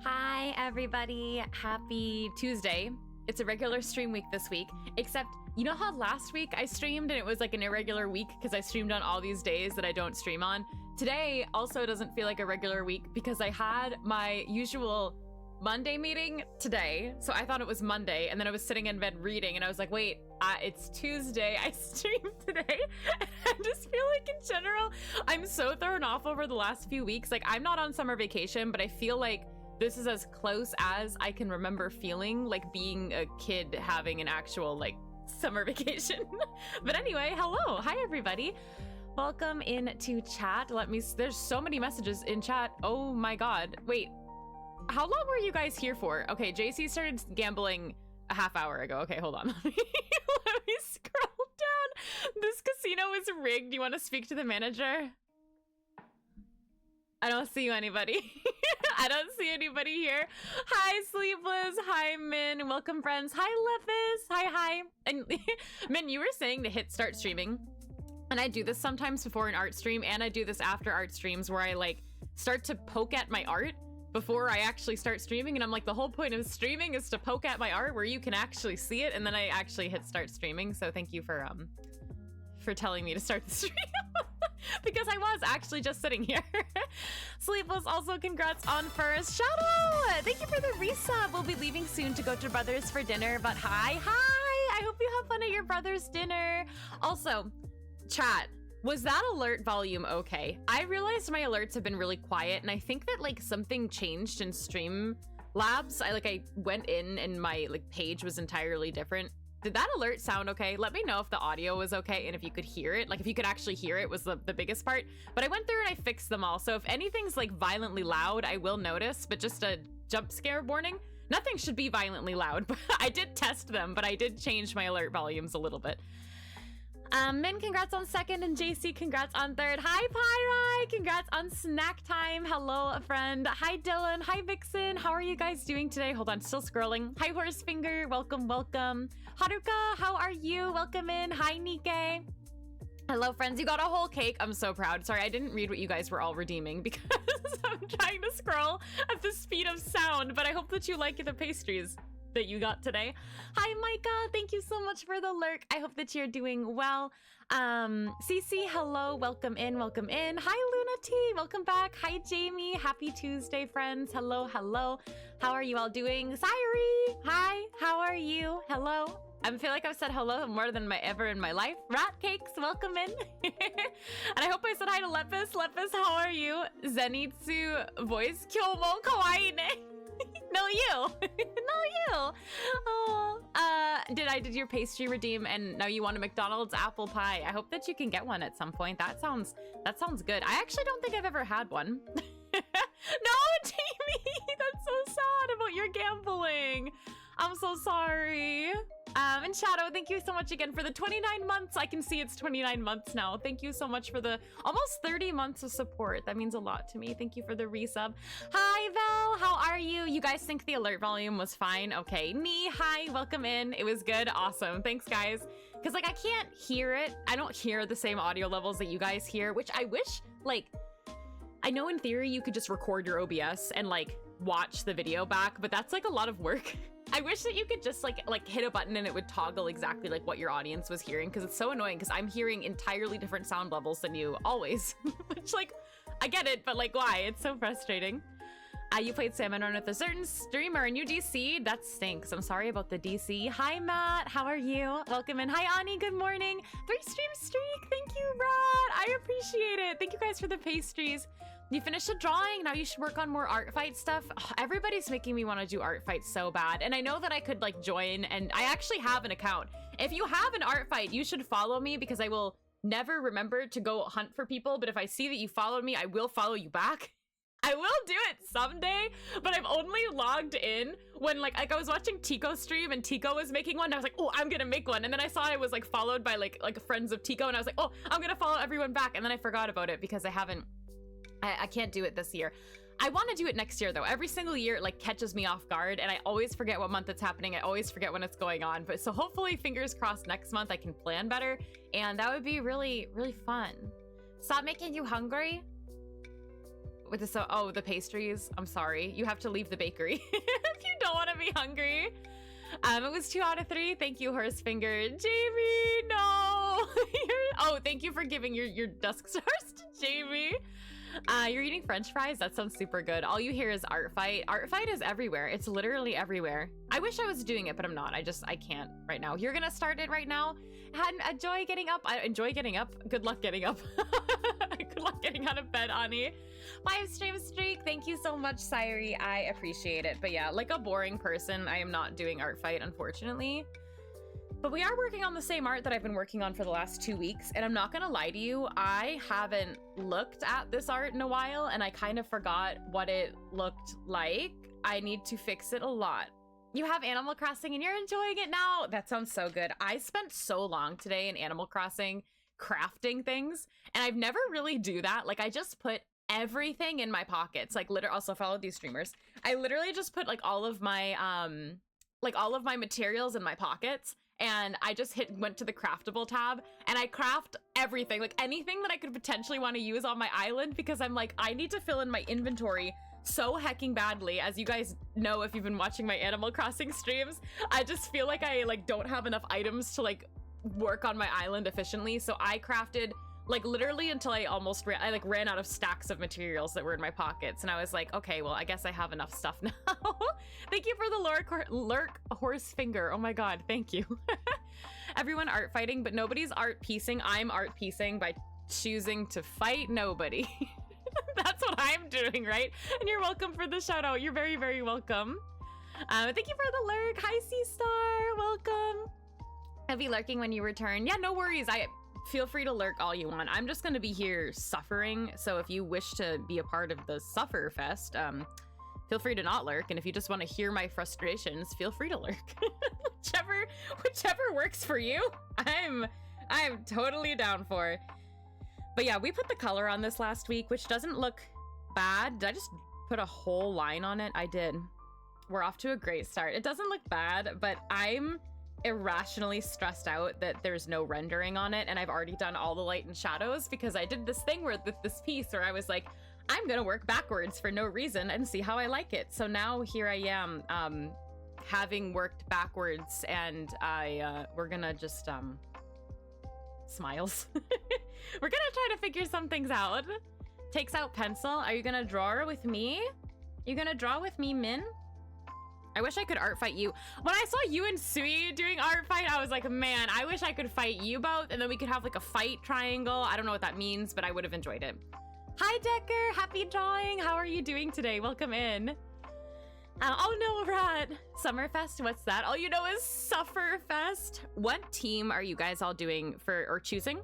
Hi, everybody. Happy Tuesday. It's a regular stream week this week, except you know how last week I streamed and it was like an irregular week because I streamed on all these days that I don't stream on? Today also doesn't feel like a regular week because I had my usual Monday meeting today, so I thought it was Monday, and then I was sitting in bed reading and I was like, wait, it's Tuesday. I streamed today. And I just feel like in general, I'm so thrown off over the last few weeks. Like, I'm not on summer vacation, but I feel like this is as close as I can remember feeling like being a kid having an actual like summer vacation. But anyway, hello. Hi, everybody. Welcome into chat. There's so many messages in chat. Oh my God. Wait, how long were you guys here for? Okay, JC started gambling a half hour ago. Okay, hold on. Let me scroll down. This casino is rigged. You want to speak to the manager? I don't see anybody. I don't see anybody here. Hi, Sleepless. Hi, Min. Welcome, friends. Hi, Lepis. Hi. And Min, you were saying to hit start streaming. And I do this sometimes before an art stream, and I do this after art streams where I like start to poke at my art before I actually start streaming. And I'm like, the whole point of streaming is to poke at my art where you can actually see it, and then I actually hit start streaming. So thank you for telling me to start the stream. Because I was actually just sitting here. Sleepless, also congrats on first. Shadow, thank you for the resub. We'll be leaving soon to go to Brothers for dinner, but hi. I hope you have fun at your brother's dinner. Also, chat, was that alert volume okay? I realized my alerts have been really quiet, and I think that like something changed in Streamlabs. I went in and my like page was entirely different. Did that alert sound okay? Let me know if the audio was okay and if you could hear it. Like if you could actually hear it was the biggest part. But I went through and I fixed them all. So if anything's like violently loud, I will notice, but just a jump scare warning. Nothing should be violently loud, but I did test them, but I did change my alert volumes a little bit. Min, congrats on second, and JC, congrats on third. Hi, Pyri, congrats on snack time. Hello, friend. Hi, Dylan. Hi, Vixen. How are you guys doing today? Hold on, still scrolling. Hi, Horsefinger. Welcome. Haruka, how are you? Welcome in. Hi, Nike. Hello, friends. You got a whole cake. I'm so proud. Sorry, I didn't read what you guys were all redeeming because I'm trying to scroll at the speed of sound, but I hope that you like the pastries that you got today. Hi, Micah. Thank you so much for the lurk. I hope that you're doing well. Cece, hello. Welcome in. Hi, Luna T. Welcome back. Hi, Jamie. Happy Tuesday, friends. Hello. How are you all doing? Sayuri. Hi. How are you? Hello. I feel like I've said hello more than ever in my life. Rat Cakes, welcome in. And I hope I said hi to Lepis. Lepis, how are you? Zenitsu voice. Kyomo kawaii ne. No, you. Oh, did your pastry redeem and now you want a McDonald's apple pie? I hope that you can get one at some point. That sounds good. I actually don't think I've ever had one. No, Jamie, that's so sad about your gambling. I'm so sorry. And Shadow, thank you so much again for the 29 months. I can see it's 29 months now. Thank you so much for the almost 30 months of support. That means a lot to me. Thank you for the resub. Hi, Val. How are you? You guys think the alert volume was fine? Okay. Nee, hi. Welcome in. It was good. Awesome. Thanks, guys. Because, like, I can't hear it. I don't hear the same audio levels that you guys hear, which I wish, like, I know in theory you could just record your OBS and, like, watch the video back, but that's, like, a lot of work. I wish that you could just like hit a button and it would toggle exactly like what your audience was hearing, because it's so annoying because I'm hearing entirely different sound levels than you always. Which, like, I get it, but like, why? It's so frustrating. You played Salmon Run with a certain streamer and you DC'd? That stinks. I'm sorry about the DC. Hi, Matt. How are you? Welcome in. Hi, Ani. Good morning. 3 stream streak. Thank you, Rod. I appreciate it. Thank you guys for the pastries. You finished a drawing. Now you should work on more art fight stuff. Oh, everybody's making me want to do art fights so bad. And I know that I could like join, and I actually have an account. If you have an art fight, you should follow me because I will never remember to go hunt for people. But if I see that you followed me, I will follow you back. I will do it someday, but I've only logged in when like I was watching Tico stream and Tico was making one. And I was like, oh, I'm gonna make one. And then I saw I was like followed by like friends of Tico, and I was like, oh, I'm gonna follow everyone back. And then I forgot about it because I can't do it this year. I want to do it next year though. Every single year it like catches me off guard and I always forget what month it's happening. I always forget when it's going on. But so hopefully, fingers crossed, next month I can plan better, and that would be really, really fun. Stop making you hungry? With the pastries. I'm sorry. You have to leave the bakery if you don't want to be hungry. It was 2 out of 3. Thank you, Horsefinger. Jamie, no. Thank you for giving your dusk stars to Jamie. You're eating French fries? That sounds super good. All you hear is art fight. Art fight is everywhere. It's literally everywhere. I wish I was doing it, but I'm not. I can't right now. You're gonna start it right now? Enjoy getting up. I enjoy getting up. Good luck getting up. Good luck getting out of bed, Ani. 5 stream streak. Thank you so much, Sayuri. I appreciate it. But yeah, like a boring person, I am not doing art fight, unfortunately. But we are working on the same art that I've been working on for the last 2 weeks. And I'm not gonna lie to you, I haven't looked at this art in a while and I kind of forgot what it looked like. I need to fix it a lot. You have Animal Crossing and you're enjoying it now? That sounds so good. I spent so long today in Animal Crossing crafting things, and I've never really do that. Like, I just put everything in my pockets. Like, literally, also follow these streamers. I literally just put like all of my materials in my pockets, and I just went to the craftable tab, and I craft everything, like anything that I could potentially want to use on my island, because I'm like, I need to fill in my inventory so hecking badly. As you guys know, if you've been watching my Animal Crossing streams, I just feel like I don't have enough items to like work on my island efficiently. So I crafted like literally until I almost ran out of stacks of materials that were in my pockets, and I was like, okay, well, I guess I have enough stuff now. Thank you for the lurk horse finger. Oh my god, thank you. Everyone art fighting, but nobody's art piecing. I'm art piecing by choosing to fight nobody. That's what I'm doing, right? And you're welcome for the shout out. You're very, very welcome. Thank you for the lurk. Hi, Sea Star. Welcome. I'll be lurking when you return. Yeah, no worries. Feel free to lurk all you want. I'm just gonna be here suffering. So if you wish to be a part of the Suffer Fest, feel free to not lurk. And if you just want to hear my frustrations, feel free to lurk. whichever works for you. I'm totally down for. But yeah, we put the color on this last week, which doesn't look bad. Did I just put a whole line on it? I did. We're off to a great start. It doesn't look bad, but I'm irrationally stressed out that there's no rendering on it, and I've already done all the light and shadows because I did this thing with this piece where I was like, I'm gonna work backwards for no reason and see how I like it. So now here I am, having worked backwards, and we're gonna just smiles. We're gonna try to figure some things out. Takes out pencil. Are you gonna draw with me? You gonna draw with me, Min? I wish I could art fight you. When I saw you and Sui doing art fight, I was like, man, I wish I could fight you both, and then we could have like a fight triangle. I don't know what that means, but I would have enjoyed it. Hi, Decker. Happy drawing. How are you doing today? Welcome in. Oh no, Rat. Summerfest, what's that? All you know is Sufferfest. What team are you guys all doing or choosing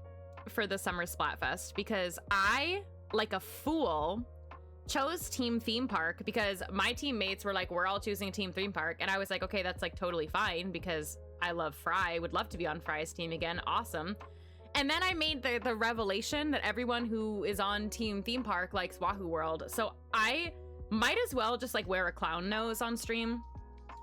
for the Summer Splatfest? Because I, like a fool, chose Team Theme Park because my teammates were like, we're all choosing Team Theme Park. And I was like, okay, that's like totally fine because I love Fry. Would love to be on Fry's team again. Awesome. And then I made the revelation that everyone who is on Team Theme Park likes Wahoo World. So I might as well just like wear a clown nose on stream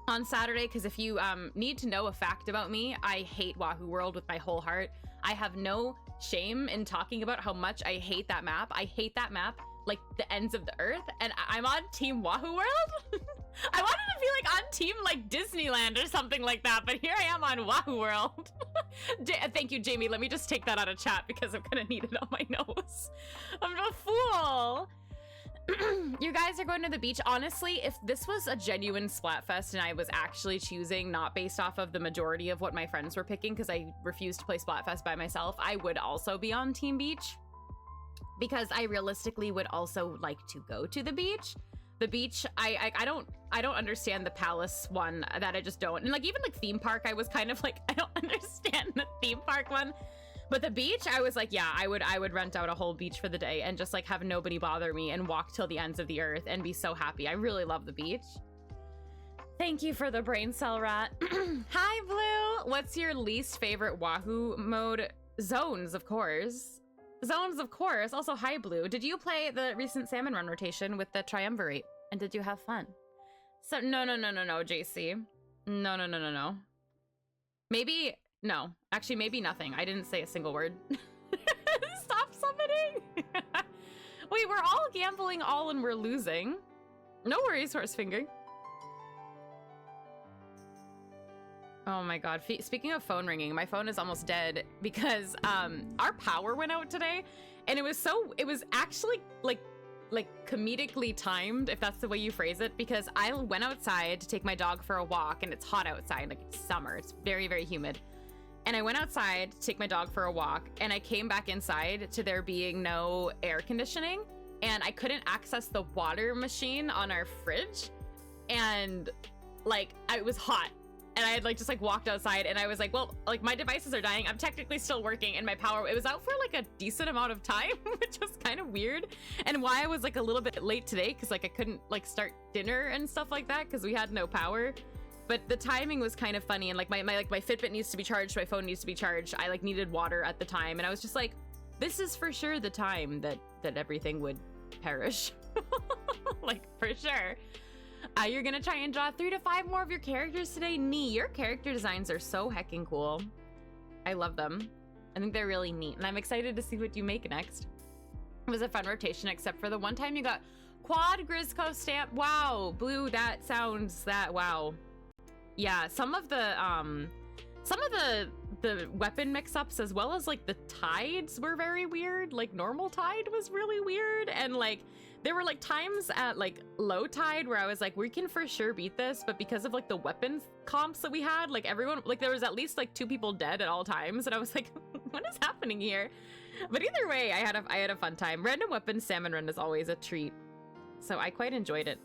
on Saturday, because if you need to know a fact about me, I hate Wahoo World with my whole heart. I have no shame in talking about how much I hate that map. I hate that map like the ends of the earth, and I'm on Team Wahoo World. I wanted to be like on Team like Disneyland or something like that, but here I am on Wahoo World. Thank you, Jamie. Let me just take that out of chat because I'm gonna need it on my nose. I'm a fool. You guys are going to the beach. Honestly, if this was a genuine Splatfest and I was actually choosing not based off of the majority of what my friends were picking, because I refused to play Splatfest by myself, I would also be on Team Beach, because I realistically would also like to go to the beach. The beach, I don't understand the palace one, that I just don't. And like even like theme park, I was kind of like, I don't understand the theme park one. But the beach, I was like, yeah, I would rent out a whole beach for the day and just like have nobody bother me and walk till the ends of the earth and be so happy. I really love the beach. Thank you for the brain cell, Rat. Hi, Blue. What's your least favorite Wahoo mode? Zones, of course. Zones, of course. Also, hi, Blue. Did you play the recent Salmon Run rotation with the Triumvirate? And did you have fun? So, no, JC. No. Maybe... No, actually, maybe nothing. I didn't say a single word. Stop summoning! Wait, we're all gambling all and we're losing. No worries, Horsefinger. Oh my god. Speaking of phone ringing, my phone is almost dead because our power went out today, and it was actually like comedically timed, if that's the way you phrase it, because I went outside to take my dog for a walk, and it's hot outside, like it's summer. It's very, very humid. And I went outside to take my dog for a walk, and I came back inside to there being no air conditioning, and I couldn't access the water machine on our fridge, and like it was hot, and I had like just like walked outside, and I was like, well, like my devices are dying. I'm technically still working, and my power, it was out for like a decent amount of time, which was kind of weird, and why I was like a little bit late today, because like I couldn't like start dinner and stuff like that because we had no power. But the timing was kind of funny, and like my Fitbit needs to be charged, my phone needs to be charged. I like needed water at the time, and I was just like, this is for sure the time that everything would perish. Like, for sure. You're gonna try and draw 3 to 5 more of your characters today? Nee, your character designs are so heckin' cool. I love them. I think they're really neat, and I'm excited to see what you make next. It was a fun rotation, except for the one time you got quad Grizzco stamp. Wow, Blue, that sounds wow. Yeah, some of the weapon mix-ups, as well as like the tides, were very weird. Like normal tide was really weird, and like there were like times at like low tide where I was like, we can for sure beat this, but because of like the weapons comps that we had, like everyone, like there was at least like 2 people dead at all times, and I was like, what is happening here? But either way, I had a fun time. Random weapons salmon run is always a treat, so I quite enjoyed it.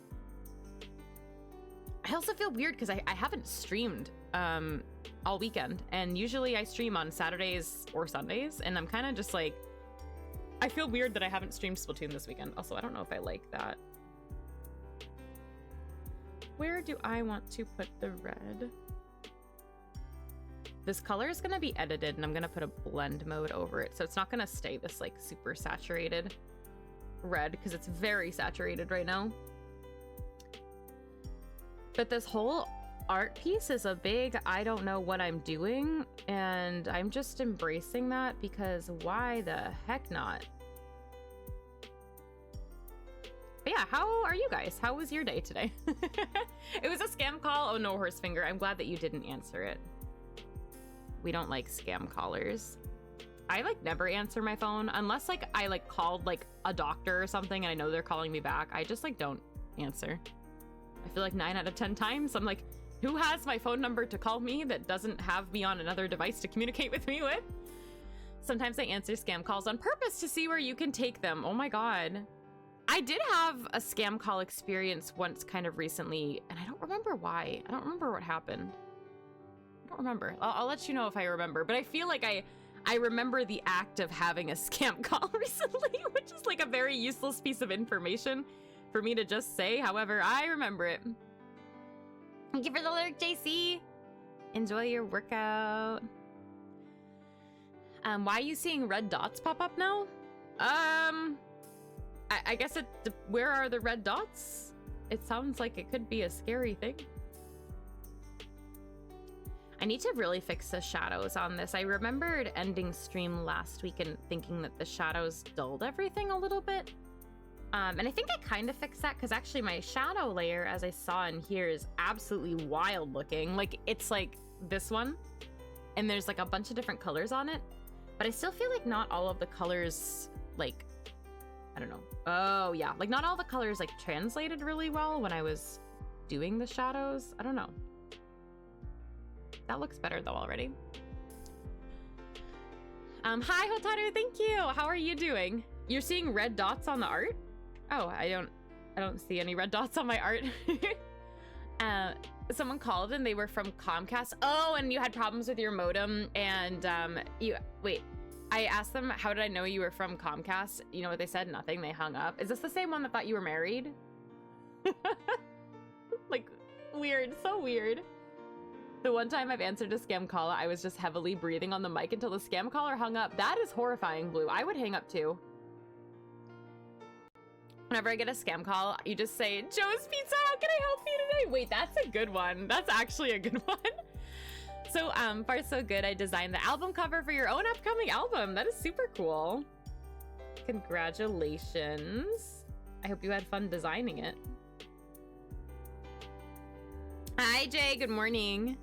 I also feel weird because I haven't streamed all weekend, and usually I stream on Saturdays or Sundays, and I'm kind of just like, I feel weird that I haven't streamed Splatoon this weekend. Also, I don't know if I like that. Where do I want to put the red? This color is gonna be edited, and I'm gonna put a blend mode over it, so it's not gonna stay this like super saturated red, because it's very saturated right now. But this whole art piece is a big I don't know what I'm doing, and I'm just embracing that, because why the heck not? But yeah, how are you guys? How was your day today? It was a scam call. Oh no, Horsefinger, I'm glad that you didn't answer it. We don't like scam callers. I like never answer my phone unless like I like called like a doctor or something and I know they're calling me back. I just like don't answer. I feel like 9 out of 10 times I'm like, who has my phone number to call me that doesn't have me on another device to communicate with me with? Sometimes I answer scam calls on purpose to see where you can take them. Oh my God. I did have a scam call experience once kind of recently, and I don't remember why. I don't remember what happened. I don't remember. I'll let you know if I remember, but I feel like I remember the act of having a scam call recently, which is like a very useless piece of information for me to just say. However, I remember it. Thank you for the lurk, JC. Enjoy your workout. Why are you seeing red dots pop up now? I guess where are the red dots? It sounds like it could be a scary thing. I need to really fix the shadows on this. I remembered ending stream last week and thinking that the shadows dulled everything a little bit. And I think I kind of fixed that, because actually my shadow layer, as I saw in here, is absolutely wild looking. Like, it's like this one, and there's like a bunch of different colors on it, but I still feel like not all of the colors, like, I don't know. Oh yeah, like not all the colors like translated really well when I was doing the shadows. I don't know. That looks better though already. Hi Hotaru, thank you. How are you doing? You're seeing red dots on the art? Oh, I don't see any red dots on my art. Someone called and they were from Comcast. Oh, and you had problems with your modem, and I asked them, how did I know you were from Comcast? You know what they said? Nothing. They hung up. Is this the same one that thought you were married? Like, weird. So weird. The one time I've answered a scam call, I was just heavily breathing on the mic until the scam caller hung up. That is horrifying, Blue. I would hang up too. Whenever I get a scam call, you just say, Joe's Pizza, how can I help you today? Wait, that's a good one. That's actually a good one. So far so good. I designed the album cover for your own upcoming album. That is super cool. Congratulations. I hope you had fun designing it. Hi Jay, good morning.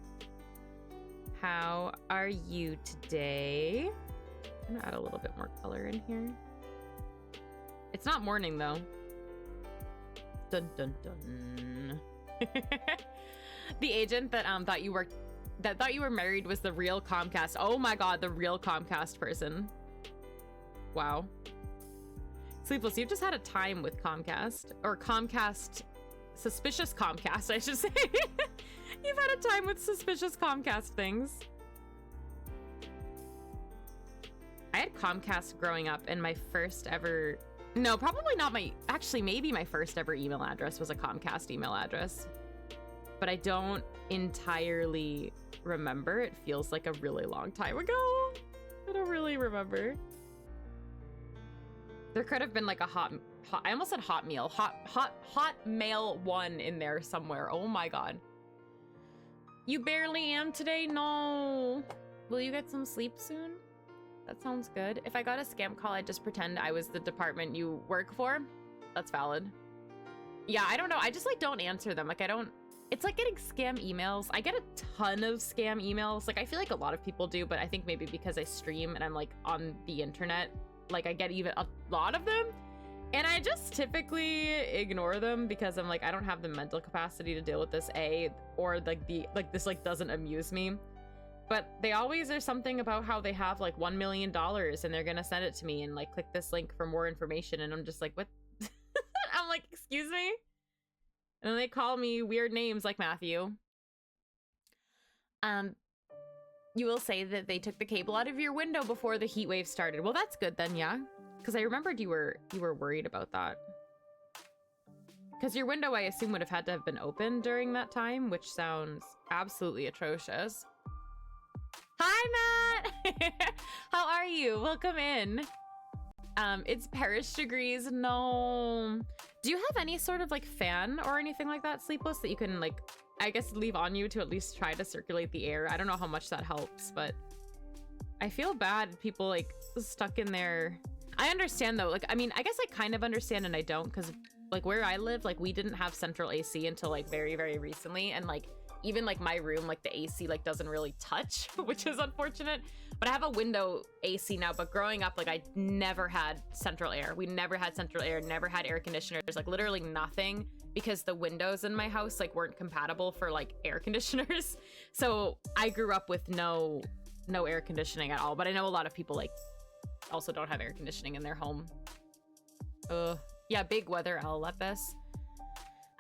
How are you today? I'm gonna add a little bit more color in here. It's not morning though. Dun dun dun. The agent that thought you were married was the real Comcast. Oh my God, the real Comcast person. Wow. Sleepless, you've just had a time with Comcast, or Comcast, suspicious Comcast, I should say. You've had a time with suspicious Comcast things. I had Comcast growing up, and my first ever, no, probably not my, actually maybe my first ever email address was a Comcast email address. but I don't entirely remember. It feels like a really long time ago. I don't really remember. There could have been like a I almost said hot meal. Hot mail 1 in there somewhere. Oh my god. You barely am today? No. Will you get some sleep soon? That sounds good. If I got a scam call, I'd just pretend I was the department you work for. That's valid. Yeah, I don't know. I just like don't answer them. Like I don't, it's like getting scam emails. I get a ton of scam emails. Like I feel like a lot of people do, but I think maybe because I stream and I'm like on the internet, like I get even a lot of them. And I just typically ignore them because I'm like, I don't have the mental capacity to deal with this, or like this like doesn't amuse me. But they always are something about how they have like $1 million and they're gonna send it to me and like click this link for more information, and I'm just like, what? I'm like, excuse me? And then they call me weird names like Matthew. You will say that they took the cable out of your window before the heat wave started. Well, that's good then, yeah. Because I remembered you were worried about that. Because your window, I assume, would have had to have been open during that time, which sounds absolutely atrocious. Hi, Matt! How are you? Welcome in. It's Parish degrees. No. Do you have any sort of like fan or anything like that, Sleepless, that you can like, I guess, leave on you to at least try to circulate the air? I don't know how much that helps, but I feel bad people like stuck in there. I understand though, like, I mean, I guess I kind of understand and I don't, because like where I live, like we didn't have central AC until like very, very recently. And like, even like my room, like the AC like doesn't really touch, which is unfortunate. But I have a window AC now, but growing up, like I never had central air. We never had central air, never had air conditioners, like literally nothing, because the windows in my house like weren't compatible for like air conditioners. So I grew up with no air conditioning at all. But I know a lot of people like also don't have air conditioning in their home. Yeah, big weather, Lepis.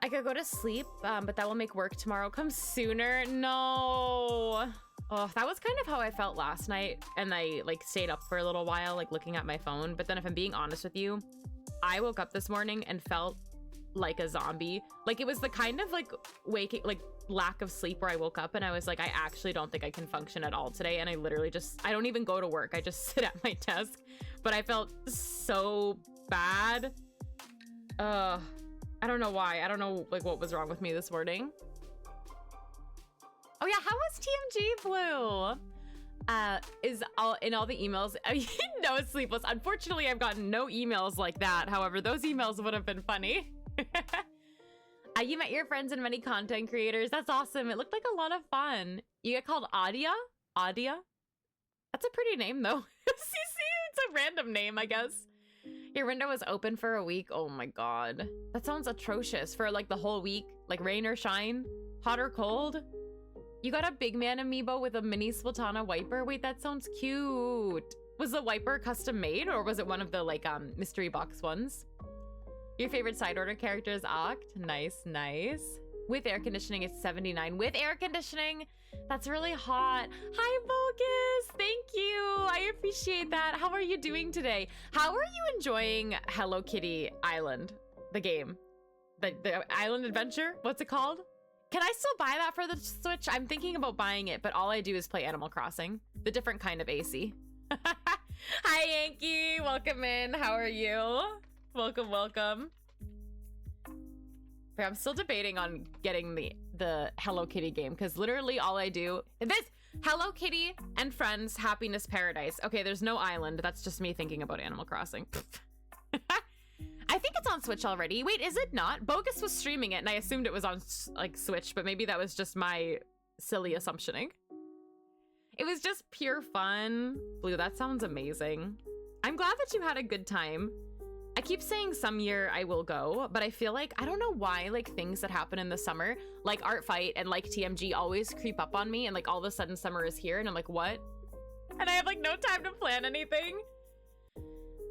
I could go to sleep, but that will make work tomorrow come sooner. No. Oh, that was kind of how I felt last night, and I like stayed up for a little while, like looking at my phone. But then if I'm being honest with you, I woke up this morning and felt like a zombie. Like it was the kind of like waking, like lack of sleep where I woke up and I was like, I actually don't think I can function at all today. And I literally just, I don't even go to work. I just sit at my desk, but I felt so bad. I don't know why. I don't know like what was wrong with me this morning. Oh yeah, how was TMG Blue? Is all in all the emails? No, it's Sleepless. Unfortunately, I've gotten no emails like that. However, those emails would have been funny. You met your friends and many content creators. That's awesome. It looked like a lot of fun. You get called Adia? Adia? That's a pretty name though. CC, it's a random name, I guess. Your window was open for a week. Oh my god. That sounds atrocious. For like the whole week, like rain or shine, hot or cold. You got a big man amiibo with a mini Splatana wiper. Wait, that sounds cute. Was the wiper custom made or was it one of the like mystery box ones? Your favorite side order character is Oct. Nice, nice. With air conditioning, it's 79. With air conditioning, that's really hot. Hi, Bogus. Thank you. I appreciate that. How are you doing today? How are you enjoying Hello Kitty Island, the game? The Island Adventure? What's it called? Can I still buy that for the Switch? I'm thinking about buying it, but all I do is play Animal Crossing, the different kind of AC. Hi, Yankee. Welcome in. How are you? Welcome, welcome. But I'm still debating on getting the Hello Kitty game, because literally all I do is this: Hello Kitty and Friends Happiness Paradise. Okay, there's no island. That's just me thinking about Animal Crossing. I think it's on Switch already. Wait, is it not? Bogus was streaming it and I assumed it was on like Switch, but maybe that was just my silly assumptioning. It was just pure fun. Blue, that sounds amazing. I'm glad that you had a good time. I keep saying some year I will go, but I feel like, I don't know why, like things that happen in the summer, like Art Fight and like TMG always creep up on me, and like all of a sudden summer is here and I'm like, what? And I have like no time to plan anything.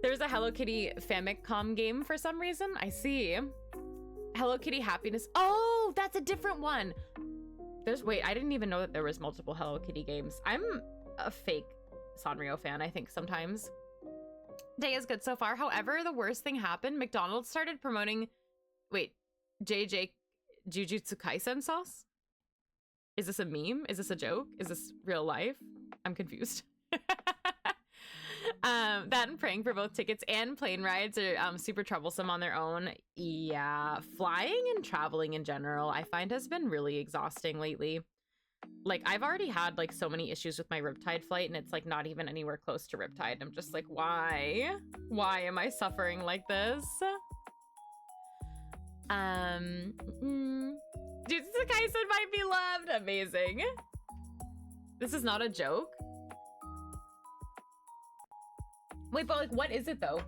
There's a Hello Kitty Famicom game for some reason. I see. Hello Kitty Happiness. Oh, that's a different one. Wait, I didn't even know that there was multiple Hello Kitty games. I'm a fake Sanrio fan, I think, sometimes. Day is good so far. However, the worst thing happened. McDonald's started promoting, wait, JJ Jujutsu Kaisen sauce? Is this a meme? Is this a joke? Is this real life? I'm confused. That and praying for both tickets and plane rides are super troublesome on their own. Yeah, flying and traveling in general, I find has been really exhausting lately. Like, I've already had like so many issues with my Riptide flight, and it's like not even anywhere close to Riptide. I'm just like, why? Why am I suffering like this? Jujutsu Kaisen might be loved. Amazing. This is not a joke. Wait, but like, what is it though?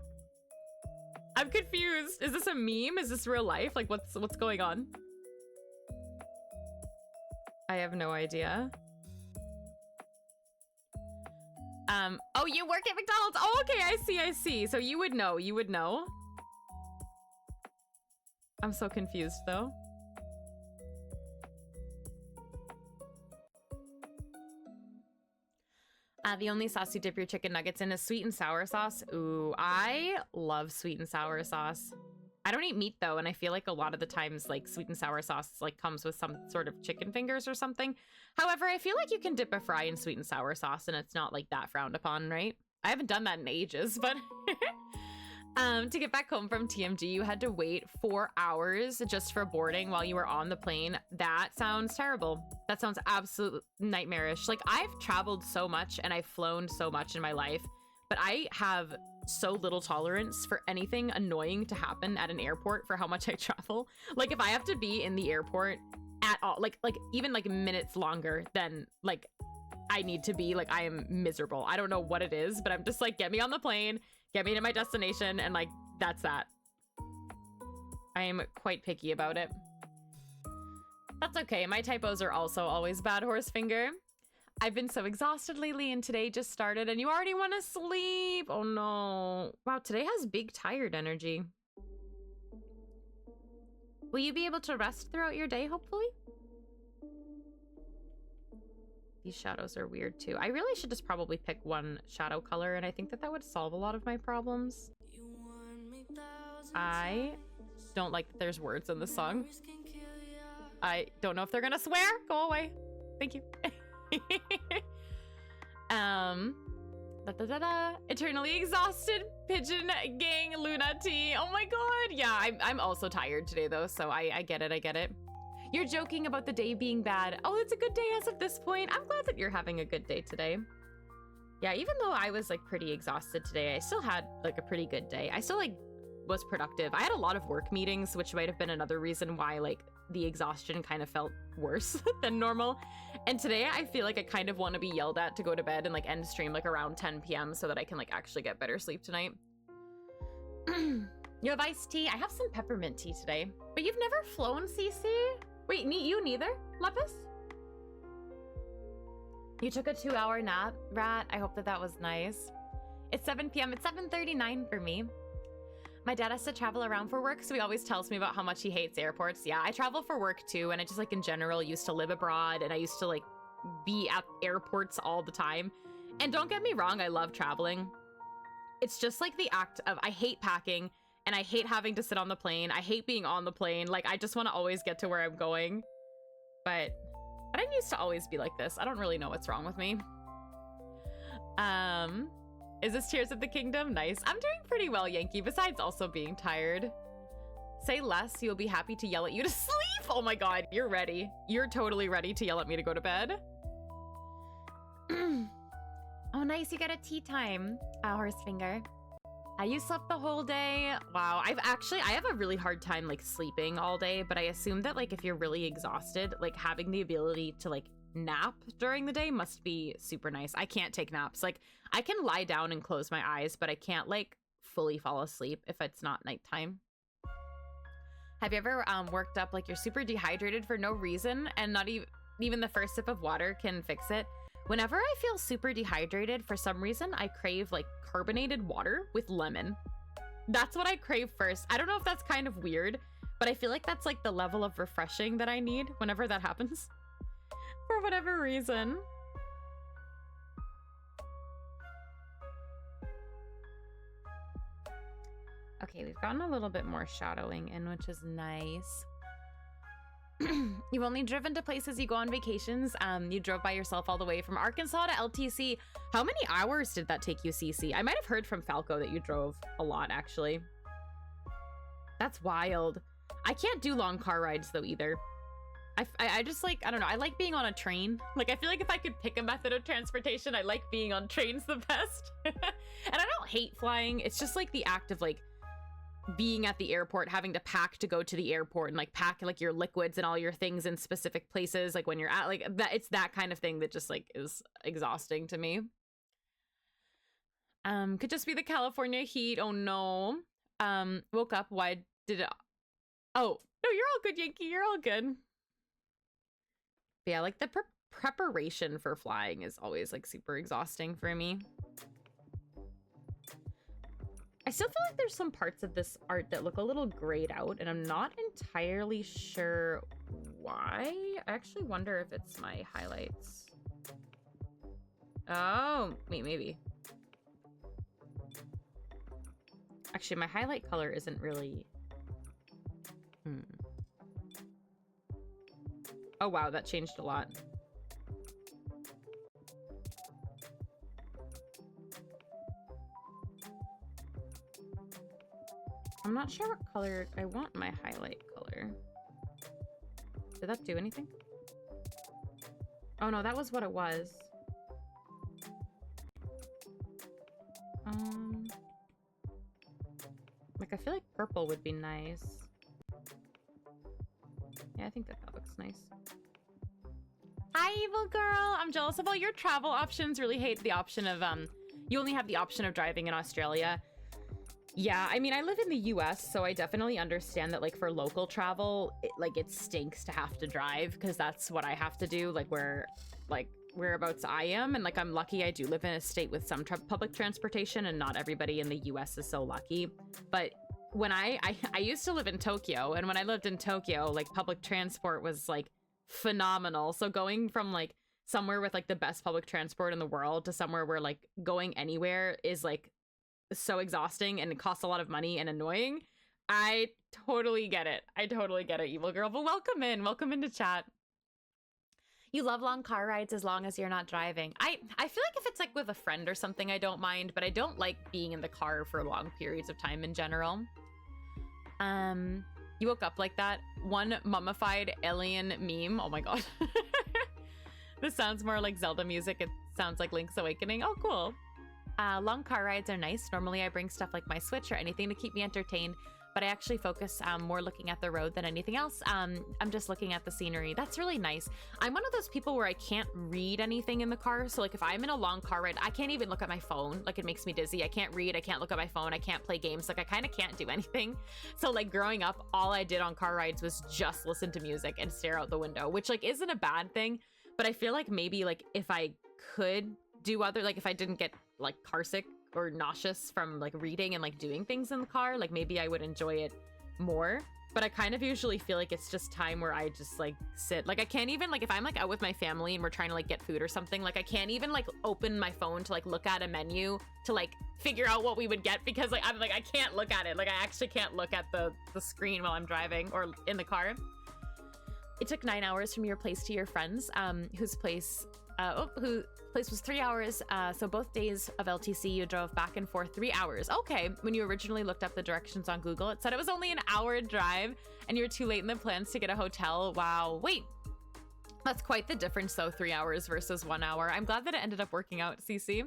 I'm confused. Is this a meme? Is this real life? Like, what's going on? I have no idea. Oh, you work at McDonald's. Oh, okay, I see. So you would know. You would know. I'm so confused though. The only sauce you dip your chicken nuggets in is sweet and sour sauce. Ooh, I love sweet and sour sauce. I don't eat meat though, and I feel like a lot of the times like sweet and sour sauce like comes with some sort of chicken fingers or something. However, I feel like you can dip a fry in sweet and sour sauce and it's not like that frowned upon, right? I haven't done that in ages, but to get back home from TMG, you had to wait 4 hours just for boarding while you were on the plane. That sounds terrible. That sounds absolutely nightmarish. Like, I've traveled so much and I've flown so much in my life, but I have so little tolerance for anything annoying to happen at an airport for how much I travel. Like, if I have to be in the airport at all, like even like minutes longer than like I need to be, like, I am miserable. I don't know what it is, but I'm just like, get me on the plane, get me to my destination, and like, that's that. I am quite picky about it. That's okay. My typos are also always bad, Horsefinger. I've been so exhausted lately, and today just started, and you already want to sleep. Oh no. Wow, today has big tired energy. Will you be able to rest throughout your day, hopefully? These shadows are weird too. I really should just probably pick one shadow color, and I think that that would solve a lot of my problems. I don't like that there's words in this song. I don't know if they're gonna swear. Go away. Thank you. Eternally exhausted pigeon gang Luna T. Oh my god. Yeah, I'm also tired today though, so I get it. I get it. You're joking about the day being bad. Oh, it's a good day as of this point. I'm glad that you're having a good day today. Yeah, even though I was like pretty exhausted today, I still had like a pretty good day. I still like was productive. I had a lot of work meetings, which might have been another reason why like the exhaustion kind of felt worse than normal. And today I feel like I kind of want to be yelled at to go to bed and like end stream like around 10 p.m. so that I can like actually get better sleep tonight. You have iced tea? I have some peppermint tea today. But you've never flown, CC? Wait, you neither, Lepus? You took a 2-hour nap, Rat. I hope that that was nice. It's 7 p.m. It's 7:39 for me. My dad has to travel around for work, so he always tells me about how much he hates airports. Yeah, I travel for work too, and I just like in general used to live abroad, and I used to like be at airports all the time. And don't get me wrong, I love traveling. It's just like the act of, I hate packing, and I hate having to sit on the plane. I hate being on the plane. Like, I just want to always get to where I'm going. But I didn't used to always be like this. I don't really know what's wrong with me. Is this Tears of the Kingdom? Nice. I'm doing pretty well, Yankee, besides also being tired. Say less, you'll be happy to yell at you to sleep. Oh my god, you're ready. You're totally ready to yell at me to go to bed. Oh, nice, you got a tea time, Horsefinger. You slept the whole day. Wow, I have a really hard time like sleeping all day, but I assume that like if you're really exhausted, like having the ability to like nap during the day must be super nice. I can't take naps. Like I can lie down and close my eyes, but I can't like fully fall asleep if it's not nighttime. Have you ever worked up like you're super dehydrated for no reason and not even the first sip of water can fix it? Whenever I feel super dehydrated, for some reason, I crave like carbonated water with lemon. That's what I crave first. I don't know if that's kind of weird, but I feel like that's like the level of refreshing that I need whenever that happens. For whatever reason. Okay, we've gotten a little bit more shadowing in, which is nice. You've only driven to places you go on vacations. You drove by yourself all the way from Arkansas to LTC. How many hours did that take you, CC? I might have heard from Falco that you drove a lot, actually. That's wild. I can't do long car rides, though, either. I just like, I don't know, I like being on a train. Like, I feel like if I could pick a method of transportation, I like being on trains the best. And I don't hate flying. It's just like the act of like being at the airport, having to pack to go to the airport and like pack like your liquids and all your things in specific places. Like when you're at like that, it's that kind of thing that just like is exhausting to me. Could just be the California heat. Oh no. Woke up. Why did it? Oh, no, you're all good, Yankee. You're all good. But yeah, like the preparation for flying is always like super exhausting for me. I still feel like there's some parts of this art that look a little grayed out, and I'm not entirely sure why. I actually wonder if it's my highlights. Oh, wait, maybe. Actually, my highlight color isn't really... Oh, wow, that changed a lot. I'm not sure what color I want my highlight color. Did that do anything? Oh, no, that was what it was. Like, I feel like purple would be nice. Yeah, I think that looks nice. Hi, evil girl. I'm jealous of all your travel options. Really hate the option of, you only have the option of driving in Australia. Yeah, I mean, I live in the US, so I definitely understand that, like, for local travel, it stinks to have to drive, because that's what I have to do, like, whereabouts I am. And, like, I'm lucky I do live in a state with some public transportation, and not everybody in the US is so lucky. But when I used to live in Tokyo, and when I lived in Tokyo, like, public transport was, like, phenomenal. So going from, like, somewhere with, like, the best public transport in the world to somewhere where, like, going anywhere is, like, so exhausting and it costs a lot of money and annoying. I totally get it. I totally get it, evil girl. But welcome in. Welcome into chat. You love long car rides as long as you're not driving. I feel like if it's like with a friend or something, I don't mind, but I don't like being in the car for long periods of time in general. You woke up like that? One mummified alien meme. Oh my god. This sounds more like Zelda music. It sounds like Link's Awakening. Oh, cool. Long car rides are nice. Normally I bring stuff like my Switch or anything to keep me entertained, but I actually focus more looking at the road than anything else. I'm just looking at the scenery. That's really nice. I'm one of those people where I can't read anything in the car. So like if I'm in a long car ride, I can't even look at my phone. Like it makes me dizzy. I can't read. I can't look at my phone. I can't play games. Like I kind of can't do anything. So like growing up, all I did on car rides was just listen to music and stare out the window, which like isn't a bad thing. But I feel like maybe like if I could do other, like if I didn't get like carsick or nauseous from like reading and like doing things in the car, like maybe I would enjoy it more. But I kind of usually feel like it's just time where I just like sit. Like I can't even like if I'm like out with my family and we're trying to like get food or something, like I can't even like open my phone to like look at a menu to like figure out what we would get, because like I'm like I can't look at it. Like I actually can't look at the screen while I'm driving or in the car. It took 9 hours from your place to your friends, whose place was 3 hours. So both days of LTC, you drove back and forth 3 hours. Okay, when you originally looked up the directions on Google, it said it was only an hour drive and you're too late in the plans to get a hotel. Wow, wait. That's quite the difference though, 3 hours versus 1 hour. I'm glad that it ended up working out, CC.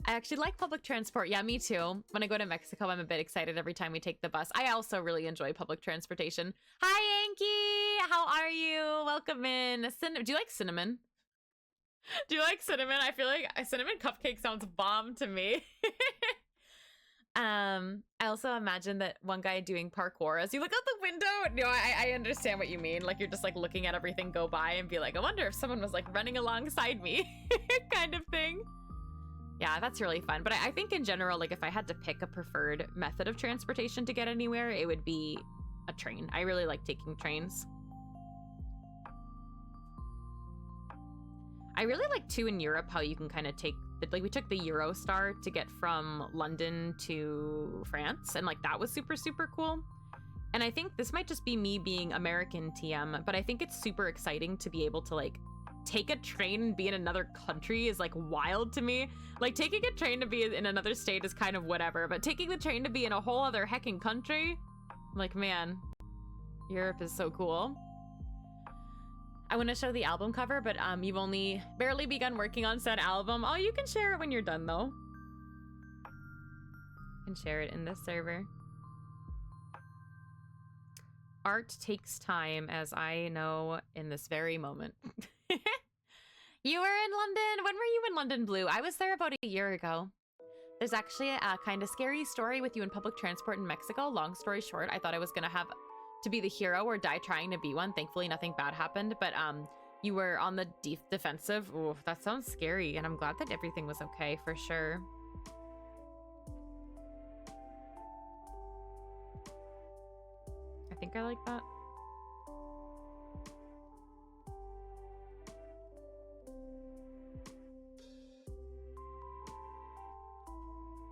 I actually like public transport. Yeah, me too. When I go to Mexico, I'm a bit excited every time we take the bus. I also really enjoy public transportation. Hi, Yankee! How are you? Welcome in. Do you like cinnamon? Do you like cinnamon? I feel like a cinnamon cupcake sounds bomb to me. I also imagine that one guy doing parkour as you look out the window. No, I understand what you mean. Like you're just like looking at everything go by and be like, I wonder if someone was like running alongside me kind of thing. Yeah, that's really fun. But I think in general, like if I had to pick a preferred method of transportation to get anywhere, it would be a train. I really like taking trains. I really like too in Europe how you can kind of take, like we took the Eurostar to get from London to France, and like that was super, super cool. And I think this might just be me being American TM, but I think it's super exciting to be able to like take a train and be in another country is like wild to me. Like taking a train to be in another state is kind of whatever, but taking the train to be in a whole other hecking country, like, man, Europe is so cool. I want to show the album cover, but you've only barely begun working on said album. Oh, you can share it when you're done though. You can share it in this server. Art takes time, as I know in this very moment. You were in London? When were you in London, Blue? I was there about a year ago. There's actually a kind of scary story with you in public transport in Mexico. Long story short, I thought I was going to have to be the hero or die trying to be one. Thankfully, nothing bad happened, but you were on the defensive. Ooh, that sounds scary, and I'm glad that everything was okay, for sure. I think I like that.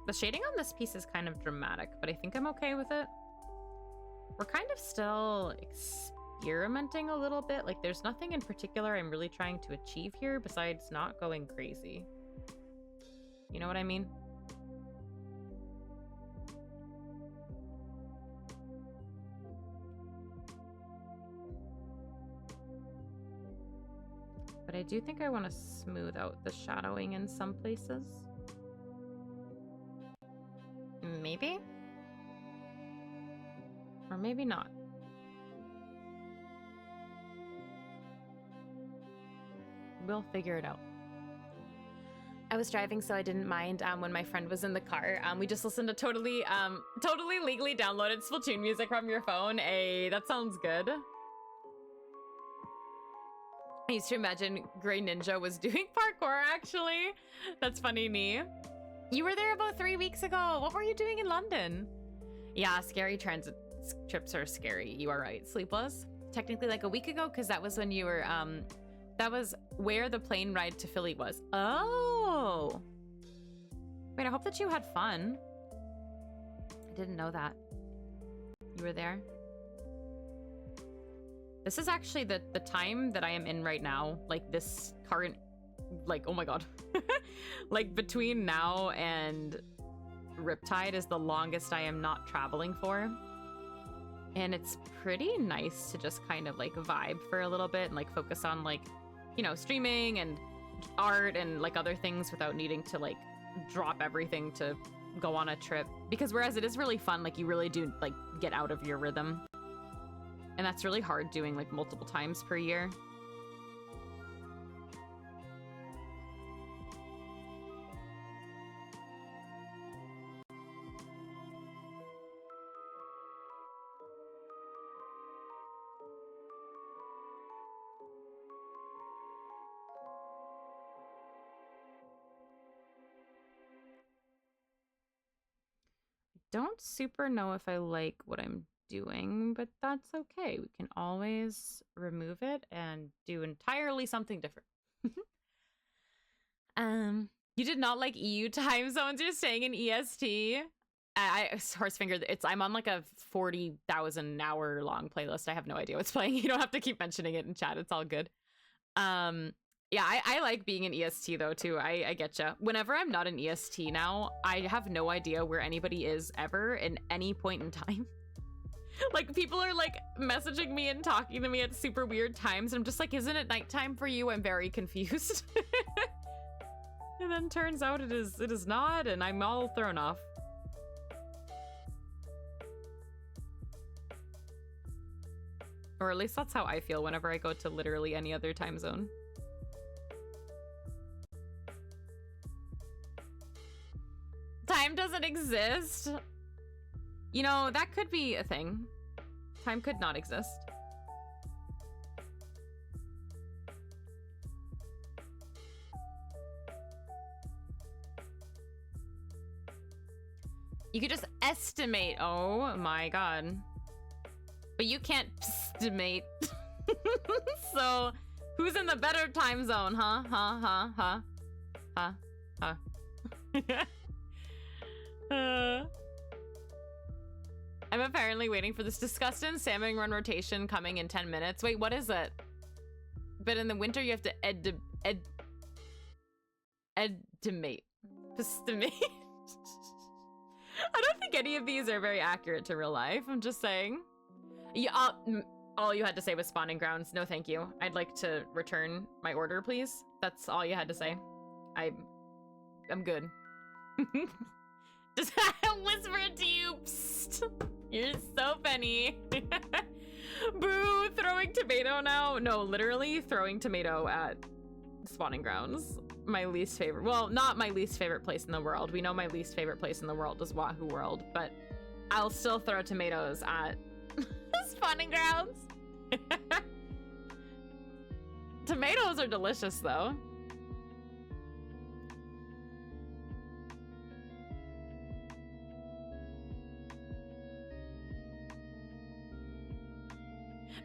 The shading on this piece is kind of dramatic, but I think I'm okay with it. We're kind of still experimenting a little bit. Like, there's nothing in particular I'm really trying to achieve here besides not going crazy. You know what I mean? But I do think I want to smooth out the shadowing in some places. Maybe? Or maybe not. We'll figure it out. I was driving, so I didn't mind when my friend was in the car. We just listened to totally legally downloaded Splatoon music from your phone. Hey, that sounds good. I used to imagine Grey Ninja was doing parkour, actually. That's funny, Nee. You were there about 3 weeks ago. What were you doing in London? Yeah, scary transit trips are scary. You are right. Sleepless. Technically like a week ago, because that was when you were, that was where the plane ride to Philly was. Oh. Wait, I hope that you had fun. I didn't know that. You were there? This is actually the time that I am in right now. Like this current, like, oh my God. Like between now and Riptide is the longest I am not traveling for. And it's pretty nice to just kind of like vibe for a little bit and like focus on like, you know, streaming and art and like other things without needing to like drop everything to go on a trip. Because whereas it is really fun, like you really do like get out of your rhythm. And that's really hard doing like multiple times per year. Don't super know if I like what I'm doing, but that's okay. We can always remove it and do entirely something different. You did not like EU time zones. You're staying in EST. Horsefinger, I'm on like a 40,000 hour long playlist. I have no idea what's playing. You don't have to keep mentioning it in chat. It's all good. Yeah, I like being in EST though too. I getcha. Whenever I'm not in EST now, I have no idea where anybody is ever in any point in time. Like people are like messaging me and talking to me at super weird times. I'm just like, isn't it nighttime for you? I'm very confused. And then turns out it is not, and I'm all thrown off. Or at least that's how I feel whenever I go to literally any other time zone. Time doesn't exist. You know, that could be a thing. Time could not exist. You could just estimate. Oh my God. But you can't estimate. So, who's in the better time zone, huh? I'm apparently waiting for this disgusting salmon run rotation coming in 10 minutes. Wait, what is it? But in the winter, you have to estimate. I don't think any of these are very accurate to real life. I'm just saying. Yeah, all you had to say was spawning grounds. No, thank you. I'd like to return my order, please. That's all you had to say. I'm good. Just whisper it to you. Psst. You're so funny. Boo, throwing tomato now. No, literally throwing tomato at spawning grounds. My least favorite. Well, not my least favorite place in the world. We know my least favorite place in the world is Wahoo World, but I'll still throw tomatoes at spawning grounds. Tomatoes are delicious, though.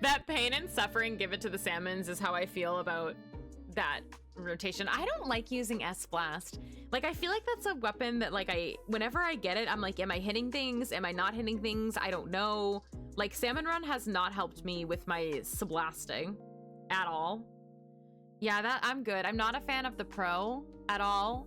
That pain and suffering give it to the salmons is how I feel about that rotation. I don't like using S-Blast. Like, I feel like that's a weapon that, like, whenever I get it, I'm like, am I hitting things? Am I not hitting things? I don't know. Like, Salmon Run has not helped me with my Sablasting at all. Yeah, I'm good. I'm not a fan of the Pro at all.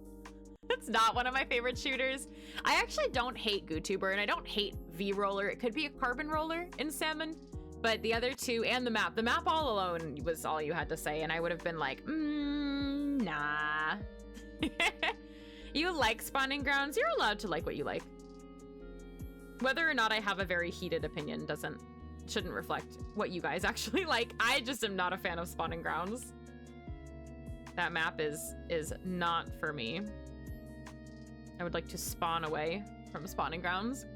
It's not one of my favorite shooters. I actually don't hate GooTuber, and I don't hate V-Roller. It could be a Carbon Roller in Salmon, but the other two, and the map all alone was all you had to say, and I would have been like, nah. You like spawning grounds? You're allowed to like what you like. Whether or not I have a very heated opinion shouldn't reflect what you guys actually like. I just am not a fan of spawning grounds. That map is not for me. I would like to spawn away from spawning grounds.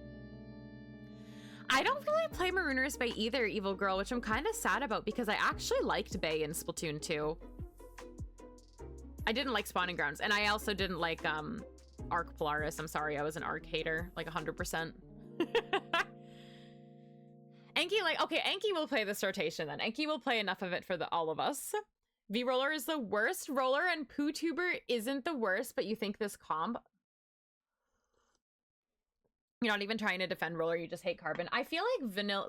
I don't really play Marooners Bay either, Evil Girl, which I'm kind of sad about because I actually liked Bay in Splatoon 2. I didn't like spawning grounds, and I also didn't like Arc Polaris. I'm sorry, I was an Arc hater, like 100%. Enki, Enki will play this rotation then. Enki will play enough of it for all of us. V-Roller is the worst. Roller and PooTuber isn't the worst, but you think this comp... You're not even trying to defend Roller, you just hate Carbon. I feel like vanilla,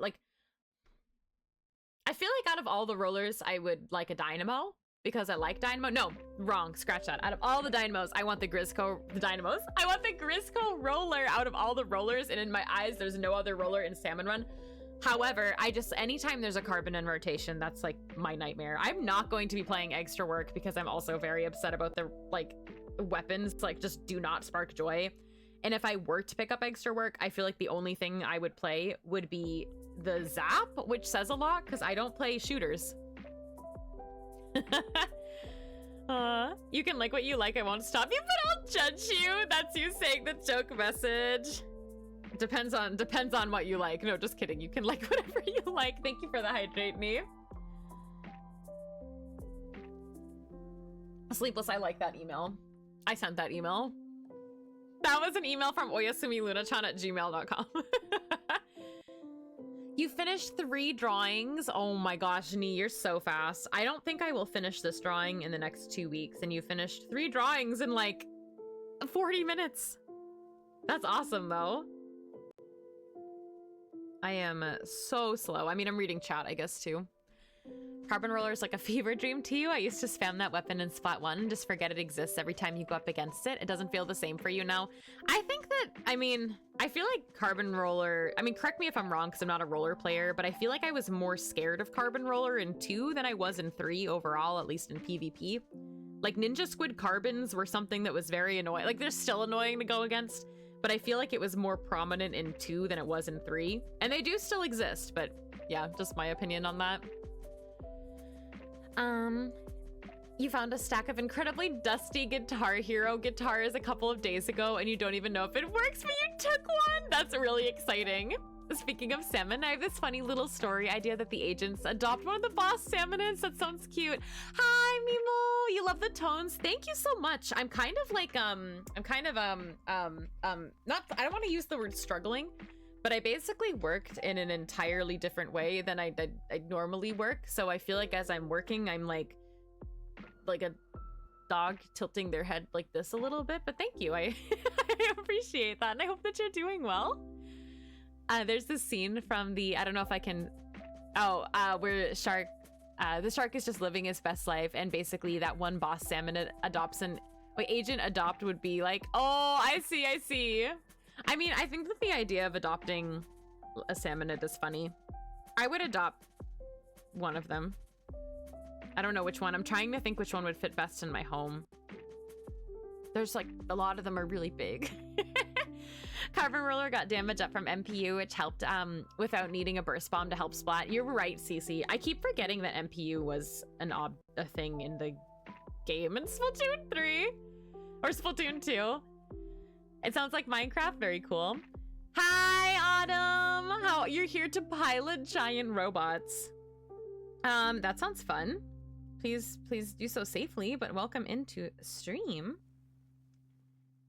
I feel like out of all the rollers, I would like a Dynamo because I like Dynamo. No, wrong, scratch that. Out of all the Dynamos, I want the Grizzco, I want the Grizzco roller out of all the rollers, and in my eyes, there's no other roller in Salmon Run. However, anytime there's a Carbon in rotation, that's like my nightmare. I'm not going to be playing Extra Work because I'm also very upset about the weapons, just do not spark joy. And if I were to pick up Extra Work, I feel like the only thing I would play would be the Zap, which says a lot because I don't play shooters. You can like what you like, I won't stop you, but I'll judge you. That's you saying the joke message. Depends on what you like. No, just kidding. You can like whatever you like. Thank you for the hydrate, Neve. Sleepless, I like that email. I sent that email. That was an email from oyasumilunachan@gmail.com. You finished 3 drawings. Oh my gosh, Nee, you're so fast. I don't think I will finish this drawing in the next 2 weeks, and you finished 3 drawings in like 40 minutes. That's awesome though. I am so slow. I mean, I'm reading chat, I guess, too. Carbon Roller is like a fever dream to you. I used to spam that weapon in Splat 1 and just forget it exists every time you go up against it. It doesn't feel the same for you now. I think that, I feel like Carbon Roller, correct me if I'm wrong because I'm not a roller player, but I feel like I was more scared of Carbon Roller in 2 than I was in 3 overall, at least in PvP. Like, Ninja Squid Carbons were something that was very annoying. Like, they're still annoying to go against, but I feel like it was more prominent in 2 than it was in 3. And they do still exist, but yeah, just my opinion on that. You found a stack of incredibly dusty Guitar Hero guitars a couple of days ago and you don't even know if it works, but you took one? That's really exciting. Speaking of salmon, I have this funny little story idea that the agents adopt one of the boss salmonids. That sounds cute. Hi, Mimo. You love the tones. Thank you so much. I'm kind of like, I don't want to use the word struggling, but I basically worked in an entirely different way than I normally work. So I feel like as I'm working, I'm like a dog tilting their head like this a little bit, but thank you. I appreciate that. And I hope that you're doing well. There's this scene from the, I don't know if I can, where Shark, the shark is just living his best life, and basically that one boss salmon adopts an, wait, Agent Adopt would be like, oh, I see. I mean, I think that the idea of adopting a salmonid is funny. I would adopt one of them. I don't know which one. I'm trying to think which one would fit best in my home. There's like, a lot of them are really big. Carbon Roller got damage up from MPU, which helped without needing a burst bomb to help splat. You're right, Cece. I keep forgetting that MPU was a thing in the game in Splatoon 3 or Splatoon 2. It sounds like Minecraft. Very cool. Hi, Autumn. How you're here to pilot giant robots. That sounds fun. Please do so safely, but welcome into stream.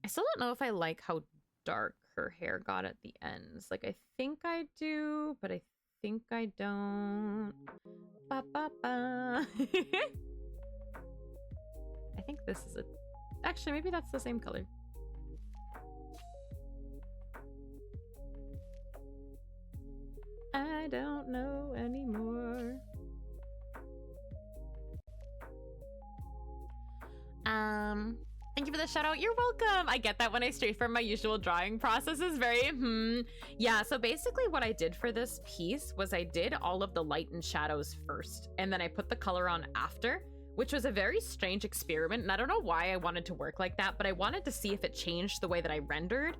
I still don't know if I like how dark her hair got at the ends. Like, I think I do, but I think I don't. Ba, ba, ba. I think this is a... Actually, maybe that's the same color. I don't know anymore. Thank you for the shout out. You're welcome. I get that when I stray from my usual drawing process is very, Yeah, so basically what I did for this piece was I did all of the light and shadows first, and then I put the color on after, which was a very strange experiment. And I don't know why I wanted to work like that, but I wanted to see if it changed the way that I rendered.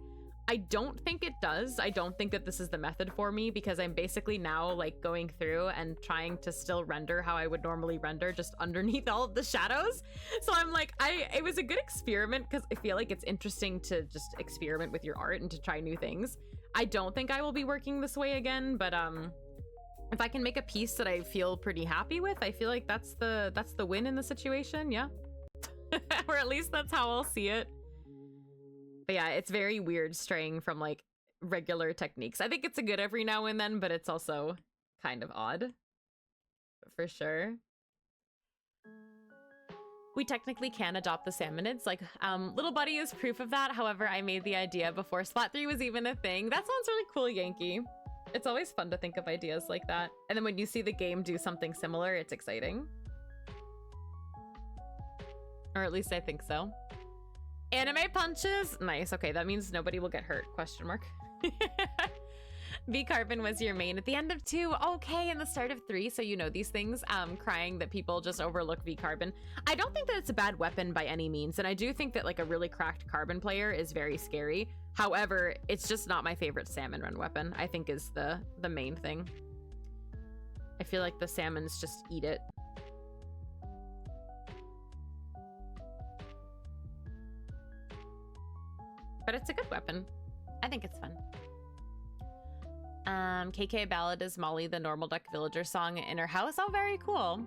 I don't think it does. I don't think that this is the method for me, because I'm basically now like going through and trying to still render how I would normally render, just underneath all of the shadows. So I'm like, it was a good experiment, because I feel like it's interesting to just experiment with your art and to try new things. I don't think I will be working this way again, but if I can make a piece that I feel pretty happy with, I feel like that's the win in the situation. Yeah. Or at least that's how I'll see it. But yeah, it's very weird straying from like regular techniques. I think it's a good every now and then, but it's also kind of odd. For sure. We technically can adopt the salmonids. Like, Little Buddy is proof of that. However, I made the idea before Splat 3 was even a thing. That sounds really cool, Yankee. It's always fun to think of ideas like that. And then when you see the game do something similar, it's exciting. Or at least I think so. Anime punches? Nice. Okay, that means nobody will get hurt. Question mark. V Carbon was your main at the end of 2. Okay, in the start of 3, so you know these things. Crying that people just overlook V Carbon. I don't think that it's a bad weapon by any means, and I do think that like a really cracked Carbon player is very scary. However, it's just not my favorite salmon run weapon, I think is the main thing. I feel like the salmons just eat it. But it's a good weapon. I think it's fun. KK Ballad is Molly, the Normal Duck Villager song in her house. Oh, very cool.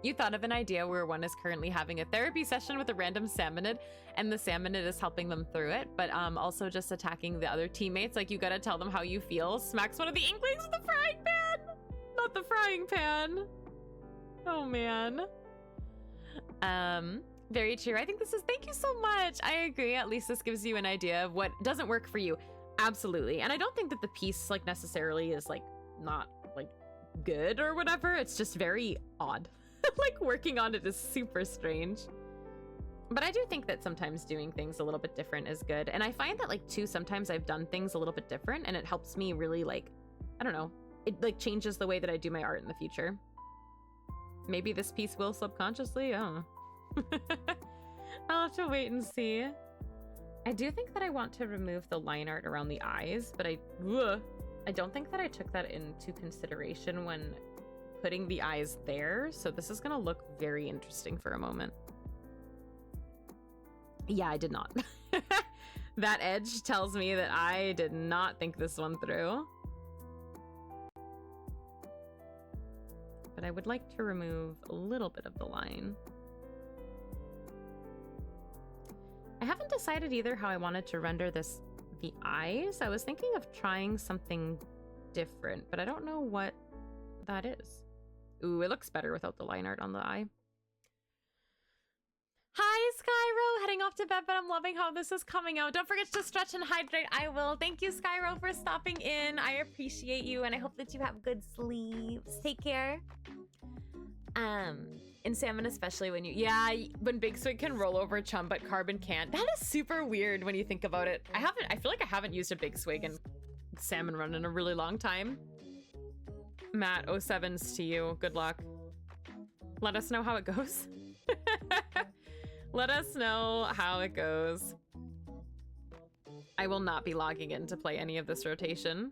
You thought of an idea where one is currently having a therapy session with a random salmonid, and the salmonid is helping them through it, but also just attacking the other teammates. Like, you gotta tell them how you feel. Smacks one of the Inklings with the frying pan! Not the frying pan. Oh, man. Very true. I think this is, thank you so much. I agree. At least this gives you an idea of what doesn't work for you. Absolutely. And I don't think that the piece like necessarily is like not like good or whatever. It's just very odd. Like working on it is super strange. But I do think that sometimes doing things a little bit different is good. And I find that like too, sometimes I've done things a little bit different and it helps me really like, I don't know, it like changes the way that I do my art in the future. Maybe this piece will subconsciously, I don't know. I'll have to wait and see. I do think that I want to remove the line art around the eyes, but I don't think that I took that into consideration when putting the eyes there. So this is gonna look very interesting for a moment. Yeah, I did not. That edge tells me that I did not think this one through. But I would like to remove a little bit of the line. I haven't decided either how I wanted to render the eyes. I was thinking of trying something different, but I don't know what that is. Ooh, it looks better without the line art on the eye. Hi, Skyro, heading off to bed, but I'm loving how this is coming out. Don't forget to stretch and hydrate. I will. Thank you, Skyro, for stopping in. I appreciate you, and I hope that you have good sleeps. Take care. In salmon, especially when when Big Swig can roll over chum, but Carbon can't. That is super weird when you think about it. I feel like I haven't used a Big Swig in salmon run in a really long time. Matt, 07s to you. Good luck. Let us know how it goes. Let us know how it goes. I will not be logging in to play any of this rotation.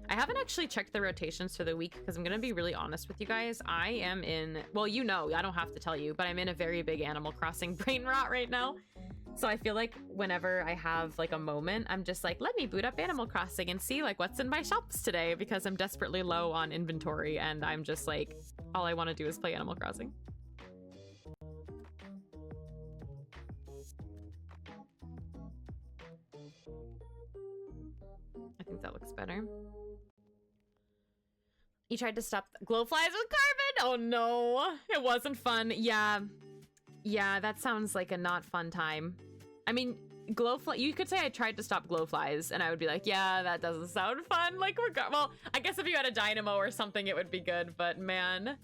I haven't actually checked the rotations for the week because I'm going to be really honest with you guys. I am in, well, you know, I don't have to tell you, but I'm in a very big Animal Crossing brain rot right now. So I feel like whenever I have like a moment, I'm just like, let me boot up Animal Crossing and see like what's in my shops today, because I'm desperately low on inventory and I'm just like, all I want to do is play Animal Crossing. I think that looks better. You tried to stop glowflies with Carbon? Oh no, it wasn't fun. Yeah, that sounds like a not fun time. I mean, glowfly, you could say I tried to stop glowflies and I would be like, yeah, that doesn't sound fun. Like, well, I guess if you had a dynamo or something, it would be good, but man.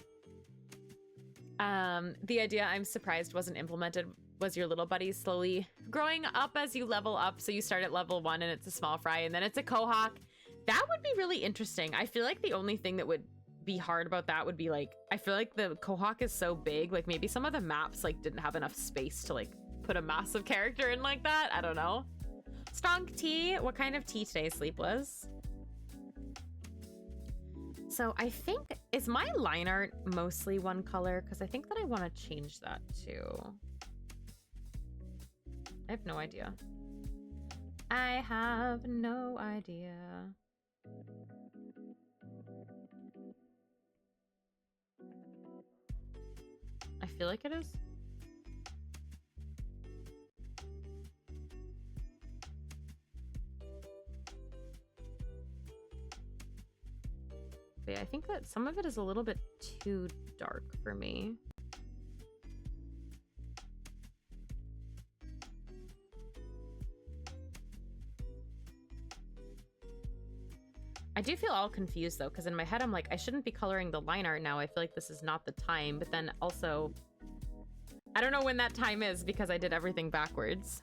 The idea I'm surprised wasn't implemented was your little buddy slowly growing up as you level up. So you start at level 1 and it's a small fry and then it's a Quahog. That would be really interesting. I feel like the only thing that would be hard about that would be like, I feel like the Quahog is so big, like maybe some of the maps like didn't have enough space to like put a massive character in like that. I don't know. Strong tea. What kind of tea today, Sleepless? So I think, is my line art mostly one color? Because I think that I want to change that too. I have no idea. I have no idea. I feel like it is. But yeah, I think that some of it is a little bit too dark for me. I do feel all confused though, because in my head I'm like, I shouldn't be coloring the line art now. I feel like this is not the time, but then also, I don't know when that time is because I did everything backwards.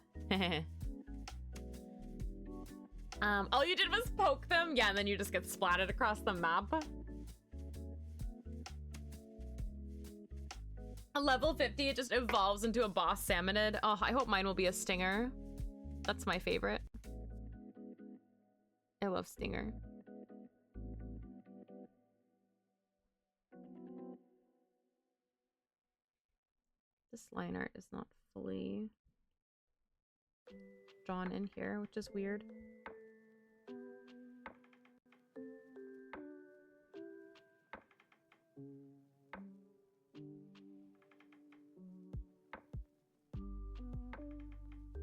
All you did was poke them? Yeah, and then you just get splatted across the map. A level 50, it just evolves into a boss salmonid. Oh, I hope mine will be a stinger. That's my favorite. I love stinger. This line art is not fully drawn in here, which is weird.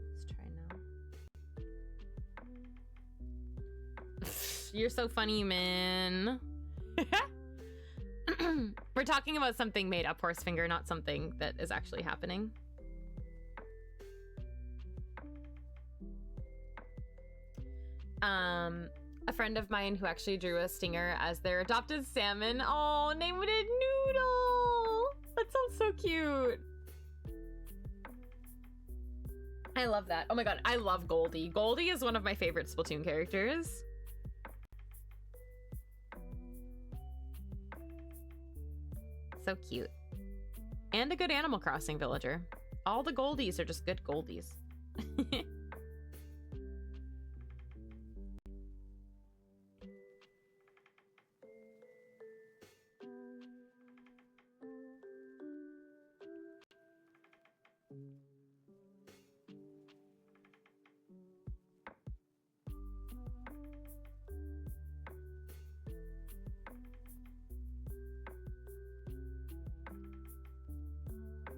Let's try now. You're so funny, man. We're talking about something made up, Horsefinger, not something that is actually happening. A friend of mine who actually drew a stinger as their adopted salmon. Oh, named it Noodle. That sounds so cute. I love that. Oh my god, I love Goldie. Goldie is one of my favorite Splatoon characters. So cute. And a good Animal Crossing villager. All the Goldies are just good Goldies.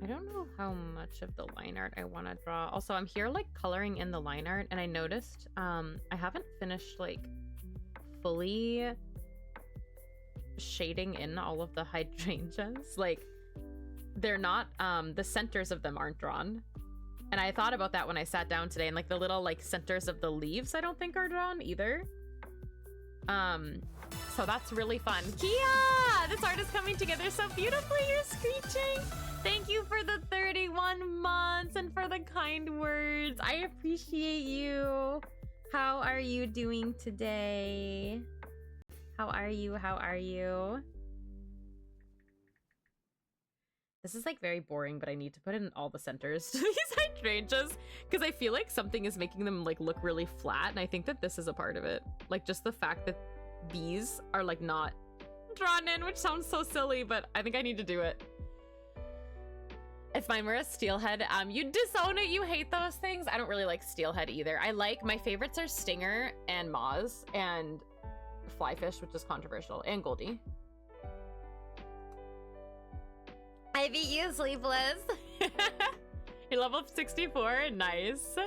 I don't know how much of the line art I want to draw. Also, I'm here like coloring in the line art and I noticed I haven't finished like fully shading in all of the hydrangeas. Like they're not, the centers of them aren't drawn. And I thought about that when I sat down today, and like the little like centers of the leaves I don't think are drawn either. So that's really fun. Kia! This art is coming together so beautifully. You're screeching. Thank you for the 31 months and for the kind words. I appreciate you. How are you doing today? How are you? How are you? This is like very boring, but I need to put in all the centers to these hydrangeas because I feel like something is making them like look really flat, and I think that this is a part of it. Like just the fact that these are like not drawn in, which sounds so silly, but I think I need to do it. If mine were a steelhead, you disown it. You hate those things. I don't really like steelhead either. My favorites are stinger and moz and flyfish, which is controversial, and goldie. I beat you, Sleepless. You're level 64, nice.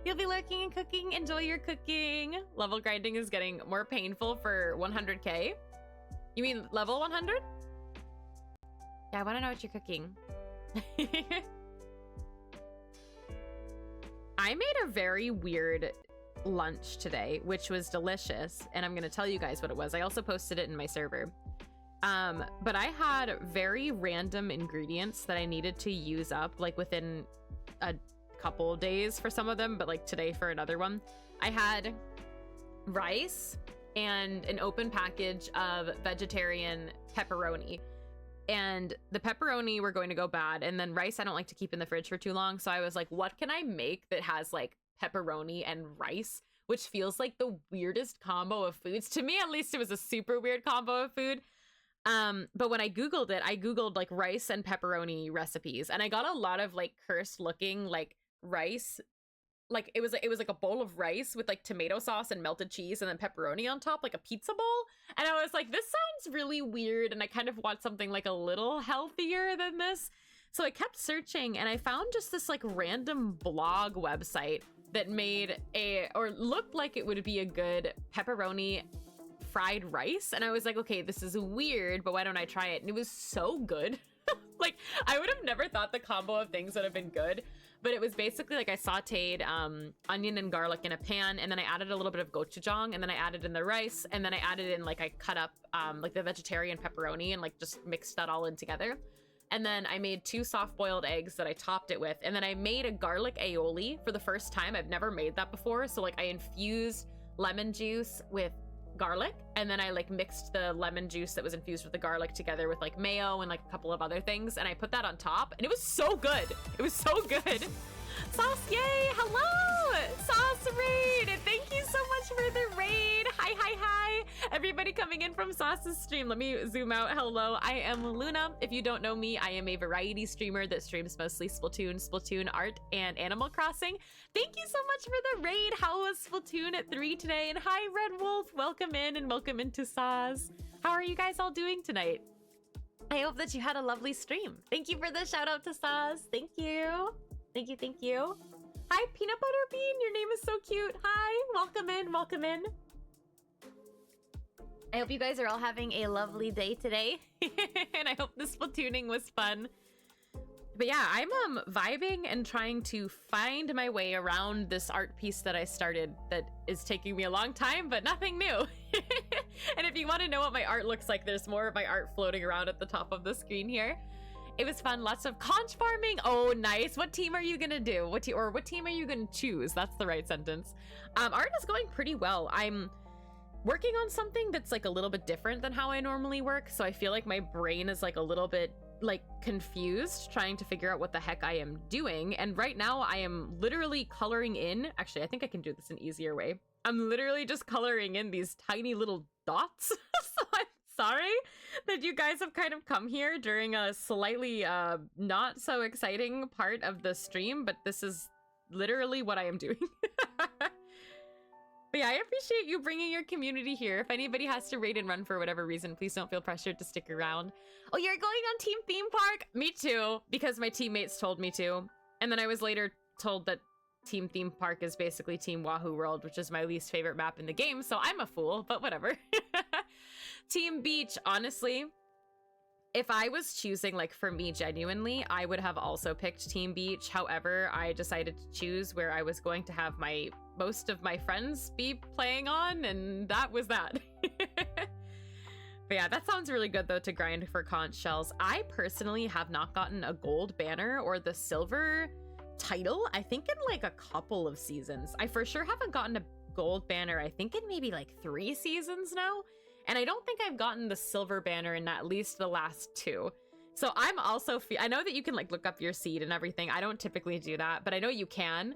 You'll be lurking and cooking. Enjoy your cooking. Level grinding is getting more painful for 100k. You mean level 100? Yeah, I want to know what you're cooking. I made a very weird lunch today, which was delicious, and I'm going to tell you guys what it was. I also posted it in my server. But I had very random ingredients that I needed to use up like within a couple days for some of them, but like today for another one. I had rice and an open package of vegetarian pepperoni, and the pepperoni were going to go bad, and then rice I don't like to keep in the fridge for too long, so I was like, what can I make that has like pepperoni and rice, which feels like the weirdest combo of foods to me. At least it was a super weird combo of food. But when I Googled it, I Googled like rice and pepperoni recipes, and I got a lot of like cursed looking like rice. Like it was like a bowl of rice with like tomato sauce and melted cheese and then pepperoni on top, like a pizza bowl. And I was like, this sounds really weird, and I kind of want something like a little healthier than this. So I kept searching, and I found just this like random blog website that made or looked like it would be a good pepperoni fried rice, and I was like, okay, this is weird, but why don't I try it? And it was so good. Like I would have never thought the combo of things would have been good, but it was basically like I sauteed onion and garlic in a pan, and then I added a little bit of gochujang, and then I added in the rice, and then I added in like I cut up like the vegetarian pepperoni and like just mixed that all in together. And then I made 2 soft-boiled eggs that I topped it with, and then I made a garlic aioli for the first time. I've never made that before, so like I infused lemon juice with garlic, and then I like mixed the lemon juice that was infused with the garlic together with like mayo and like a couple of other things, and I put that on top, and it was so good. It was so good. Sauce, yay! Hello, Sauce Raid. Thank you so much for the raid. Hi, everybody coming in from Sauce's stream. Let me zoom out. Hello, I am Luna. If you don't know me, I am a variety streamer that streams mostly Splatoon art, and Animal Crossing. Thank you so much for the raid. How was Splatoon at 3 today? And hi, Red Wolf. Welcome in, and welcome into Sauce. How are you guys all doing tonight? I hope that you had a lovely stream. Thank you for the shout out to Sauce. Thank you. Thank you. Hi, Peanut Butter Bean. Your name is so cute. Hi, welcome in, welcome in. I hope you guys are all having a lovely day today. And I hope this Splatooning was fun. But yeah, I'm vibing and trying to find my way around this art piece that I started that is taking me a long time, but nothing new. And if you want to know what my art looks like, there's more of my art floating around at the top of the screen here. It was fun. Lots of conch farming. Oh, nice. What team are you gonna do? What team are you gonna choose? That's the right sentence. Art is going pretty well. I'm working on something that's like a little bit different than how I normally work, so I feel like my brain is like a little bit like confused, trying to figure out what the heck I am doing. And right now I am literally coloring in. Actually, I think I can do this an easier way. I'm literally just coloring in these tiny little dots. So I'm sorry that you guys have kind of come here during a slightly not so exciting part of the stream, but this is literally what I am doing. But yeah, I appreciate you bringing your community here. If anybody has to raid and run for whatever reason, please don't feel pressured to stick around. Oh, you're going on Team Theme Park? Me too, because my teammates told me to. And then I was later told that Team Theme Park is basically Team Wahoo World, which is my least favorite map in the game, so I'm a fool, but whatever. Team Beach, honestly, if I was choosing, like, for me, genuinely, I would have also picked Team Beach. However, I decided to choose where I was going to have most of my friends be playing on, and that was that. But yeah, that sounds really good, though, to grind for conch shells. I personally have not gotten a gold banner or the silver title, I think, in like a couple of seasons. I for sure haven't gotten a gold banner, I think, in maybe like 3 seasons now. And I don't think I've gotten the silver banner in at least the last 2. So I'm also, I know that you can like look up your seed and everything. I don't typically do that, but I know you can.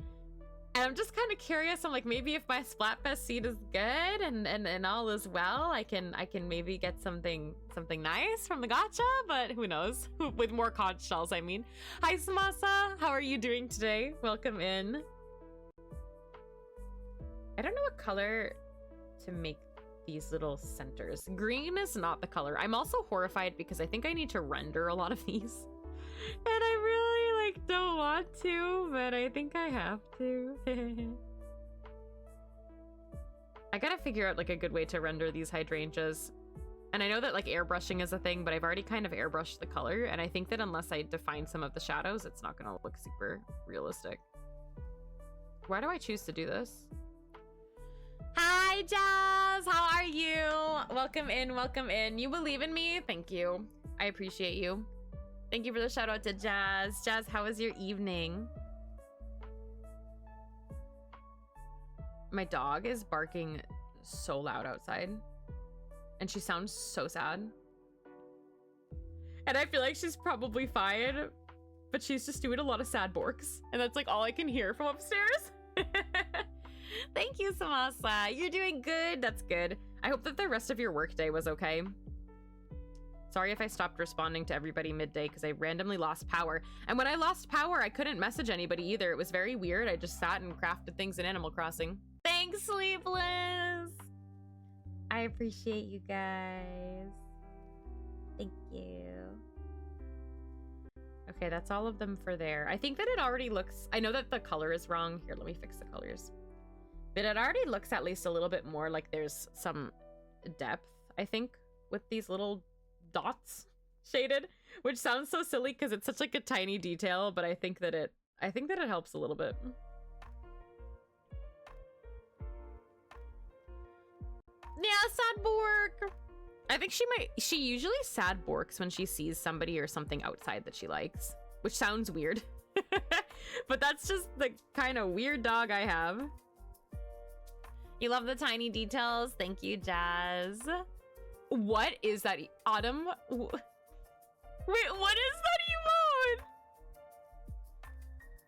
And I'm just kind of curious. I'm like, maybe if my Splatfest seed is good and all is well, I can maybe get something nice from the gacha, but who knows? With more conch shells, I mean. Hi, Samasa. How are you doing today? Welcome in. I don't know what color to make these little centers. Green is not the color. I'm also horrified because I think I need to render a lot of these. And I really like don't want to, but I think I have to. I gotta figure out like a good way to render these hydrangeas. And I know that like airbrushing is a thing, but I've already kind of airbrushed the color, and I think that unless I define some of the shadows, it's not gonna look super realistic. Why do I choose to do this? Hi, Jazz! How are you? Welcome in, welcome in. You believe in me? Thank you. I appreciate you. Thank you for the shout out to Jazz. Jazz, how was your evening? My dog is barking so loud outside. And she sounds so sad. And I feel like she's probably fine, but she's just doing a lot of sad borks. And that's like all I can hear from upstairs. Thank you, Samasa. You're doing good. That's good. I hope that the rest of your workday was okay. Sorry if I stopped responding to everybody midday because I randomly lost power. And when I lost power, I couldn't message anybody either. It was very weird. I just sat and crafted things in Animal Crossing. Thanks, Sleepless! I appreciate you guys. Thank you. Okay, that's all of them for there. I think that it already looks... I know that the color is wrong. Here, let me fix the colors. But it already looks at least a little bit more like there's some depth, I think, with these little dots shaded, which sounds so silly because it's such like a tiny detail, but I think that it helps a little bit. Yeah, sad bork. I think she usually sad borks when she sees somebody or something outside that she likes, which sounds weird. But that's just the kind of weird dog I have. You love the tiny details. Thank you, Jazz. What is that? Autumn? Wait, what is that emote?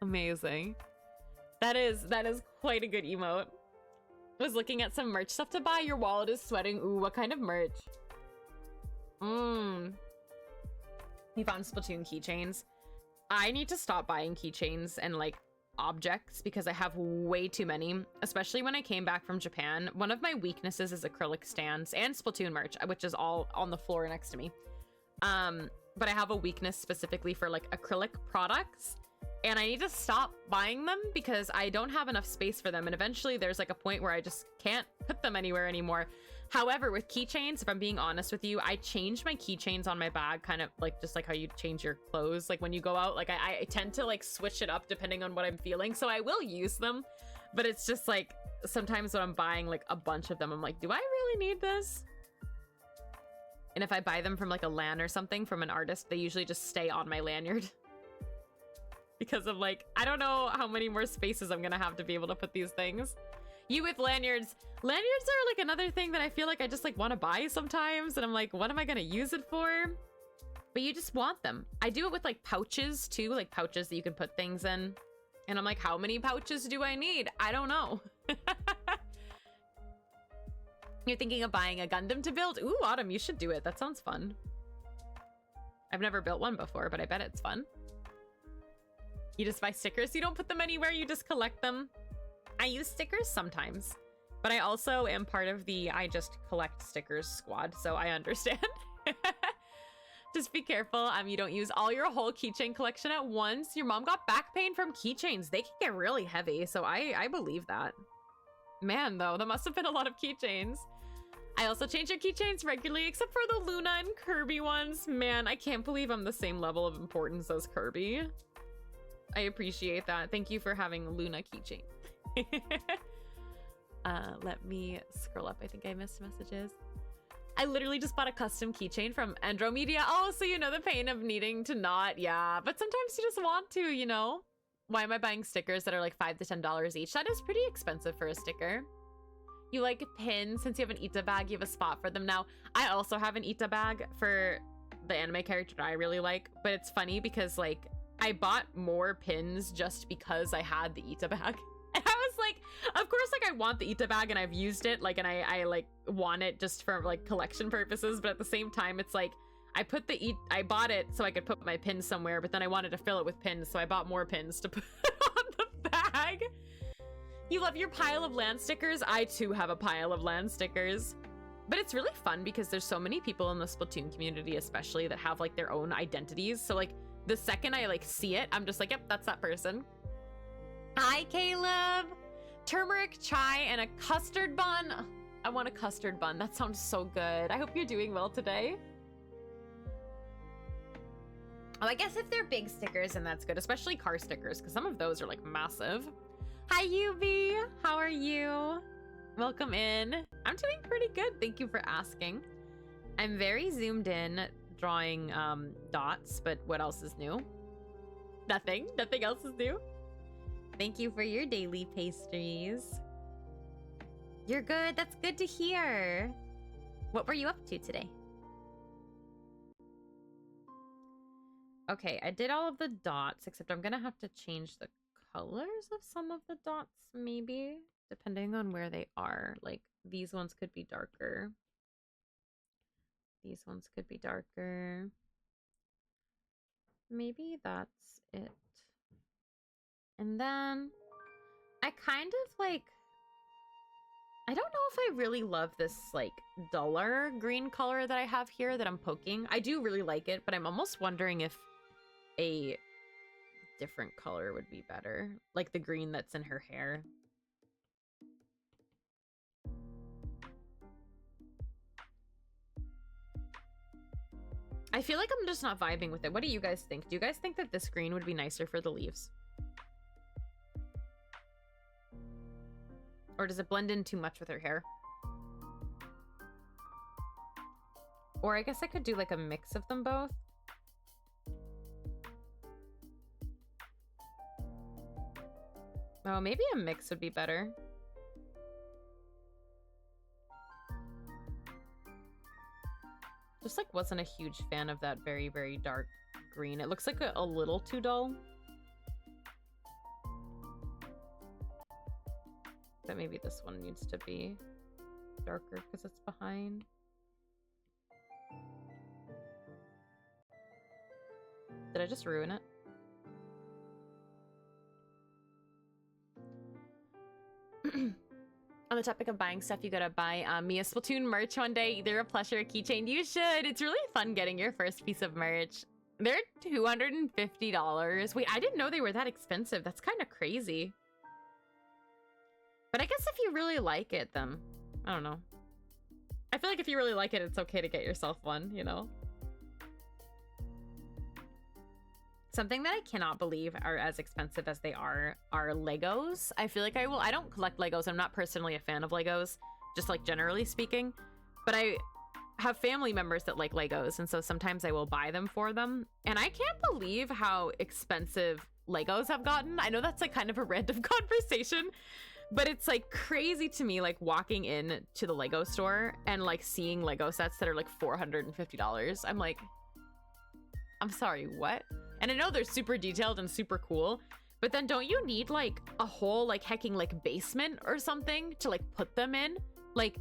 Amazing. That is quite a good emote. Was looking at some merch stuff to buy. Your wallet is sweating. Ooh, what kind of merch? You found Splatoon keychains. I need to stop buying keychains and like objects because I have way too many, especially when I came back from Japan. One of my weaknesses is acrylic stands and Splatoon merch, which is all on the floor next to me. But I have a weakness specifically for like acrylic products, and I need to stop buying them because I don't have enough space for them, and eventually there's like a point where I just can't put them anywhere anymore. However, with keychains, if I'm being honest with you, I change my keychains on my bag kind of like just like how you change your clothes. Like when you go out, like I tend to like switch it up depending on what I'm feeling. So I will use them, but it's just like sometimes when I'm buying like a bunch of them, I'm like, do I really need this? And if I buy them from like a LAN or something from an artist, they usually just stay on my lanyard. Because of like, I don't know how many more spaces I'm gonna have to be able to put these things. You with lanyards. Lanyards are like another thing that I feel like I just like want to buy sometimes, and I'm like, what am I gonna use it for? But you just want them. I do it with like pouches too, like pouches that you can put things in. And I'm like, how many pouches do I need? I don't know. You're thinking of buying a Gundam to build? Ooh, Autumn, you should do it. That sounds fun. I've never built one before, but I bet it's fun. You just buy stickers. You don't put them anywhere. You just collect them. I use stickers sometimes, but I also am part of the I just collect stickers squad, so I understand. Just be careful. You don't use all your whole keychain collection at once. Your mom got back pain from keychains. They can get really heavy, so I believe that. Man, though, that must have been a lot of keychains. I also change your keychains regularly, except for the Luna and Kirby ones. Man, I can't believe I'm the same level of importance as Kirby. I appreciate that. Thank you for having Luna keychain. Let me scroll up. I think I missed messages. I literally just bought a custom keychain from Andromedia. Oh, so you know the pain of needing to not. Yeah, but sometimes you just want to, you know? Why am I buying stickers that are like $5 to $10 each? That is pretty expensive for a sticker. You like pins. Since you have an Ita bag, you have a spot for them now. I also have an Ita bag for the anime character that I really like, but it's funny because like I bought more pins just because I had the Ita bag. And I was like, of course, like I want the Ita bag and I've used it, like, and I like want it just for like collection purposes. But at the same time, it's like I bought it so I could put my pins somewhere, but then I wanted to fill it with pins, so I bought more pins to put on the bag. You love your pile of land stickers? I too have a pile of land stickers. But it's really fun because there's so many people in the Splatoon community, especially, that have like their own identities. So like the second I like see it, I'm just like, yep, that's that person. Hi, Caleb. Turmeric chai and a custard bun. I want a custard bun. That sounds so good. I hope you're doing well today. Oh, I guess if they're big stickers, then that's good, especially car stickers, because some of those are like massive. Hi, UV. How are you? Welcome in. I'm doing pretty good. Thank you for asking. I'm very zoomed in drawing dots, but what else is new? Nothing. Nothing else is new. Thank you for your daily pastries. You're good. That's good to hear. What were you up to today? Okay, I did all of the dots, except I'm gonna have to change the colors of some of the dots, maybe, depending on where they are. Like, these ones could be darker. These ones could be darker. Maybe that's it. And then I kind of like, I don't know if I really love this like duller green color that I have here that I'm poking. I do really like it, but I'm almost wondering if a different color would be better. Like the green that's in her hair. I feel like I'm just not vibing with it. What do you guys think? Do you guys think that this green would be nicer for the leaves? Or does it blend in too much with her hair? Or I guess I could do like a mix of them both. Oh, maybe a mix would be better. Just like wasn't a huge fan of that very, very dark green. It looks like a little too dull. But maybe this one needs to be darker because it's behind. Did I just ruin it? On the topic of buying stuff, you gotta buy me a Splatoon merch one day, either a plush or a keychain. You should. It's really fun getting your first piece of merch. They're $250. Wait, I didn't know they were that expensive. That's kind of crazy. But I guess if you really like it, then I don't know. I feel like if you really like it, it's okay to get yourself one, you know? Something that I cannot believe are as expensive as they are Legos. I feel like I don't collect Legos. I'm not personally a fan of Legos, just like generally speaking. But I have family members that like Legos, and so sometimes I will buy them for them. And I can't believe how expensive Legos have gotten. I know that's like kind of a random conversation, but it's like crazy to me, like walking in to the Lego store and like seeing Lego sets that are like $450. I'm like, I'm sorry, what? And I know they're super detailed and super cool, but then don't you need like a whole like hecking like basement or something to like put them in? Like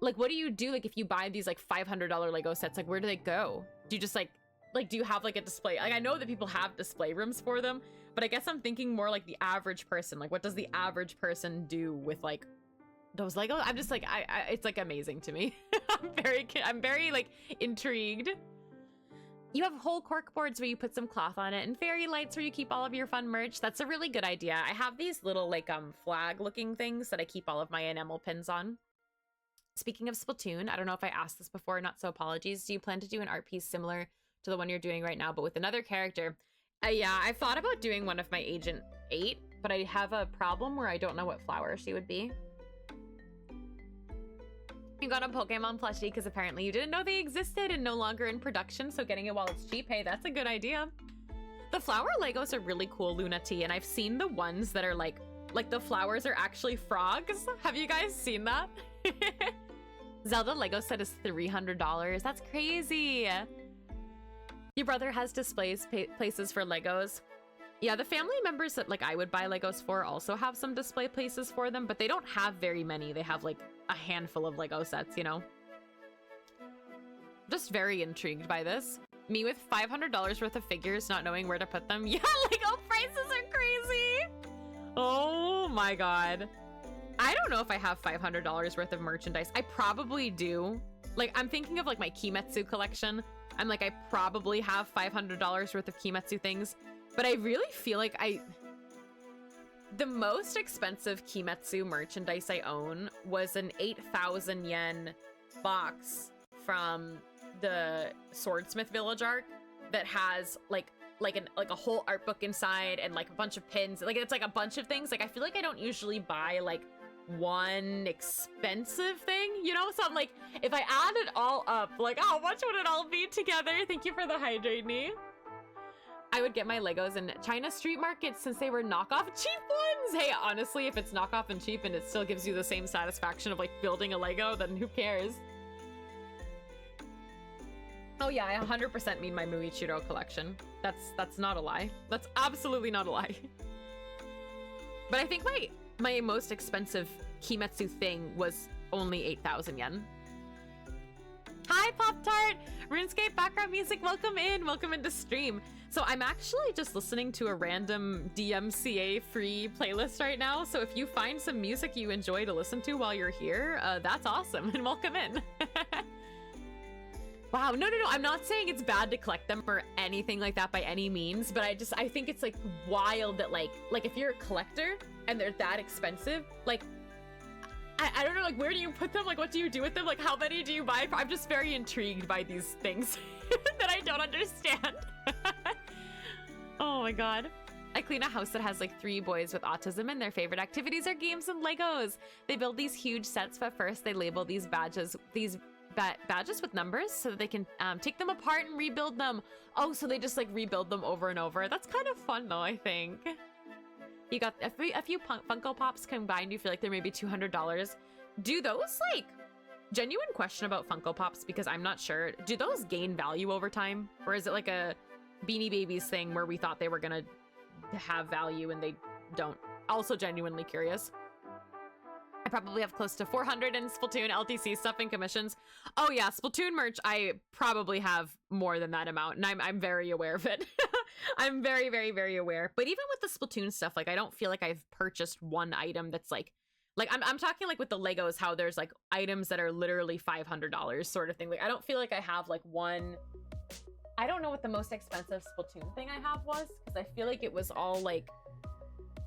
what do you do like if you buy these like $500 Lego sets? Like where do they go? Do you just like do you have like a display? Like I know that people have display rooms for them, but I guess I'm thinking more like the average person. Like what does the average person do with like those Legos? I'm just like, it's like amazing to me. I'm very like intrigued. You have whole cork boards where you put some cloth on it and fairy lights where you keep all of your fun merch. That's a really good idea. I have these little like flag looking things that I keep all of my enamel pins on. Speaking of Splatoon, I don't know if I asked this before, not so apologies. Do you plan to do an art piece similar to the one you're doing right now, but with another character? Yeah, I thought about doing one of my Agent 8, but I have a problem where I don't know what flower she would be. You got a Pokemon plushie because apparently you didn't know they existed and no longer in production, so getting it while it's cheap, hey, that's a good idea. The flower Legos are really cool, Luna T, and I've seen the ones that are like the flowers are actually frogs. Have you guys seen that? Zelda Lego set is $300. That's crazy. Your brother has places for Legos. Yeah, the family members that like I would buy Legos for also have some display places for them, but they don't have very many. They have like a handful of Lego sets, you know? Just very intrigued by this. Me with $500 worth of figures, not knowing where to put them. Yeah, Lego prices are crazy. Oh my God. I don't know if I have $500 worth of merchandise. I probably do. Like, I'm thinking of like my Kimetsu collection. I'm like, I probably have $500 worth of Kimetsu things, but I really feel like the most expensive Kimetsu merchandise I own was an 8,000 yen box from the Swordsmith Village arc that has like a whole art book inside and like a bunch of pins. Like it's like a bunch of things. Like I feel like I don't usually buy like one expensive thing, you know? So I'm like, if I add it all up, like how much would it all be together? Thank you for the hydrate, knee. I would get my Legos in China street markets since they were knockoff cheap ones. Hey, honestly, if it's knockoff and cheap and it still gives you the same satisfaction of like building a Lego, then who cares? Oh yeah, I 100% mean my Muichiro collection. That's not a lie. That's absolutely not a lie. But I think my most expensive Kimetsu thing was only 8,000 yen. Hi, Pop-Tart! RuneScape background music, welcome into stream. So I'm actually just listening to a random DMCA free playlist right now. So if you find some music you enjoy to listen to while you're here, that's awesome and welcome in. Wow, no, I'm not saying it's bad to collect them or anything like that by any means, but I think it's like wild that like if you're a collector and they're that expensive, like, I don't know, like where do you put them? Like what do you do with them? Like how many do you buy? I'm just very intrigued by these things that I don't understand. Oh my God. I clean a house that has like 3 boys with autism and their favorite activities are games and Legos. They build these huge sets, but first they label these badges with numbers so that they can take them apart and rebuild them. Oh, so they just like rebuild them over and over. That's kind of fun though, I think. You got a few Funko Pops combined, you feel like they're maybe $200. Do those like, genuine question about Funko Pops because I'm not sure, do those gain value over time? Or is it like a Beanie Babies thing where we thought they were gonna have value and they don't? Also genuinely curious. I probably have close to 400 in Splatoon LTC stuff and commissions. Oh yeah, Splatoon merch, I probably have more than that amount, and I'm very aware of it. I'm very, very, very aware. But even with the Splatoon stuff, like I don't feel like I've purchased one item that's like I'm talking like with the Legos, how there's like items that are literally $500 sort of thing. Like I don't feel like I have like one. I don't know what the most expensive Splatoon thing I have was, because I feel like it was all like,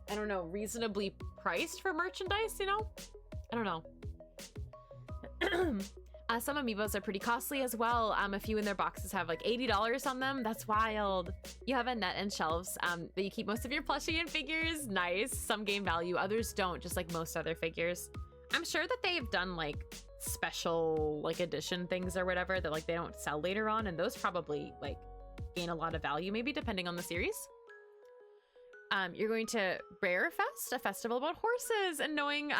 I don't know, reasonably priced for merchandise, you know? I don't know. Some amiibos are pretty costly as well. A few in their boxes have like $80 on them. That's wild. You have a net and shelves that you keep most of your plushie and figures. Nice. Some gain value, others don't, just like most other figures. I'm sure that they've done like special like edition things or whatever that like they don't sell later on, and those probably like gain a lot of value, maybe depending on the series. You're going to Rare Fest, a festival about horses, and knowing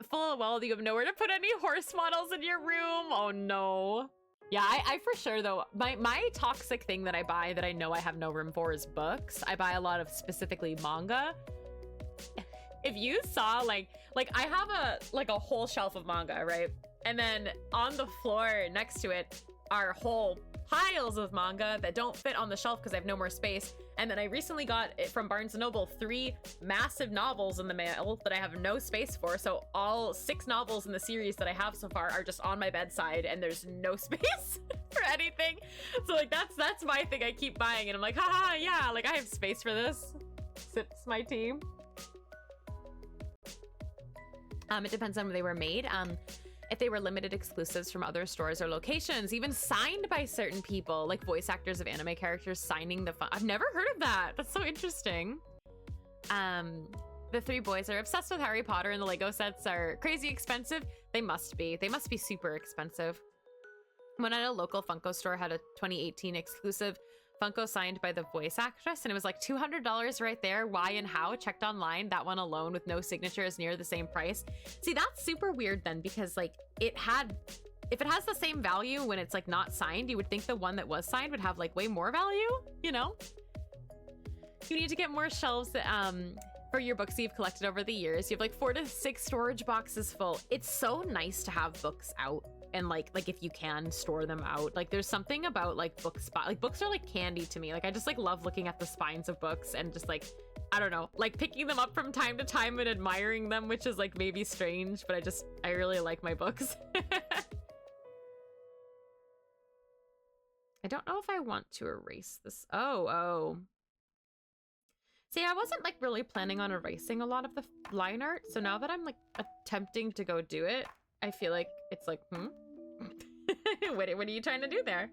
full well you have nowhere to put any horse models in your room. Oh no. Yeah, I for sure though, my toxic thing that I buy that I know I have no room for is books. I buy a lot of specifically manga. If you saw like I have a whole shelf of manga, right? And then on the floor next to it are whole piles of manga that don't fit on the shelf because I have no more space. And then I recently got it from Barnes & Noble 3 massive novels in the mail that I have no space for. So all 6 novels in the series that I have so far are just on my bedside and there's no space for anything. So like that's my thing I keep buying, and I'm like, haha, yeah, like I have space for this. Sips my tea. It depends on when they were made. if they were limited exclusives from other stores or locations, even signed by certain people, like voice actors of anime characters signing the I've never heard of that. That's so interesting. The three boys are obsessed with Harry Potter, and the Lego sets are crazy expensive. They must be. They must be super expensive. When at a local Funko store had a 2018 exclusive Funko signed by the voice actress, and it was like $200 right there. Why and how? Checked online. That one alone with no signature is near the same price. See, that's super weird then, because like if it has the same value when it's like not signed, you would think the one that was signed would have like way more value, you know? You need to get more shelves for your books you've collected over the years. You have like 4 to 6 storage boxes full. It's so nice to have books out and like if you can store them out. Like there's something about like books are like candy to me. Like I just like love looking at the spines of books and just like, I don't know, like picking them up from time to time and admiring them, which is like maybe strange, but I really like my books. I don't know if I want to erase this. Oh. See, I wasn't like really planning on erasing a lot of the line art, so now that I'm like attempting to go do it, I feel like it's like, what are you trying to do there?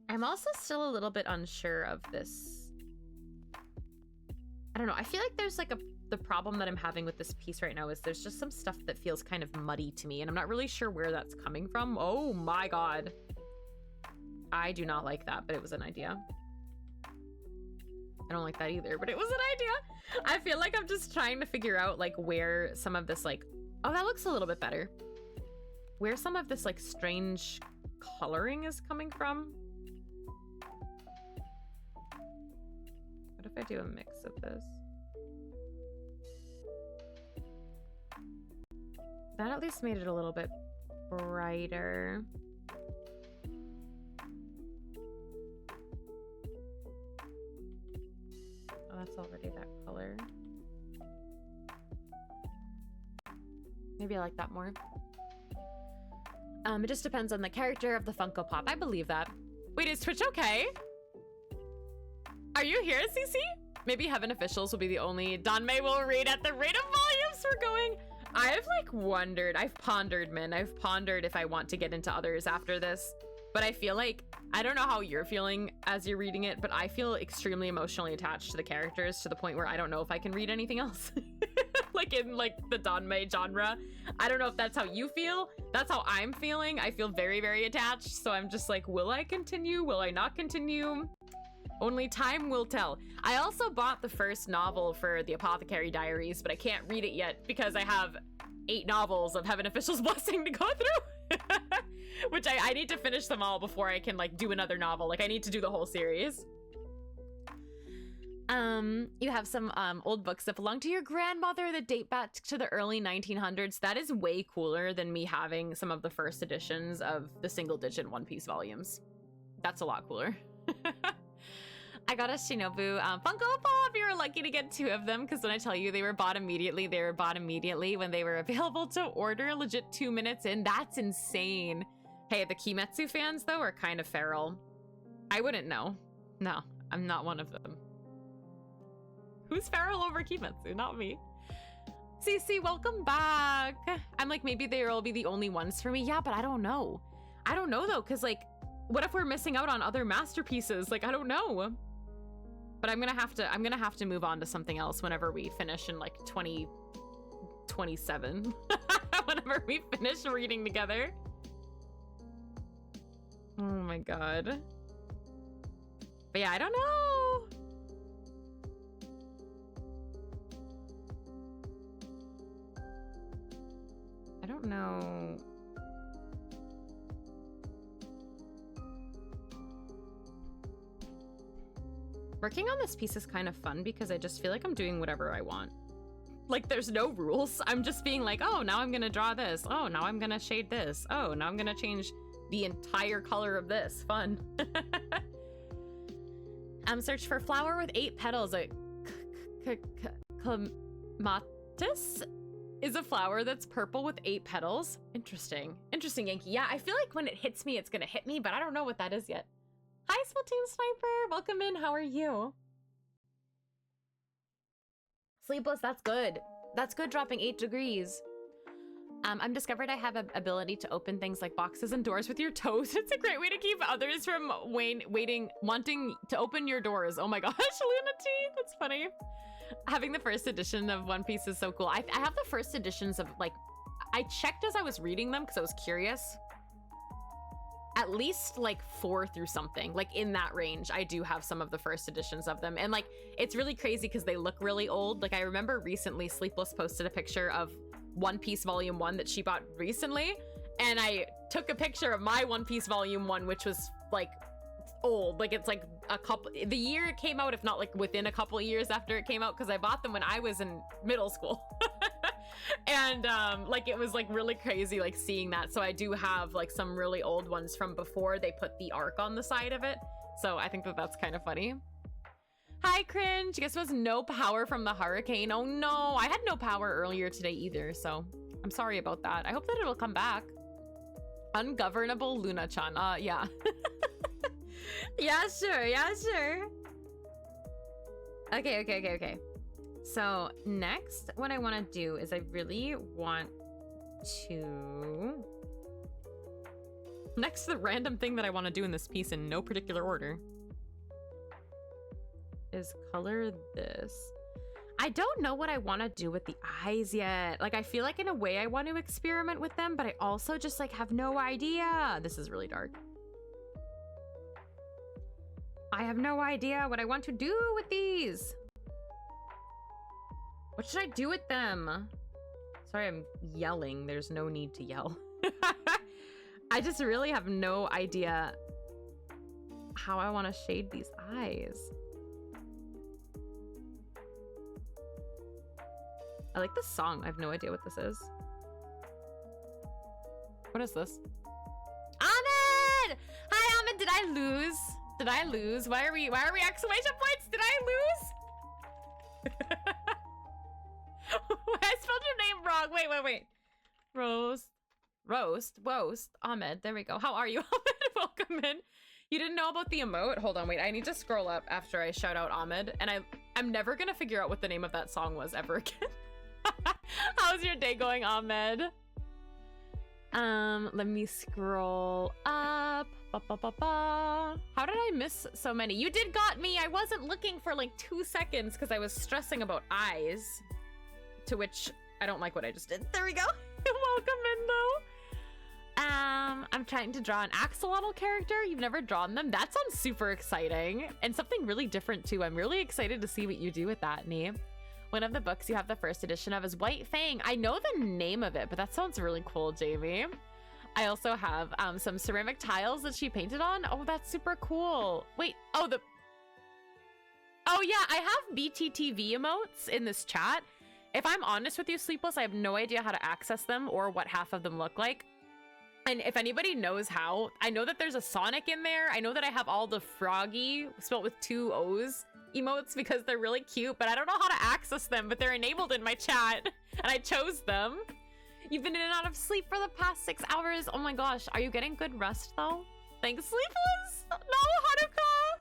I'm also still a little bit unsure of this. I don't know. I feel like there's like the problem that I'm having with this piece right now is there's just some stuff that feels kind of muddy to me, and I'm not really sure where that's coming from. Oh my God. I do not like that, but it was an idea. I don't like that either, but it was an idea. I feel like I'm just trying to figure out like where some of this like, oh, that looks a little bit better. Where some of this like strange coloring is coming from. What if I do a mix of this? That at least made it a little bit brighter. Oh, that's already that color. Maybe I like that more. It just depends on the character of the Funko Pop. I believe that. Wait, is Twitch okay? Are you here, CC? Maybe Heaven Officials will be the only Danmei will read at the rate of volumes we're going. I've like wondered, I've pondered if I want to get into others after this, but I feel like, I don't know how you're feeling as you're reading it, but I feel extremely emotionally attached to the characters to the point where I don't know if I can read anything else. Like in like the Danmei genre. I don't know if that's how you feel. That's how I'm feeling. I feel very, very attached. So I'm just like, will I continue? Will I not continue? Only time will tell. I also bought the first novel for the Apothecary Diaries, but I can't read it yet because I have 8 novels of Heaven Officials Blessing to go through. Which I need to finish them all before I can like do another novel. Like I need to do the whole series. You have some old books that belong to your grandmother that date back to the early 1900s. That is way cooler than me having some of the first editions of the single-digit One Piece volumes. That's a lot cooler. I got a Shinobu Funko Pop. You're lucky to get 2 of them, because when I tell you they were bought immediately when they were available to order, legit 2 minutes in. That's insane. Hey, the Kimetsu fans, though, are kind of feral. I wouldn't know. No, I'm not one of them. Who's feral over Kimetsu? Not me. CC, welcome back. I'm like, maybe they'll be the only ones for me. Yeah, but I don't know. I don't know, though, because, like, what if we're missing out on other masterpieces? Like, I don't know. But I'm gonna have to move on to something else whenever we finish in, like, 2027. Whenever we finish reading together. Oh, my God. But, yeah, I don't know. I don't know. Working on this piece is kind of fun because I just feel like I'm doing whatever I want. Like there's no rules. I'm just being like, oh, now I'm gonna draw this. Oh, now I'm gonna shade this. Oh, now I'm gonna change the entire color of this. Fun. Search for flower with 8 petals. Clematis is a flower that's purple with 8 petals. Interesting. Interesting, Yankee. Yeah, I feel like when it hits me, it's gonna hit me, but I don't know what that is yet. Hi, Splatoon Sniper. Welcome in. How are you? Sleepless, that's good. That's good, dropping 8 degrees. I'm discovered I have an ability to open things like boxes and doors with your toes. It's a great way to keep others from wanting to open your doors. Oh my gosh, Lunati, that's funny. Having the first edition of One Piece is so cool. I have the first editions of, like, I checked as I was reading them because I was curious. At least like 4 through something, like in that range. I do have some of the first editions of them. And like, it's really crazy because they look really old. Like I remember recently Sleepless posted a picture of One Piece Volume 1 that she bought recently. And I took a picture of my One Piece Volume 1, which was like old. Like it's like the year it came out, if not like within a couple of years after it came out, because I bought them when I was in middle school. And like it was like really crazy like seeing that. So I do have like some really old ones from before they put the arc on the side of it. So I think that that's kind of funny. Hi, Cringe. Guess it was no power from the hurricane. Oh no, I had no power earlier today either, so I'm sorry about that. I hope that it'll come back. Ungovernable Luna-chan. Yeah. Yeah, sure. Yeah, sure. Okay. So next, what I want to do is I really want to... Next, the random thing that I want to do in this piece in no particular order is color this. I don't know what I want to do with the eyes yet. Like, I feel like in a way I want to experiment with them, but I also just like have no idea. This is really dark. I have no idea what I want to do with these. What should I do with them? Sorry, I'm yelling. There's no need to yell. I just really have no idea how I want to shade these eyes. I like the song. I have no idea what this is. What is this? Ahmed! Hi, Ahmed. Did I lose? Did I lose? Why are we exclamation points? Did I lose? I spelled your name wrong. Wait. Roast. Ahmed. There we go. How are you, Ahmed? Welcome in. You didn't know about the emote? Hold on, wait. I need to scroll up after I shout out Ahmed. And I'm never gonna figure out what the name of that song was ever again. How's your day going, Ahmed? Let me scroll up. How did I miss so many? You did got me. I wasn't looking for like 2 seconds because I was stressing about eyes. To which I don't like what I just did. There we go. Welcome in though. I'm trying to draw an axolotl character. You've never drawn them? That sounds super exciting and something really different too. I'm really excited to see what you do with that, Nee. One of the books you have the first edition of is White Fang. I know the name of it, but that sounds really cool, Jamie. I also have some ceramic tiles that she painted on. Oh, that's super cool. Wait, oh yeah, I have BTTV emotes in this chat. If I'm honest with you, Sleepless, I have no idea how to access them or what half of them look like. And if anybody knows how, I know that there's a Sonic in there. I know that I have all the Froggy, spelled with 2 O's, emotes because they're really cute, but I don't know how to access them, but they're enabled in my chat, and I chose them. You've been in and out of sleep for the past 6 hours. Oh my gosh, are you getting good rest though? Thanks, Sleepless. No, Haruka.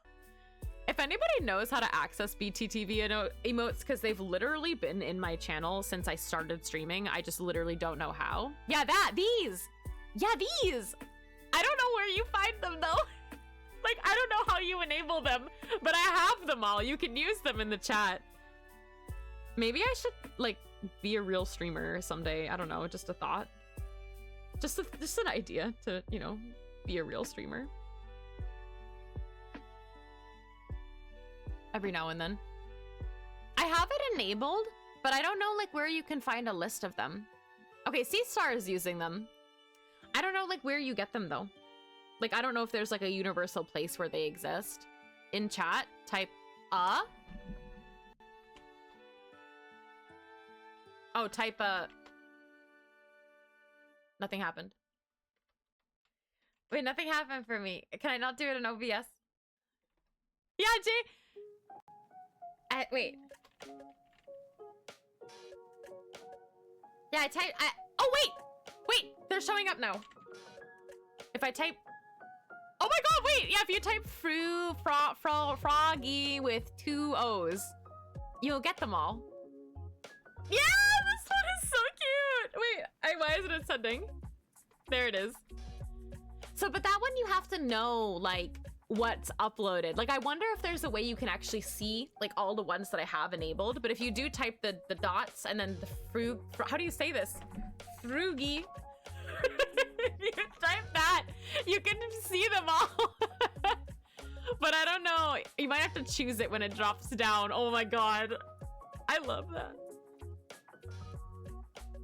If anybody knows how to access BTTV emotes, because they've literally been in my channel since I started streaming, I just literally don't know how. Yeah, these. Yeah, these. I don't know where you find them though. Like, I don't know how you enable them, but I have them all. You can use them in the chat. Maybe I should, like, be a real streamer someday. I don't know, just a thought. Just an idea to, you know, be a real streamer. Every now and then. I have it enabled, but I don't know, like, where you can find a list of them. Okay, C-Star is using them. I don't know, like, where you get them, though. Like, I don't know if there's, like, a universal place where they exist. In chat, type, Oh, type, Nothing happened. Wait, nothing happened for me. Can I not do it in OBS? Yeah, Jay! Wait. Yeah, oh, wait! They're showing up now. If I type... Oh my god, wait! Yeah, if you type Froggy with 2 O's, you'll get them all. Yeah, this one is so cute! Wait, Why isn't it sending? There it is. So, but that one you have to know, like, what's uploaded. Like, I wonder if there's a way you can actually see, like, all the ones that I have enabled. But if you do type the dots and then the how do you say this? Frugi. If you type that, you can see them all. But I don't know. You might have to choose it when it drops down. Oh my god. I love that.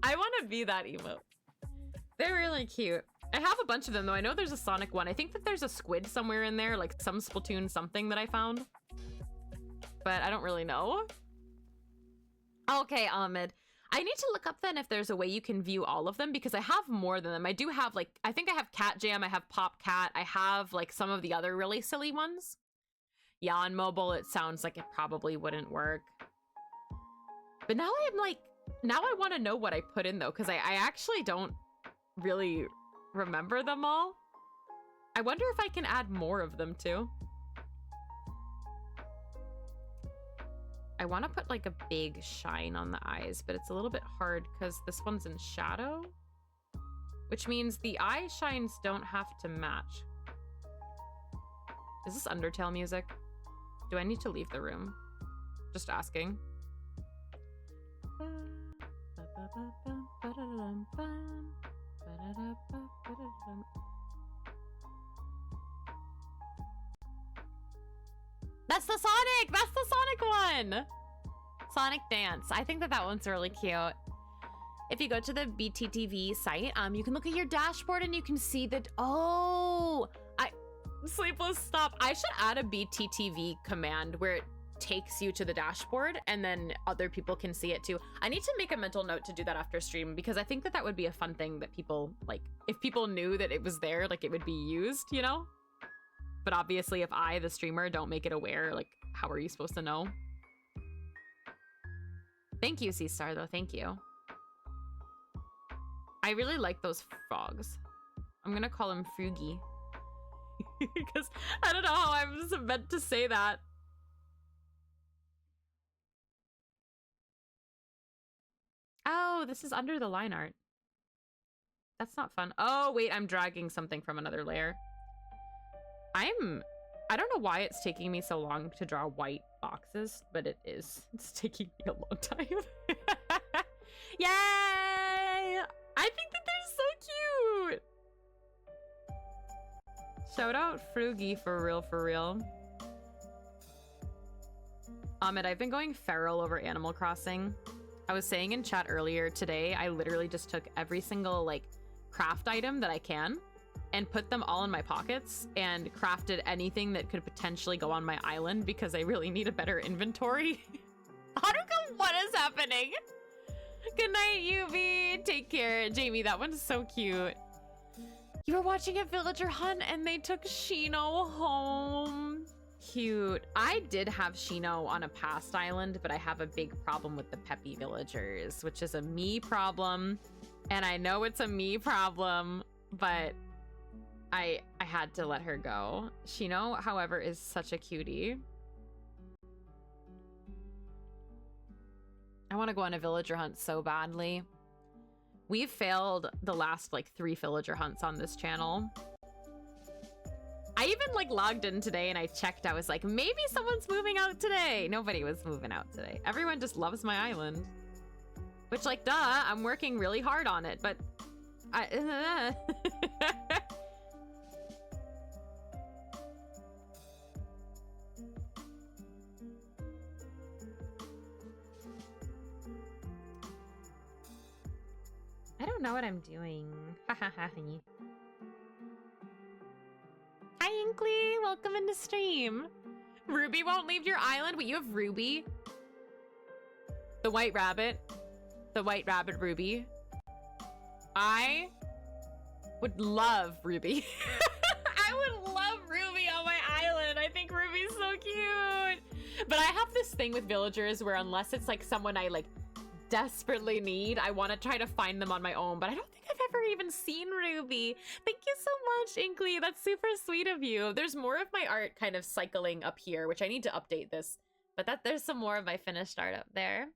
I want to be that emote. They're really cute. I have a bunch of them though. I know there's a Sonic one. I think that there's a squid somewhere in there, like some Splatoon something that I found. But I don't really know. Okay, Ahmed. I need to look up then if there's a way you can view all of them because I have more than them. I do have like, I think I have Cat Jam, I have Pop Cat, I have like some of the other really silly ones. Yeah, on mobile it sounds like it probably wouldn't work. But now I'm like, now I want to know what I put in though because I actually don't really remember them all. I wonder if I can add more of them too. I want to put like a big shine on the eyes, but it's a little bit hard because this one's in shadow, which means the eye shines don't have to match. Is this Undertale music? Do I need to leave the room? Just asking. That's the Sonic! That's the Sonic one! Sonic Dance. I think that that one's really cute. If you go to the BTTV site, you can look at your dashboard and you can see that, oh, Sleepless, stop. I should add a BTTV command where it takes you to the dashboard and then other people can see it too. I need to make a mental note to do that after stream because I think that that would be a fun thing that people, like, if people knew that it was there, like, it would be used, you know? But obviously, if I, the streamer, don't make it aware, like, how are you supposed to know? Thank you, Seastar, though. Thank you. I really like those frogs. I'm gonna call him Frugi. Because I don't know how I'm meant to say that. Oh, this is under the line art. That's not fun. Oh, wait, I'm dragging something from another layer. I don't know why it's taking me so long to draw white boxes, but it is. It's taking me a long time. Yay! I think that they're so cute! Shout out Frugi for real. Ahmed, I've been going feral over Animal Crossing. I was saying in chat earlier today, I literally just took every single, like, craft item that I can and put them all in my pockets and crafted anything that could potentially go on my island because I really need a better inventory. Haruka, what is happening? Good night, Yubi. Take care. Jamie, that one's so cute. You were watching a villager hunt and they took Shino home. Cute. I did have Shino on a past island, but I have a big problem with the peppy villagers, which is a me problem. And I know it's a me problem, but I had to let her go. Shino, however, is such a cutie. I want to go on a villager hunt so badly. We've failed the last, like, 3 villager hunts on this channel. I even, like, logged in today and I checked. I was like, maybe someone's moving out today. Nobody was moving out today. Everyone just loves my island. Which, like, duh, I'm working really hard on it, but I don't know what I'm doing. Hi, Inkly. Welcome into stream. Ruby won't leave your island. Wait, you have Ruby? The white rabbit. The white rabbit Ruby. I would love Ruby. I would love Ruby on my island. I think Ruby's so cute. But I have this thing with villagers where unless it's like someone I like desperately need, I want to try to find them on my own, but I don't think I've ever even seen Ruby. Thank you so much, Inkly. That's super sweet of you. There's more of my art kind of cycling up here, which I need to update this, but there's some more of my finished art up there.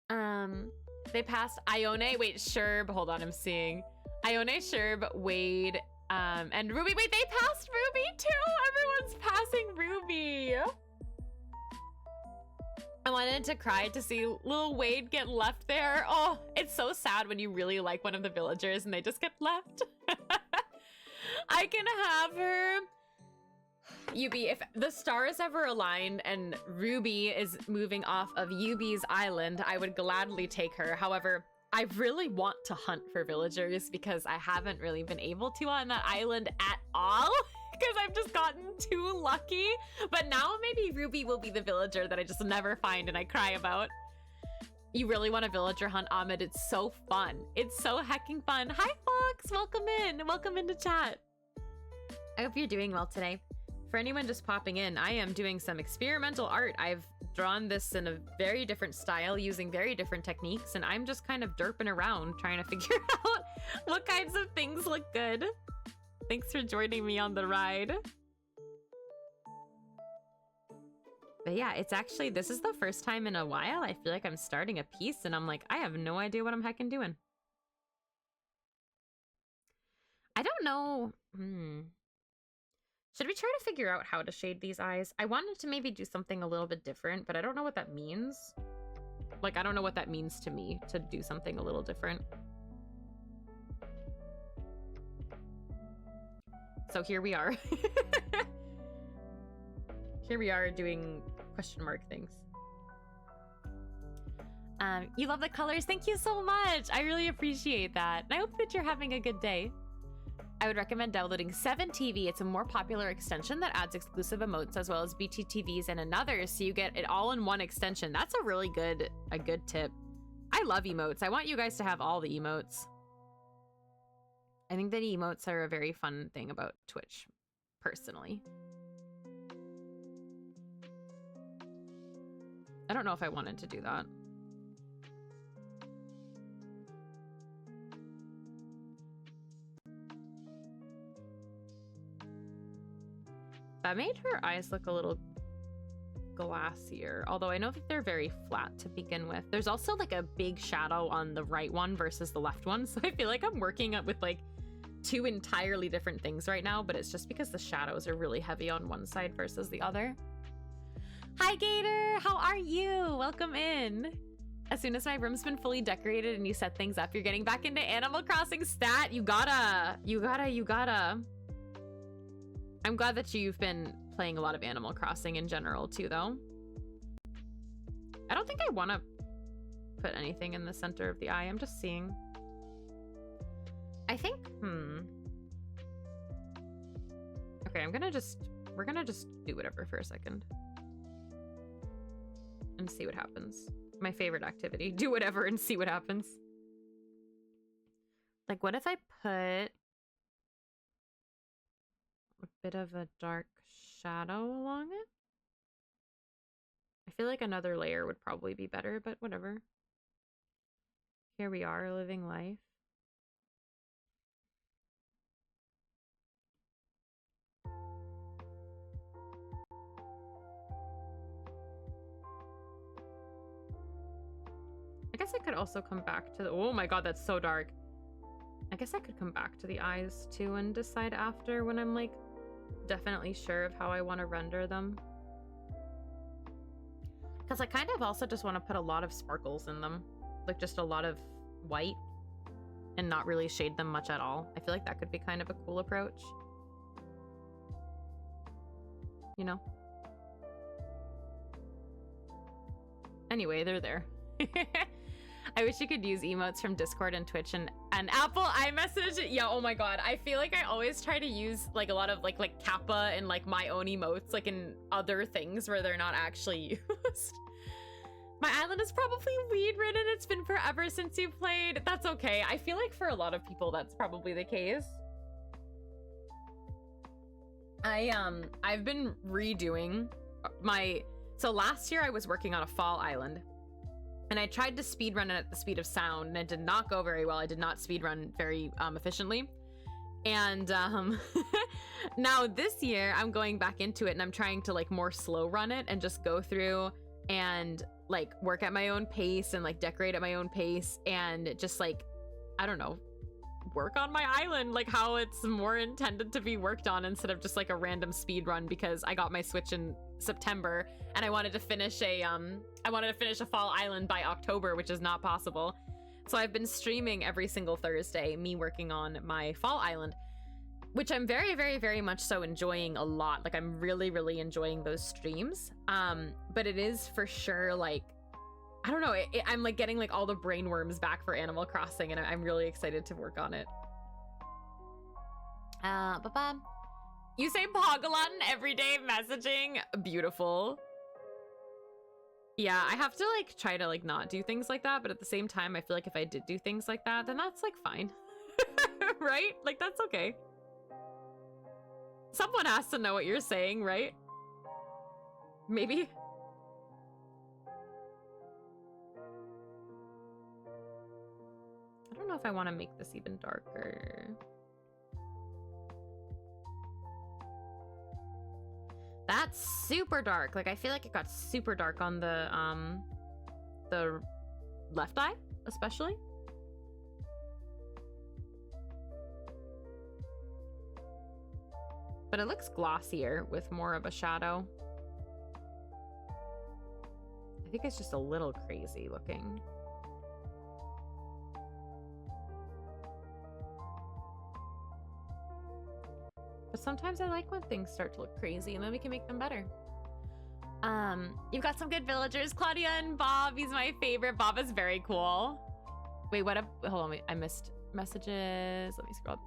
They passed Ione. Wait, Sherb. Hold on, I'm seeing. Ione, Sherb, Wade, and Ruby. Wait, they passed Ruby too. Everyone's passing Ruby. I wanted to cry to see little Wade get left there. Oh, it's so sad when you really like one of the villagers and they just get left. I can have her. Yubi, if the stars ever aligned and Ruby is moving off of Yubi's island, I would gladly take her. However, I really want to hunt for villagers because I haven't really been able to on that island at all because I've just gotten too lucky. But now maybe Ruby will be the villager that I just never find and I cry about. You really want a villager hunt, Ahmed? It's so fun. It's so hecking fun. Hi, Fox. Welcome in. Welcome into chat. I hope you're doing well today. For anyone just popping in, I am doing some experimental art. I've drawn this in a very different style using very different techniques, and I'm just kind of derping around trying to figure out what kinds of things look good. Thanks for joining me on the ride. But yeah, it's actually, this is the first time in a while I feel like I'm starting a piece and I'm like, I have no idea what I'm heckin' doing. I don't know. Should we try to figure out how to shade these eyes? I wanted to maybe do something a little bit different, but I don't know what that means. Like, I don't know what that means to me to do something a little different. So here we are. Here we are doing question mark things. You love the colors. Thank you so much. I really appreciate that. And I hope that you're having a good day. I would recommend downloading 7TV. It's a more popular extension that adds exclusive emotes as well as BTTVs and another, so you get it all in one extension. That's a really good tip. I love emotes. I want you guys to have all the emotes. I think that emotes are a very fun thing about Twitch, personally. I don't know if I wanted to do that. That made her eyes look a little glassier, although I know that they're very flat to begin with. There's also like a big shadow on the right one versus the left one, so I feel like I'm working up with like two entirely different things right now, but it's just because the shadows are really heavy on one side versus the other. Hi Gator, how are you? Welcome in. As soon as my room's been fully decorated and you set things up, you're getting back into Animal Crossing stat. You gotta. I'm glad that you've been playing a lot of Animal Crossing in general too, though. I don't think I want to put anything in the center of the eye. I'm just seeing. I think, okay, we're gonna just do whatever for a second. And see what happens. My favorite activity. Do whatever and see what happens. Like, what if I put a bit of a dark shadow along it? I feel like another layer would probably be better, but whatever. Here we are, living life. I guess I could also come back to the, oh my god, that's so dark. I guess I could come back to the eyes too and decide after when I'm like definitely sure of how I want to render them. Because I kind of also just want to put a lot of sparkles in them. Like just a lot of white and not really shade them much at all. I feel like that could be kind of a cool approach. You know? Anyway, they're there. I wish you could use emotes from Discord and Twitch and Apple iMessage. Yeah, oh my god. I feel like I always try to use like a lot of like Kappa and like my own emotes like in other things where they're not actually used. My island is probably weed ridden. It's been forever since you played. That's okay. I feel like for a lot of people that's probably the case. I've been redoing my, so last year I was working on a fall island. And I tried to speedrun it at the speed of sound, and it did not go very well. I did not speedrun very efficiently. And now this year, I'm going back into it, and I'm trying to like more slow run it and just go through and like work at my own pace and like decorate at my own pace and just like, I don't know, work on my island like how it's more intended to be worked on instead of just like a random speed run, because I got my Switch in September and I wanted to finish a fall island by October, which is not possible. So I've been streaming every single Thursday, me working on my fall island, which I'm very, very, very much so enjoying a lot. Like I'm really, really enjoying those streams. But it is for sure like, I don't know, I'm like getting like all the brain worms back for Animal Crossing, and I'm really excited to work on it. You say Pogalon everyday messaging. Beautiful. Yeah, I have to like try to like not do things like that, but at the same time, I feel like if I did do things like that, then that's like fine. Right? Like that's okay. Someone has to know what you're saying, right? Maybe. I don't know if I want to make this even darker. That's super dark. Like I feel like it got super dark on the left eye, especially. But it looks glossier with more of a shadow. I think it's just a little crazy looking. But sometimes I like when things start to look crazy and then we can make them better. You've got some good villagers. Claudia and Bob, he's my favorite. Bob is very cool. Wait, what? Hold on, wait, I missed messages. Let me scroll up.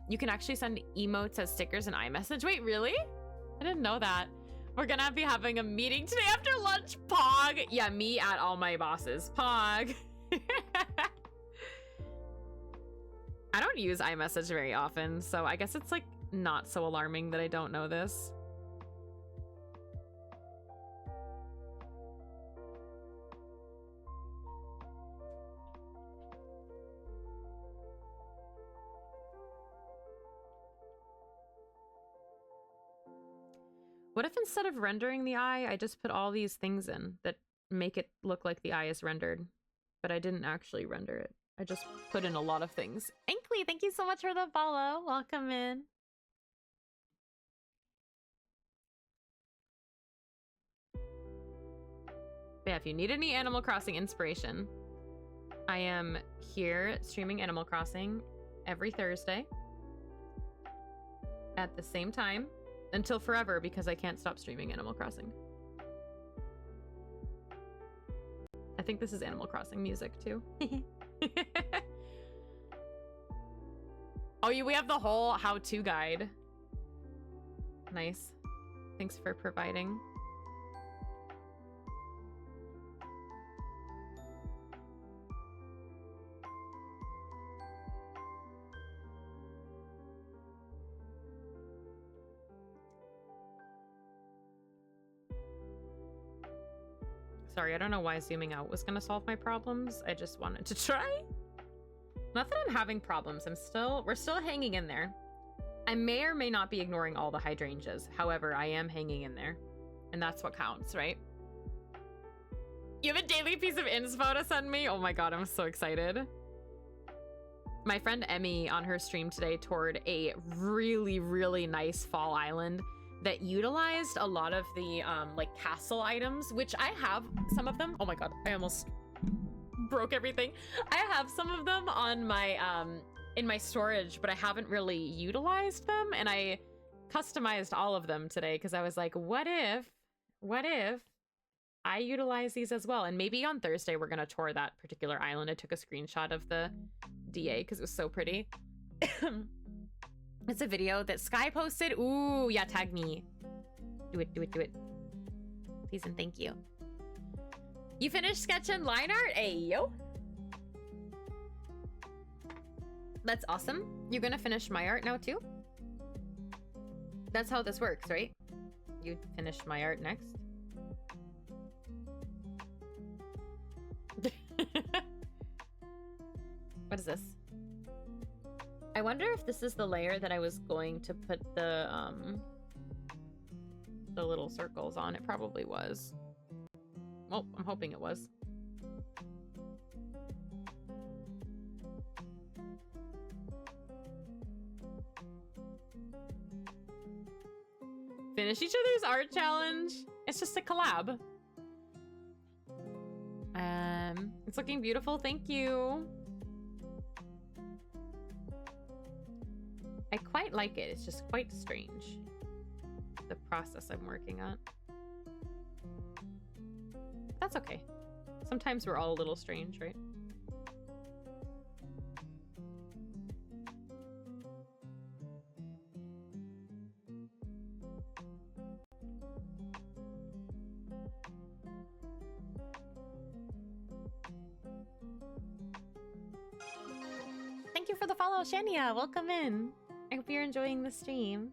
You can actually send emotes as stickers in iMessage. Wait, really? I didn't know that. We're gonna be having a meeting today after lunch. Pog. Yeah, me at all my bosses. Pog. I don't use iMessage very often, so I guess it's like not so alarming that I don't know this. What if instead of rendering the eye, I just put all these things in that make it look like the eye is rendered, but I didn't actually render it. I just put in a lot of things. Inkley, thank you so much for the follow. Welcome in. But yeah, if you need any Animal Crossing inspiration, I am here streaming Animal Crossing every Thursday at the same time until forever, because I can't stop streaming Animal Crossing. I think this is Animal Crossing music too. Oh, we have the whole how-to guide. Nice. Thanks for providing. Sorry, I don't know why zooming out was gonna solve my problems. I just wanted to try. Not that I'm having problems. We're still hanging in there. I may or may not be ignoring all the hydrangeas. However, I am hanging in there. And that's what counts, right? You have a daily piece of inspo to send me? Oh my god, I'm so excited. My friend Emmy on her stream today toured a really, really nice fall island that utilized a lot of the like castle items, which I have some of them. Oh my god, I almost broke everything. I have some of them on my in my storage, but I haven't really utilized them, and I customized all of them today because I was like, what if I utilize these as well? And maybe on Thursday we're gonna tour that particular island. I took a screenshot of the DA because it was so pretty. It's a video that Sky posted. Ooh, yeah, tag me. Do it, do it, do it. Please and thank you. You finished sketching line art? Ayo. That's awesome. You're gonna finish my art now too? That's how this works, right? You finish my art next. What is this? I wonder if this is the layer that I was going to put the little circles on. It probably was. Well, I'm hoping it was. Finish each other's art challenge. It's just a collab. It's looking beautiful. Thank you. I quite like it. It's just quite strange, the process I'm working on. That's okay. Sometimes we're all a little strange, right? Thank you for the follow, Shania. Welcome in. I hope you're enjoying the stream.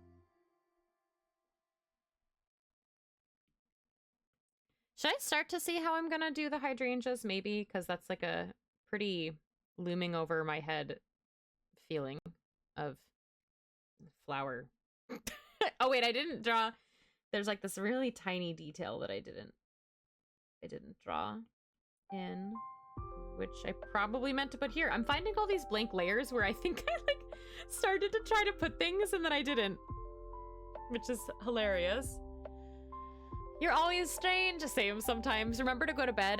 Should I start to see how I'm gonna do the hydrangeas? Maybe, because that's like a pretty looming over my head feeling of flower. Oh wait, I didn't draw. There's like this really tiny detail that I didn't draw in, which I probably meant to put here. I'm finding all these blank layers where I think I like started to try to put things and then I didn't, which is hilarious. You're always strange. Same sometimes. Remember to go to bed.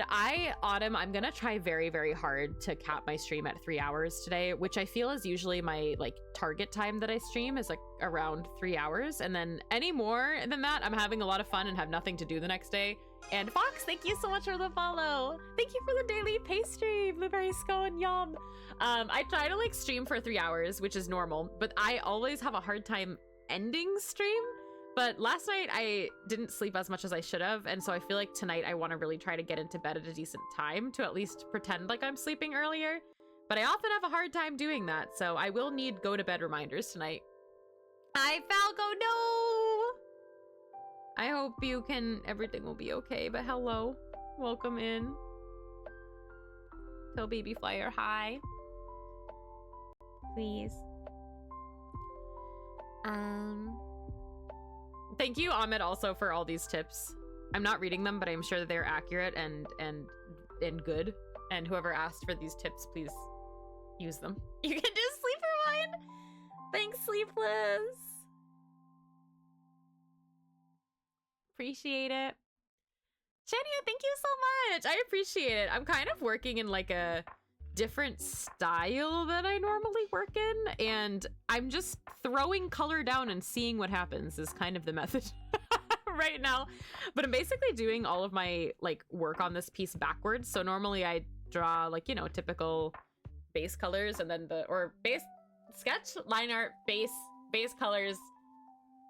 Autumn, I'm gonna try very, very hard to cap my stream at 3 hours today, which I feel is usually my like target time that I stream is like around 3 hours. And then any more than that, I'm having a lot of fun and have nothing to do the next day. And Fox, thank you so much for the follow. Thank you for the daily pastry, blueberry scone, yum. I try to like stream for 3 hours, which is normal, but I always have a hard time ending stream. But last night I didn't sleep as much as I should have, and so I feel like tonight I want to really try to get into bed at a decent time to at least pretend like I'm sleeping earlier. But I often have a hard time doing that, so I will need go to bed reminders tonight. Hi, Falco, no! I hope everything will be okay, but hello. Welcome in. Tell Baby Flyer hi. Please. Thank you, Ahmed, also for all these tips. I'm not reading them, but I'm sure that they're accurate and good. And whoever asked for these tips, please use them. You can do sleeper wine. Thanks, Sleepless. Appreciate it. Shania, thank you so much. I appreciate it. I'm kind of working in like a different style that I normally work in, and I'm just throwing color down and seeing what happens is kind of the method right now. But I'm basically doing all of my like work on this piece backwards. So normally I draw like, you know, typical base colors and then base sketch, line art, base colors,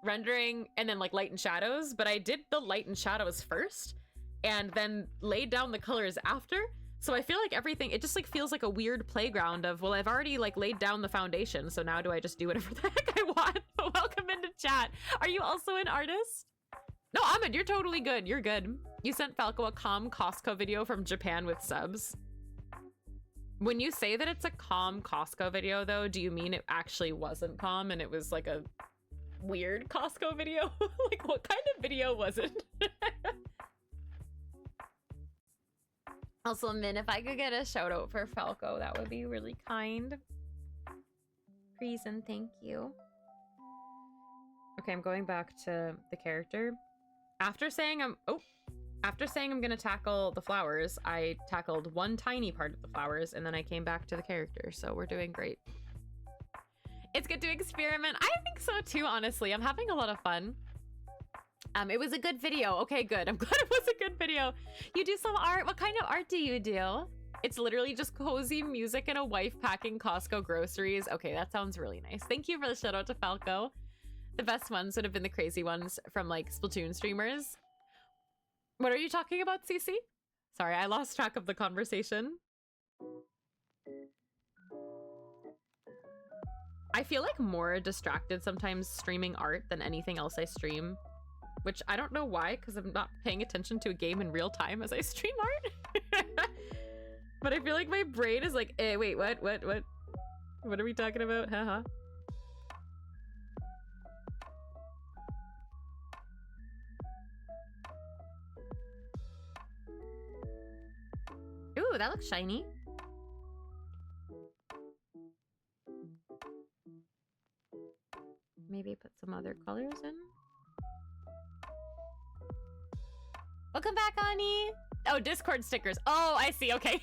rendering, and then like light and shadows. But I did the light and shadows first and then laid down the colors after. So I feel like everything, it just like feels like a weird playground of, well, I've already like laid down the foundation, so now do I just do whatever the heck I want? Welcome into chat. Are you also an artist? No, Ahmed, you're totally good. You're good. You sent Falco a calm Costco video from Japan with subs. When you say that it's a calm Costco video though, do you mean it actually wasn't calm and it was like a weird Costco video? Like what kind of video was it? Also, Min, if I could get a shout out for Falco, that would be really kind. Please and thank you. Okay, I'm going back to the character. After saying I'm gonna tackle the flowers, I tackled one tiny part of the flowers, and then I came back to the character, so we're doing great. It's good to experiment. I think so too, honestly. I'm having a lot of fun. It was a good video. Okay, good. I'm glad it was a good video. You do some art. What kind of art do you do? It's literally just cozy music and a wife packing Costco groceries. Okay, that sounds really nice. Thank you for the shout out to Falco. The best ones would have been the crazy ones from like Splatoon streamers. What are you talking about, Cece? Sorry, I lost track of the conversation. I feel like more distracted sometimes streaming art than anything else I stream. Which I don't know why, because I'm not paying attention to a game in real time as I stream art. But I feel like my brain is like, wait, what? What are we talking about? Haha. Ooh, that looks shiny. Maybe put some other colors in. Welcome back, Ani. Oh, Discord stickers. Oh, I see. Okay.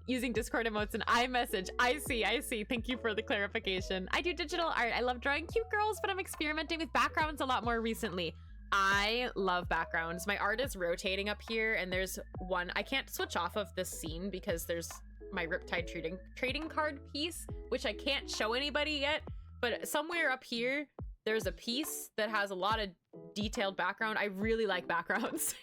Using Discord emotes and iMessage. I see. Thank you for the clarification. I do digital art. I love drawing cute girls, but I'm experimenting with backgrounds a lot more recently. I love backgrounds. My art is rotating up here, and there's one. I can't switch off of this scene because there's my Riptide trading card piece, which I can't show anybody yet. But somewhere up here, there's a piece that has a lot of detailed background. I really like backgrounds.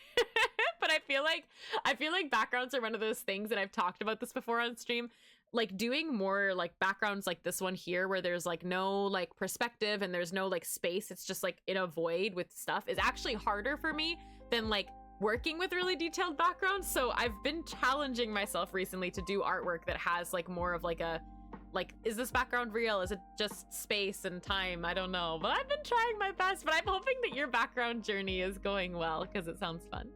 But I feel like backgrounds are one of those things, and I've talked about this before on stream, like doing more like backgrounds like this one here, where there's like no like perspective and there's no like space, it's just like in a void with stuff, is actually harder for me than like working with really detailed backgrounds. So I've been challenging myself recently to do artwork that has like more of like a, like, is this background real? Is it just space and time? I don't know, but I've been trying my best. But I'm hoping that your background journey is going well, because it sounds fun.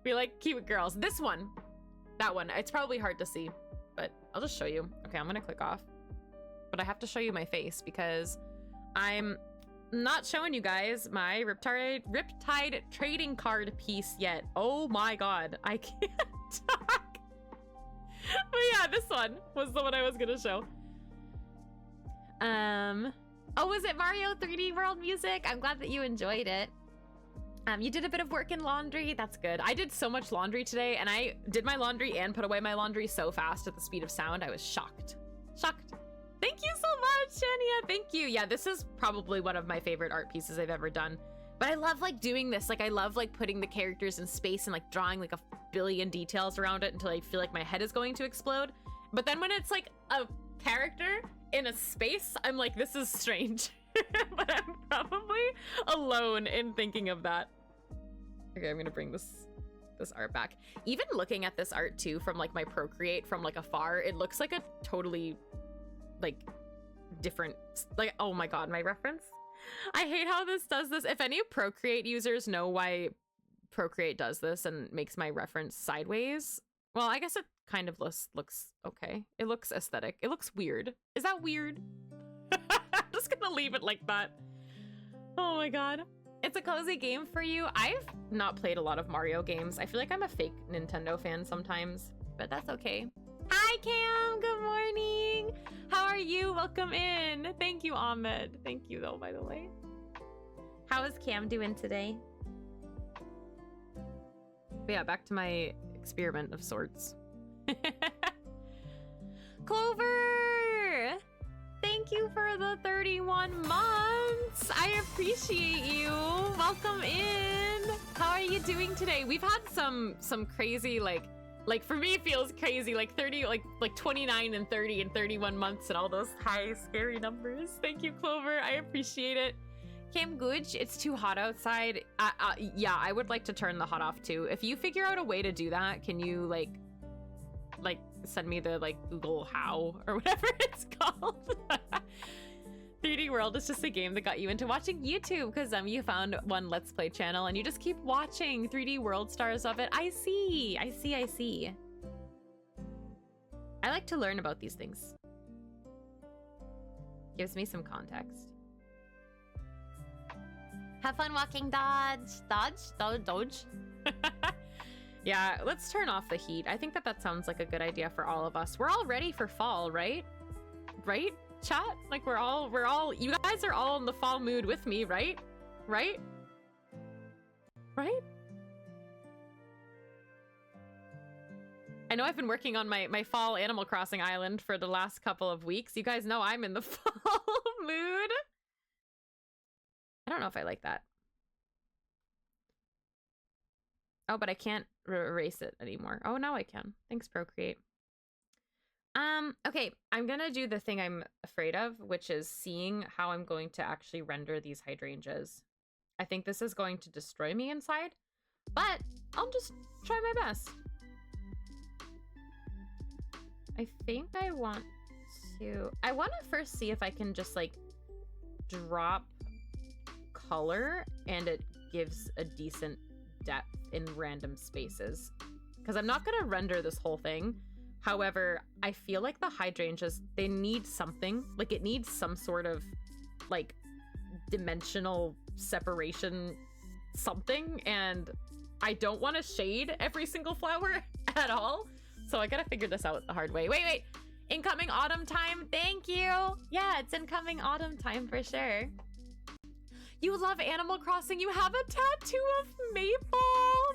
We like cute girls. This one, that one, it's probably hard to see, but I'll just show you. Okay, I'm gonna click off, but I have to show you my face because I'm not showing you guys my Riptide trading card piece yet. Oh my god, I can't talk. But yeah, this one was the one I was gonna show. Oh, was it Mario 3D World music? I'm glad that you enjoyed it. You did a bit of work in laundry. That's good. I did so much laundry today, and I did my laundry and put away my laundry so fast at the speed of sound. I was shocked. Shocked. Thank you so much, Shania. Thank you. Yeah, this is probably one of my favorite art pieces I've ever done. But I love like doing this. Like I love like putting the characters in space and like drawing like a billion details around it until I feel like my head is going to explode. But then when it's like a character in a space, I'm like, this is strange. But I'm probably alone in thinking of that. Okay, I'm gonna bring this art back. Even looking at this art too from like my Procreate from like afar, it looks like a totally like different, like, oh my god, my reference. I hate how this does this. If any Procreate users know why Procreate does this and makes my reference sideways, well, I guess it kind of looks okay. It looks aesthetic. It looks weird. Is that weird? I'm just gonna leave it like that. Oh my god. It's a cozy game for you. I've not played a lot of Mario games. I feel like I'm a fake Nintendo fan sometimes, but that's okay. Hi, Cam. Good morning. How are you? Welcome in. Thank you, Ahmed. Thank you, though, by the way. How is Cam doing today? But yeah, back to my experiment of sorts. Clover! Thank you for the 31 months. I appreciate you. Welcome in. How are you doing today? We've had some crazy like for me it feels crazy, like 30, like 29 and 30 and 31 months and all those high scary numbers. Thank you, Clover. I appreciate it. Cam Gooch, it's too hot outside. Yeah, I would like to turn the hot off too. If you figure out a way to do that, can you like send me the like Google how or whatever it's called? 3D World is just a game that got you into watching YouTube because you found one Let's Play channel and you just keep watching 3D World stars of it. I see. I like to learn about these things. Gives me some context. Have fun walking, Dodge. Yeah, let's turn off the heat. I think that sounds like a good idea for all of us. We're all ready for fall, right? Right, chat? Like we're all, you guys are all in the fall mood with me, right? Right? I know I've been working on my fall Animal Crossing island for the last couple of weeks. You guys know I'm in the fall mood. I don't know if I like that. Oh, but I can't erase it anymore. Oh, now I can. Thanks, Procreate. Okay, I'm gonna do the thing I'm afraid of, which is seeing how I'm going to actually render these hydrangeas. I think this is going to destroy me inside, but I'll just try my best. I think I want to first see if I can just like drop color and it gives a decent depth in random spaces. because I'm not gonna render this whole thing. However, I feel like the hydrangeas, they need something. Like, it needs some sort of, like, dimensional separation something, and I don't want to shade every single flower at all. So I gotta figure this out the hard way. Wait. Incoming autumn time. Thank you. Yeah, it's incoming autumn time for sure. You love Animal Crossing. You have a tattoo of Maple.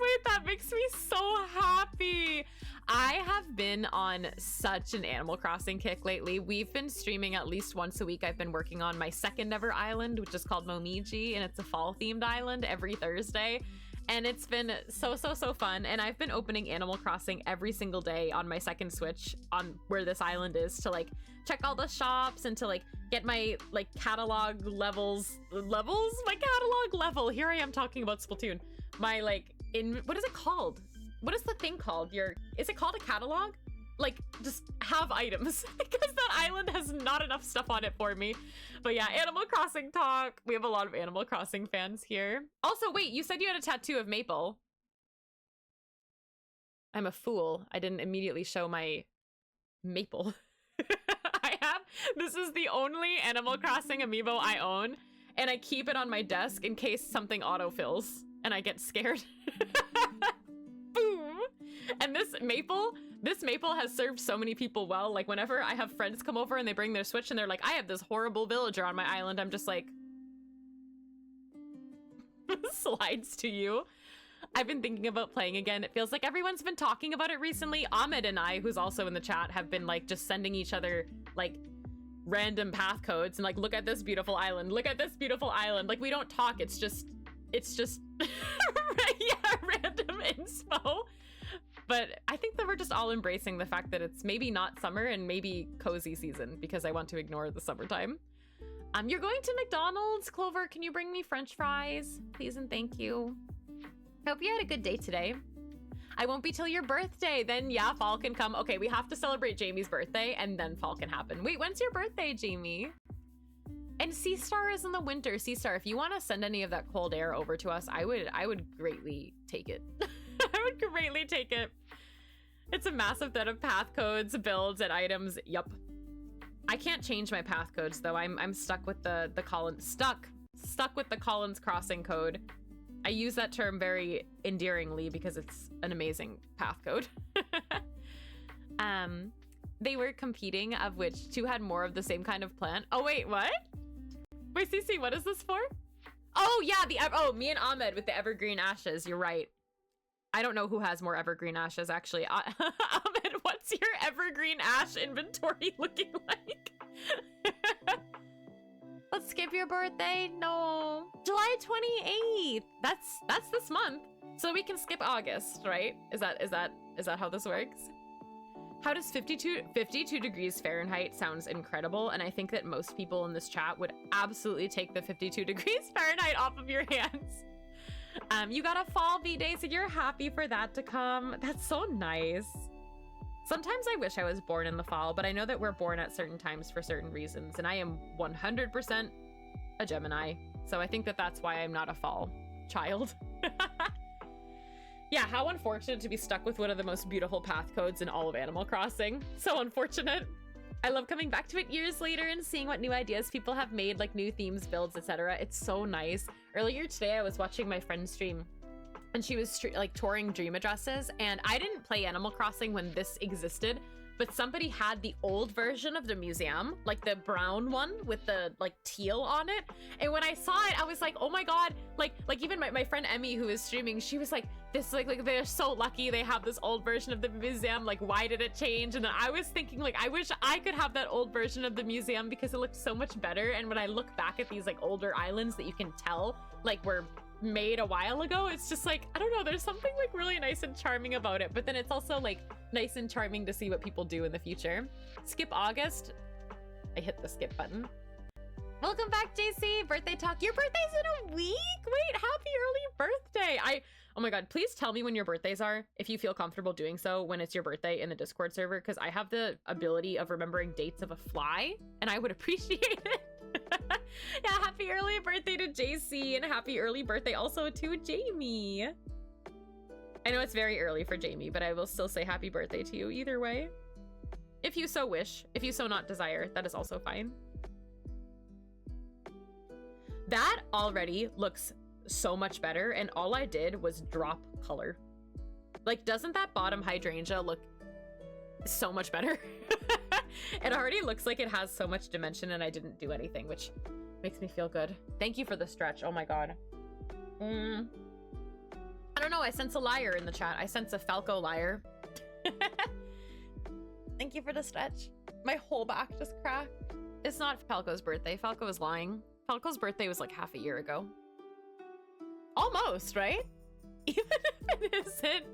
Wait, that makes me so happy. I have been on such an Animal Crossing kick lately. We've been streaming at least once a week. I've been working on my second ever island, which is called Momiji, and it's a fall themed island every Thursday. And it's been so fun. And I've been opening Animal Crossing every single day on my second Switch on where this island is to like check all the shops and to like get my like catalog levels, my catalog level. Here I am talking about Splatoon. My like what is it called? What is the thing called? Is it called a catalog? Like, just have items because that island has not enough stuff on it for me. But yeah, Animal Crossing talk. We have a lot of Animal Crossing fans here. Also, wait, you said you had a tattoo of Maple. I'm a fool. I didn't immediately show my Maple. This is the only Animal Crossing amiibo I own, and I keep it on my desk in case something autofills and I get scared. Boom. And this Maple has served so many people well. Like, whenever I have friends come over and they bring their Switch and they're like, I have this horrible villager on my island, I'm just like, slides to you. I've been thinking about playing again. It feels like everyone's been talking about it recently. Ahmed and I, who's also in the chat, have been like just sending each other like random path codes and like, look at this beautiful island. Look at this beautiful island. Like, we don't talk. It's just yeah, random inspo. But I think that we're just all embracing the fact that it's maybe not summer and maybe cozy season because I want to ignore the summertime. You're going to McDonald's, Clover. Can you bring me French fries, please and thank you? Hope you had a good day today. I won't be till your birthday. Then yeah, fall can come. Okay, we have to celebrate Jamie's birthday and then fall can happen. Wait, when's your birthday, Jamie? And Sea Star is in the winter. Sea Star, if you want to send any of that cold air over to us, I would greatly take it. I would greatly take it. It's a massive set of path codes, builds, and items. Yup. I can't change my path codes though. I'm stuck with the Collins stuck with the Collins Crossing code. I use that term very endearingly because it's an amazing path code. They were competing, of which two had more of the same kind of plant. Oh wait, what? Wait, Cece, what is this for? Oh yeah, me and Ahmed with the evergreen ashes. You're right. I don't know who has more evergreen ashes actually. Ahmed, what's your evergreen ash inventory looking like? Let's skip your birthday. No, July 28th. That's this month. So we can skip August, right? Is that how this works? How does 52 degrees Fahrenheit sounds incredible, and I think that most people in this chat would absolutely take the 52 degrees Fahrenheit off of your hands. You got a fall V-Day, so you're happy for that to come. That's so nice. Sometimes I wish I was born in the fall, but I know that we're born at certain times for certain reasons, and I am 100% a Gemini, so I think that that's why I'm not a fall child. Yeah, how unfortunate to be stuck with one of the most beautiful path codes in all of Animal Crossing. So unfortunate. I love coming back to it years later and seeing what new ideas people have made, like new themes, builds, etc. It's so nice. Earlier today, I was watching my friend stream, and she was like touring Dream Addresses, and I didn't play Animal Crossing when this existed, but somebody had the old version of the museum, like the brown one with the like teal on it. And when I saw it, I was like, oh my god, like even my friend Emmy, who is streaming, she was like, this like they're so lucky they have this old version of the museum, like why did it change? And then I was thinking, like, I wish I could have that old version of the museum because it looked so much better. And when I look back at these like older islands that you can tell like were made a while ago, it's just like, I don't know, there's something like really nice and charming about it, but then it's also like nice and charming to see what people do in the future. Skip August. I hit the skip button. Welcome back, JC. Birthday talk. Your birthday's in a week? Wait, happy early birthday. Oh my god, please tell me when your birthdays are, if you feel comfortable doing so when it's your birthday in the Discord server, because I have the ability of remembering dates of a fly, and I would appreciate it. Yeah, happy early birthday to JC, and happy early birthday also to Jamie. I know it's very early for Jamie, but I will still say happy birthday to you either way. If you so wish. If you so not desire, that is also fine. That already looks so much better, and all I did was drop color. Like, doesn't that bottom hydrangea look so much better? It already looks like it has so much dimension and I didn't do anything, which makes me feel good. Thank you for the stretch. Oh my god. I don't know. I sense a liar in the chat. I sense a Falco liar. Thank you for the stretch. My whole back just cracked. It's not Falco's birthday. Falco is lying. Falco's birthday was like half a year ago. Almost, right? Even if it isn't.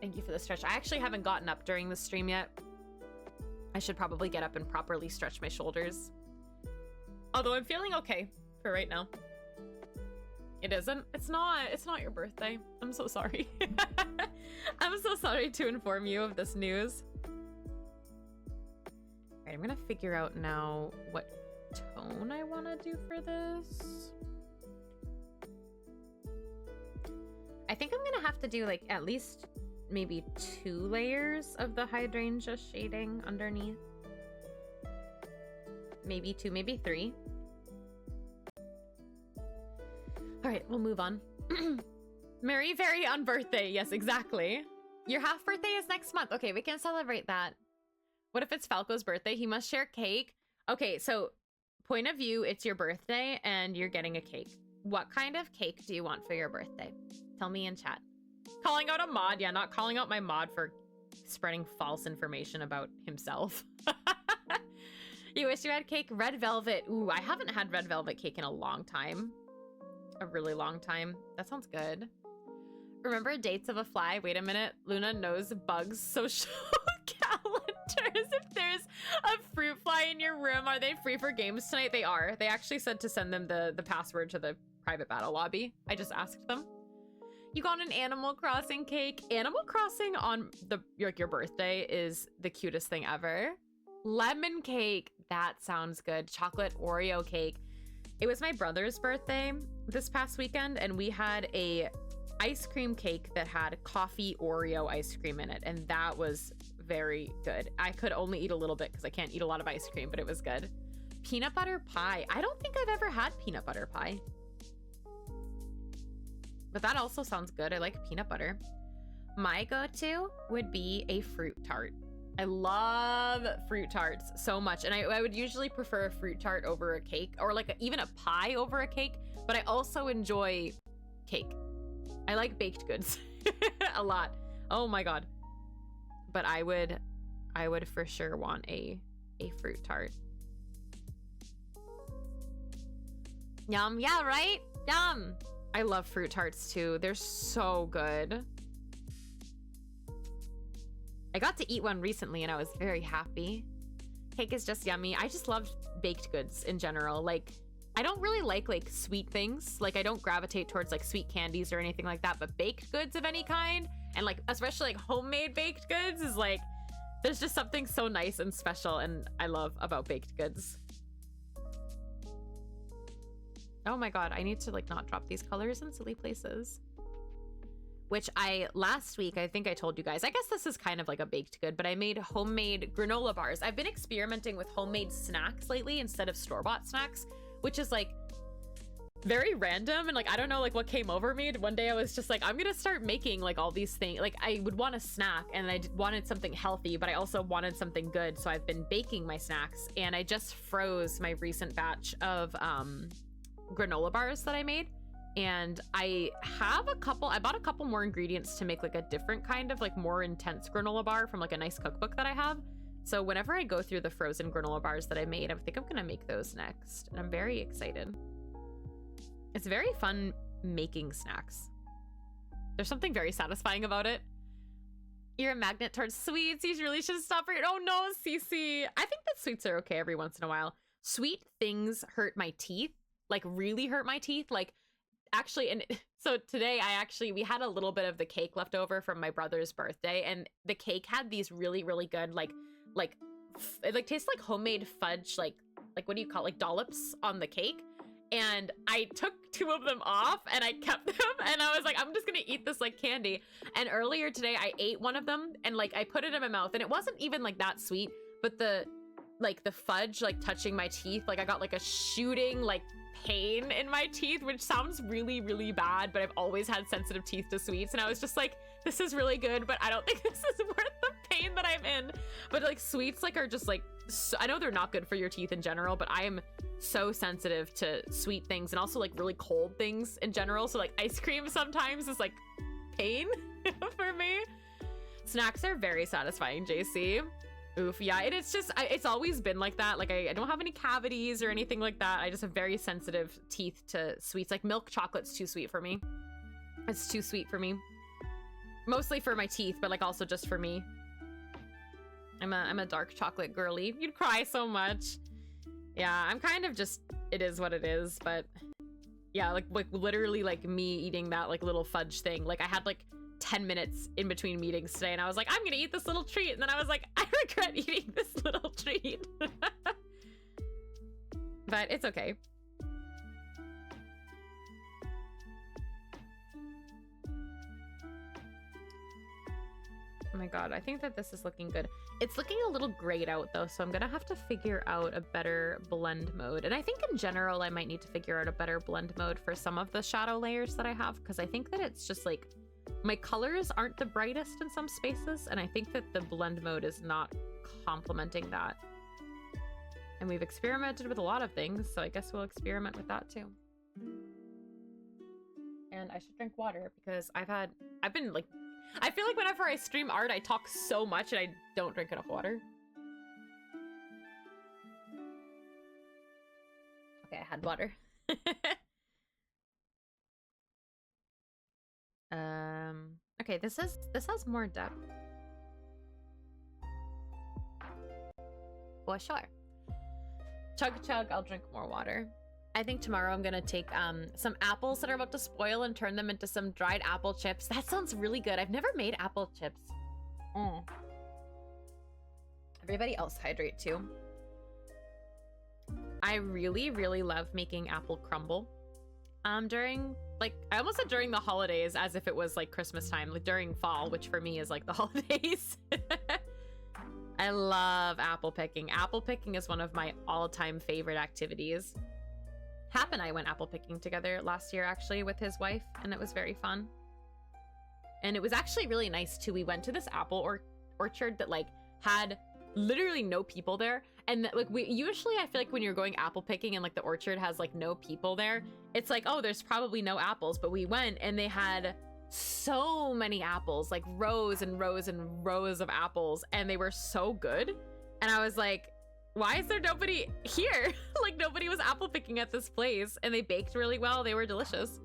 Thank you for the stretch. I actually haven't gotten up during the stream yet. I should probably get up and properly stretch my shoulders. Although I'm feeling okay for right now. It isn't? It's not your birthday. I'm so sorry. I'm so sorry to inform you of this news. All right, I'm gonna figure out now what tone I want to do for this. I think I'm gonna have to do like at least maybe 2 layers of the hydrangea shading underneath. Maybe 2, maybe 3. All right, we'll move on. Merry very on birthday. Yes, exactly. Your half birthday is next month. Okay, we can celebrate that. What if it's Falco's birthday? He must share cake. Okay, so point of view, it's your birthday and you're getting a cake. What kind of cake do you want for your birthday? Tell me in chat. Calling out a mod. Yeah, not calling out my mod for spreading false information about himself. You wish you had cake? Red velvet. Ooh, I haven't had red velvet cake in a long time. A really long time. That sounds good. Remember dates of a fly? Wait a minute. Luna knows bugs social calendars. If there's a fruit fly in your room, are they free for games tonight? They are. They actually said to send them the password to the private battle lobby. I just asked them. You got an Animal Crossing cake. Animal Crossing on your birthday is the cutest thing ever. Lemon cake. That sounds good. Chocolate Oreo cake. It was my brother's birthday this past weekend, and we had a ice cream cake that had coffee Oreo ice cream in it, and that was very good. I could only eat a little bit because I can't eat a lot of ice cream, but it was good. Peanut butter pie. I don't think I've ever had peanut butter pie. But that also sounds good. I like peanut butter. My go-to would be a fruit tart. I love fruit tarts so much. And I would usually prefer a fruit tart over a cake, or like even a pie over a cake. But I also enjoy cake. I like baked goods a lot. Oh my god. But I would for sure want a fruit tart. Yum. Yeah, right? Yum. I love fruit tarts too. They're so good. I got to eat one recently and I was very happy. Cake is just yummy. I just love baked goods in general. Like, I don't really like sweet things. Like, I don't gravitate towards like sweet candies or anything like that, but baked goods of any kind, and like especially like homemade baked goods, is like, there's just something so nice and special and I love about baked goods. Oh my god, I need to like not drop these colors in silly places. Which last week, I think I told you guys, I guess this is kind of like a baked good, but I made homemade granola bars. I've been experimenting with homemade snacks lately instead of store-bought snacks, which is like very random. And like, I don't know like what came over me. One day I was just like, I'm gonna start making like all these things. Like, I would want a snack and I wanted something healthy, but I also wanted something good. So I've been baking my snacks, and I just froze my recent batch of granola bars that I made. And I bought a couple more ingredients to make like a different kind of like more intense granola bar from like a nice cookbook that I have. So whenever I go through the frozen granola bars that I made, I think I'm gonna make those next, and I'm very excited. It's very fun making snacks. There's something very satisfying about it. You're a magnet towards sweets. You really should stop it. Oh no, Cece. I think that sweets are okay every once in a while. Sweet things hurt my teeth, like really hurt my teeth. Like, actually, and so today we had a little bit of the cake left over from my brother's birthday, and the cake had these really good it tastes like homemade fudge, like what do you call it, like dollops on the cake. and I took 2 of them off and I kept them, and I was like, I'm just gonna eat this like candy. And earlier today I ate one of them and like I put it in my mouth and it wasn't even like that sweet, but the fudge like touching my teeth, like I got like a shooting like pain in my teeth, which sounds really, really bad, but I've always had sensitive teeth to sweets, and I was just like, this is really good, but I don't think this is worth the pain that I'm in. But like sweets like are just like, so, I know they're not good for your teeth in general, but I am so sensitive to sweet things and also like really cold things in general. So like ice cream sometimes is like pain for me. Snacks are very satisfying, JC. Oof, yeah, it's just, it's always been like that. Like I don't have any cavities or anything like that. I just have very sensitive teeth to sweets. Like milk chocolate's too sweet for me. It's too sweet for me. Mostly for my teeth, but like also just for me. I'm a dark chocolate girly. You'd cry so much. Yeah, I'm kind of just, it is what it is, but yeah, like literally like me eating that like little fudge thing. Like I had like 10 minutes in between meetings today and I was like, I'm gonna eat this little treat, and then I was like, I regret eating this little treat. But it's okay. Oh my god, I think that this is looking good. It's looking a little grayed out though, so I'm gonna have to figure out a better blend mode. And I think in general, I might need to figure out a better blend mode for some of the shadow layers that I have, because I think that it's just like, my colors aren't the brightest in some spaces, and I think that the blend mode is not complementing that. And we've experimented with a lot of things, so I guess we'll experiment with that too. And I should drink water because I've been like, I feel like whenever I stream art, I talk so much and I don't drink enough water. Okay, I had water. Okay, this has more depth. Well, sure. Chug chug, I'll drink more water. I think tomorrow I'm gonna take some apples that are about to spoil and turn them into some dried apple chips. That sounds really good. I've never made apple chips. Everybody else hydrate too. I really, really love making apple crumble. During, like, I almost said during the holidays as if it was like Christmas time, like during fall, which for me is like the holidays. I love apple picking. Apple picking is one of my all-time favorite activities. Hap and I went apple picking together last year, actually, with his wife, and it was very fun. And it was actually really nice, too. We went to this apple orchard that, like, had literally no people there. And, like, usually I feel like when you're going apple picking and, like, the orchard has, like, no people there, it's like, oh, there's probably no apples. But we went, and they had so many apples, like, rows and rows and rows of apples, and they were so good. And I was like, why is there nobody here? Like, nobody was apple picking at this place, and they baked really well. They were delicious.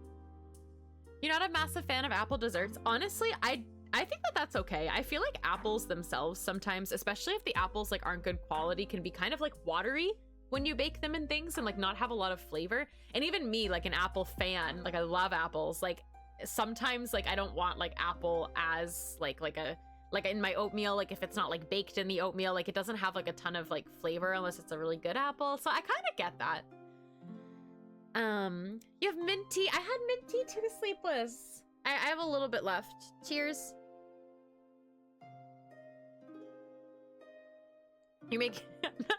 You're not a massive fan of apple desserts? Honestly, I think that that's okay. I feel like apples themselves sometimes, especially if the apples like aren't good quality, can be kind of like watery when you bake them and things, and like not have a lot of flavor. And even me, like an apple fan, like I love apples. Like sometimes like I don't want like apple as like in my oatmeal, like if it's not like baked in the oatmeal, like it doesn't have like a ton of like flavor unless it's a really good apple. So I kind of get that. You have mint tea. I had mint tea too, Sleepless. I have a little bit left. Cheers. You make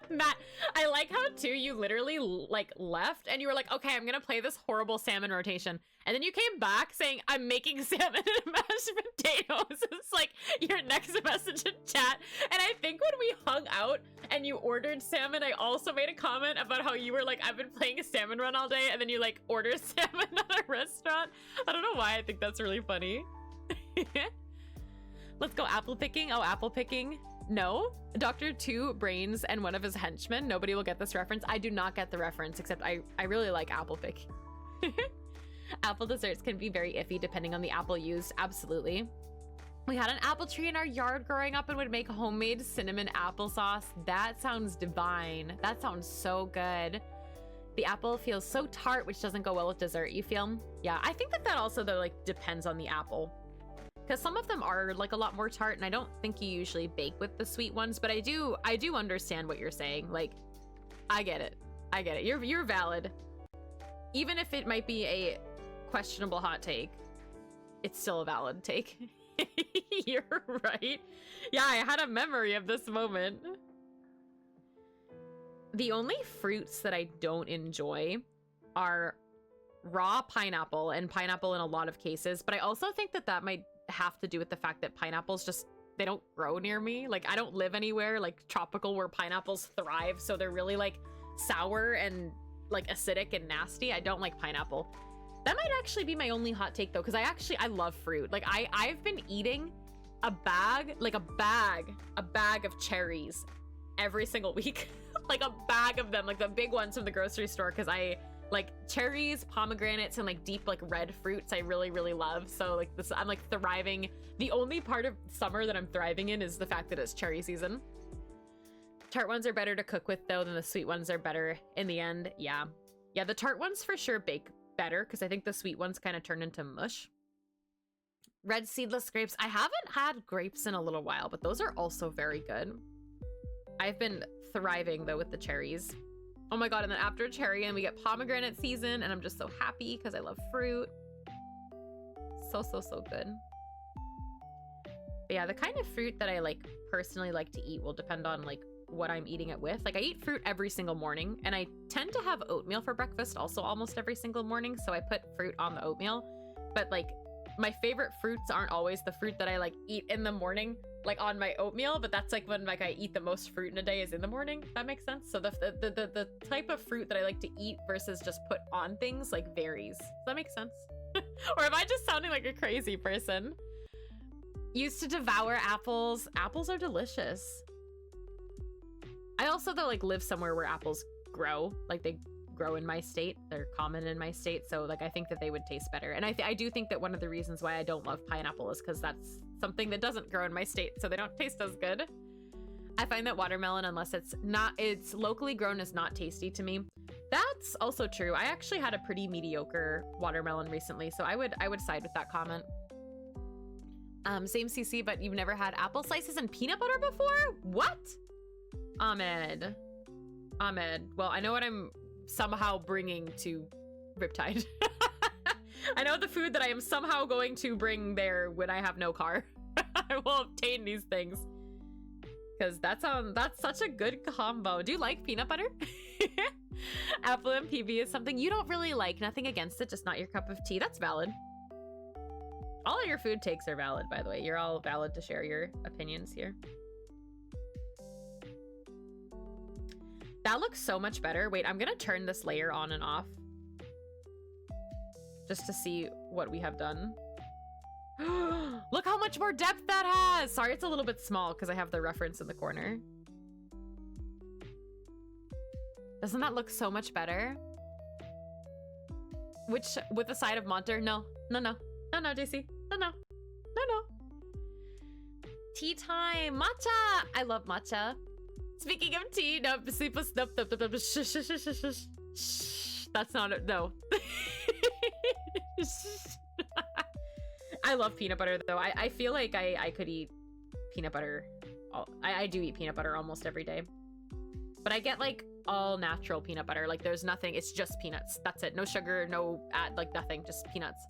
Matt, I like how too you literally like left and you were like, okay, I'm gonna play this horrible salmon rotation, and then you came back saying I'm making salmon and mashed potatoes. It's like your next message in chat. And I think when we hung out and you ordered salmon, I also made a comment about how you were like, I've been playing a salmon run all day, and then you like order salmon at a restaurant. I don't know why I think that's really funny. Let's go apple picking. Oh, apple picking. No, Dr. Two Brains and one of his henchmen. Nobody will get this reference. I do not get the reference, except I really like apple pick. Apple desserts can be very iffy depending on the apple used. Absolutely. We had an apple tree in our yard growing up and would make homemade cinnamon applesauce. That sounds divine. That sounds so good. The apple feels so tart, which doesn't go well with dessert, you feel? Yeah, I think that also though like depends on the apple. Because some of them are like a lot more tart, and I don't think you usually bake with the sweet ones, but I do understand what you're saying. Like, I get it. I get it. You're valid. even if it might be a questionable hot take, it's still a valid take. You're right. Yeah, I had a memory of this moment. The only fruits that I don't enjoy are raw pineapple, and pineapple in a lot of cases, but I also think that that might have to do with the fact that pineapples just, they don't grow near me. Like, I don't live anywhere like tropical where pineapples thrive, so they're really like sour and like acidic and nasty. I don't like pineapple. That might actually be my only hot take though, because I love fruit. Like I've been eating a bag of cherries every single week. Like a bag of them, like the big ones from the grocery store, because I like cherries, pomegranates, and like deep like red fruits I really, really love. So like this, I'm like thriving. The only part of summer that I'm thriving in is the fact that it's cherry season. Tart ones are better to cook with though than the sweet ones are better in the end. Yeah, the tart ones for sure bake better, because I think the sweet ones kind of turn into mush. Red seedless grapes. I haven't had grapes in a little while, but those are also very good. I've been thriving though with the cherries. Oh my god, and then after cherry and we get pomegranate season, and I'm just so happy because I love fruit. So good. But yeah, the kind of fruit that I like personally like to eat will depend on like what I'm eating it with. Like I eat fruit every single morning, and I tend to have oatmeal for breakfast also almost every single morning, so I put fruit on the oatmeal. But like my favorite fruits aren't always the fruit that I like eat in the morning, like on my oatmeal, but that's like when like I eat the most fruit in a day is in the morning. That makes sense. So the type of fruit that I like to eat versus just put on things like varies. Does that make sense? Or am I just sounding like a crazy person? Used to devour apples. Apples are delicious. I also though like live somewhere where apples grow, like they grow in my state. They're common in my state, so like I think that they would taste better. And I do think that one of the reasons why I don't love pineapple is because that's something that doesn't grow in my state, so they don't taste as good. I find that watermelon, unless it's locally grown, is not tasty to me. That's also true. I actually had a pretty mediocre watermelon recently, so I would side with that comment. Same CC, but you've never had apple slices and peanut butter before? What? Ahmed. Well, I know what I'm somehow bringing to Riptide. I know the food that I am somehow going to bring there when I have no car. I will obtain these things. Because that's such a good combo. Do you like peanut butter? Apple and PB is something you don't really like. Nothing against it, just not your cup of tea. That's valid. All of your food takes are valid, by the way. You're all valid to share your opinions here. That looks so much better. Wait, I'm gonna turn this layer on and off just to see what we have done. Look how much more depth that has. Sorry, it's a little bit small because I have the reference in the corner. Doesn't that look so much better? Which, with the side of Monter? No, JC. No. Tea time, matcha. I love matcha. Speaking of tea, no, sleepless, nope. That's not it, no. I love peanut butter though. I feel like I could eat peanut butter. I do eat peanut butter almost every day. But I get like all natural peanut butter. Like there's nothing, it's just peanuts. That's it. No sugar, no like nothing, just peanuts.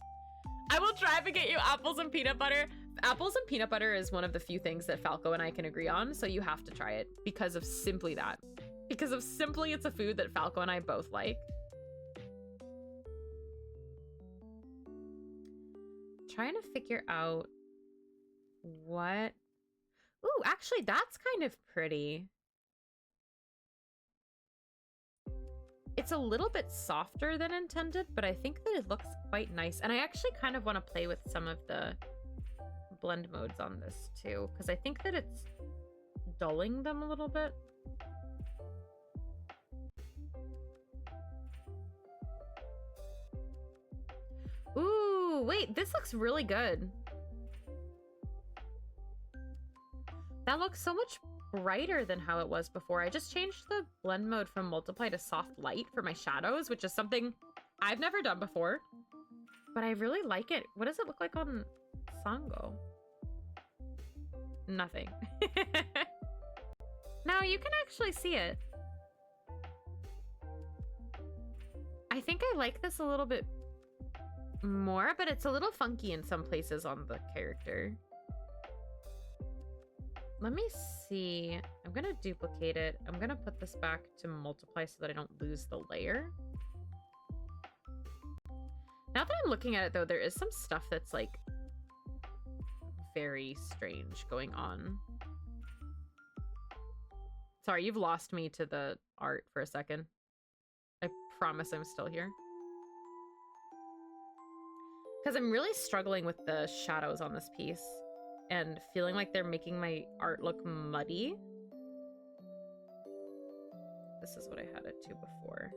I will try to get you apples and peanut butter. Apples and peanut butter is one of the few things that Falco and I can agree on, so you have to try it because of simply that. Because of simply it's a food that Falco and I both like. Trying to figure out what... Ooh, actually that's kind of pretty. It's a little bit softer than intended, but I think that it looks quite nice. And I actually kind of want to play with some of the blend modes on this too, because I think that it's dulling them a little bit. Ooh, wait, this looks really good. That looks so much brighter than how it was before. I just changed the blend mode from multiply to soft light for my shadows, which is something I've never done before, but I really like it. What does it look like on Sango? Nothing. Now you can actually see it. I think I like this a little bit more, but it's a little funky in some places on the character. Let me see. I'm gonna duplicate it. I'm gonna put this back to multiply so that I don't lose the layer. Now that I'm looking at it though, there is some stuff that's like very strange going on. Sorry, you've lost me to the art for a second. I promise I'm still here. Because I'm really struggling with the shadows on this piece and feeling like they're making my art look muddy. This is what I had it to before.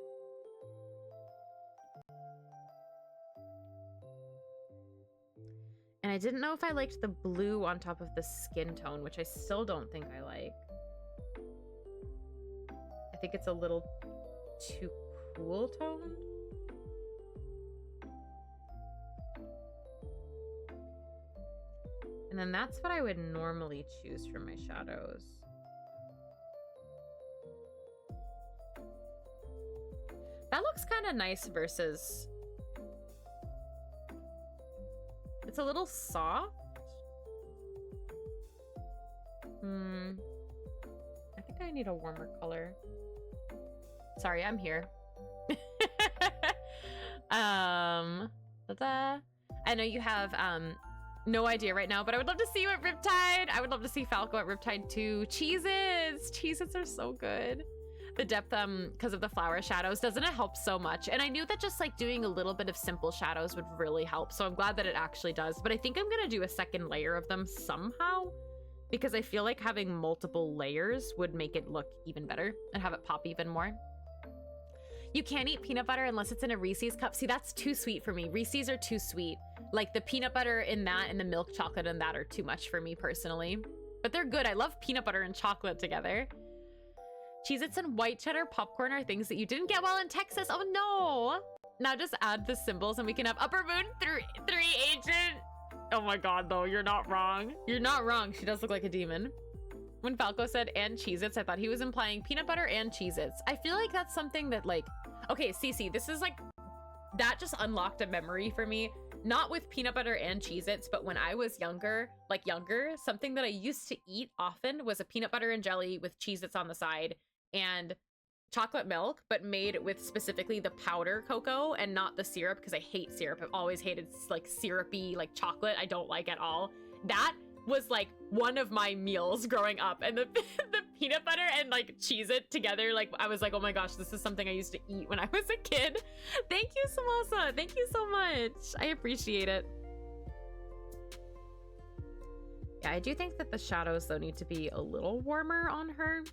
And I didn't know if I liked the blue on top of the skin tone, which I still don't think I like. I think it's a little too cool toned. And then that's what I would normally choose for my shadows. That looks kind of nice versus... It's a little soft. I think I need a warmer color. Sorry, I'm here. I know you have no idea right now, but I would love to see you at Riptide. I would love to see Falco at Riptide too. Cheez-Its! Cheez-Its are so good. The depth, because of the flower shadows, doesn't it help so much? And I knew that just like doing a little bit of simple shadows would really help, so I'm glad that it actually does. But I think I'm gonna do a second layer of them somehow, because I feel like having multiple layers would make it look even better and have it pop even more. You can't eat peanut butter unless it's in a Reese's cup. See, that's too sweet for me. Reese's are too sweet. Like the peanut butter in that and the milk chocolate in that are too much for me personally. But they're good. I love peanut butter and chocolate together. Cheez-Its and white cheddar popcorn are things that you didn't get well in Texas. Oh no. Now just add the symbols and we can have Upper Moon 3 agent. Oh my god, though. You're not wrong. You're not wrong. She does look like a demon. When Falco said and Cheez-Its, I thought he was implying peanut butter and Cheez-Its. I feel like that's something that like... Okay, Cece, this is like... That just unlocked a memory for me. Not with peanut butter and Cheez-Its, but when I was younger, something that I used to eat often was a peanut butter and jelly with Cheez-Its on the side and chocolate milk, but made with specifically the powder cocoa and not the syrup, because I hate syrup. I've always hated like syrupy like chocolate. I don't like at all. That was like one of my meals growing up, and the peanut butter and like Cheez-It together, like I was like, oh my gosh, this is something I used to eat when I was a kid. Thank you, Samasa. Thank you so much. I appreciate it. Yeah, I do think that the shadows though need to be a little warmer on her.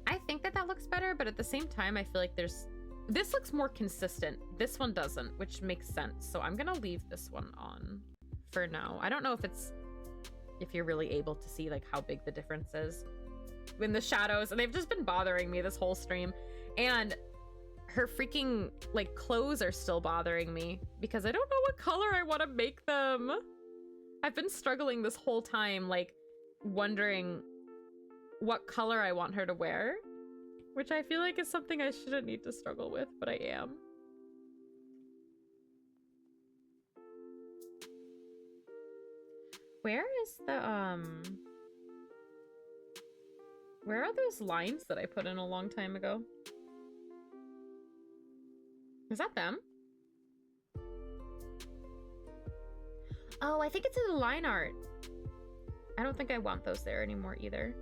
I think that that looks better, but at the same time, I feel like this looks more consistent. This one doesn't, which makes sense. So I'm gonna leave this one on for now. I don't know if you're really able to see like how big the difference is in the shadows, and they've just been bothering me this whole stream. And her freaking like clothes are still bothering me because I don't know what color I want to make them. I've been struggling this whole time, like wondering what color I want her to wear, which I feel like is something I shouldn't need to struggle with, but I am. Where is the, where are those lines that I put in a long time ago? Is that them? Oh, I think it's in the line art. I don't think I want those there anymore either.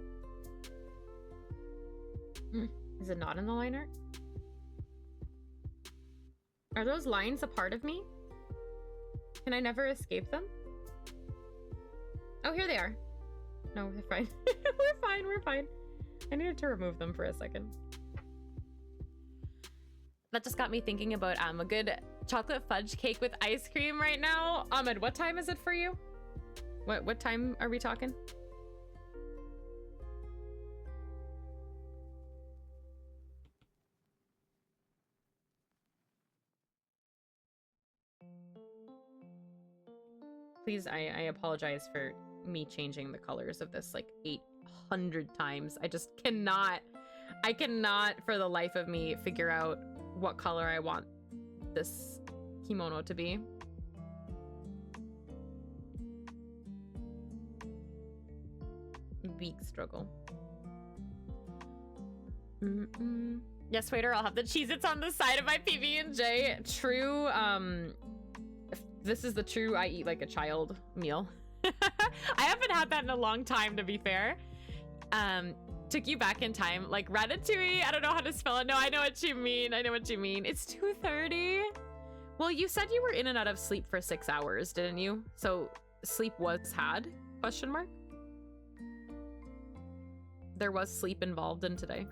Is it not in the line art? Are those lines a part of me? Can I never escape them? Oh, here they are. No, they're fine. We're fine, we're fine. I needed to remove them for a second. That just got me thinking about a good chocolate fudge cake with ice cream right now. Ahmed, what time is it for you? What time are we talking? Please, I apologize for me changing the colors of this like 100 times. I cannot for the life of me figure out what color I want this kimono to be. Big struggle. Yes, waiter, I'll have the Cheez-Its on the side of my PB&J. True, this is the true I eat like a child meal. I haven't had that in a long time, to be fair. Took you back in time, like Ratatouille. I don't know how to spell it. No, I know what you mean. I know what you mean. It's 2:30. Well, you said you were in and out of sleep for 6 hours, didn't you? So sleep was had? Question mark. There was sleep involved in today.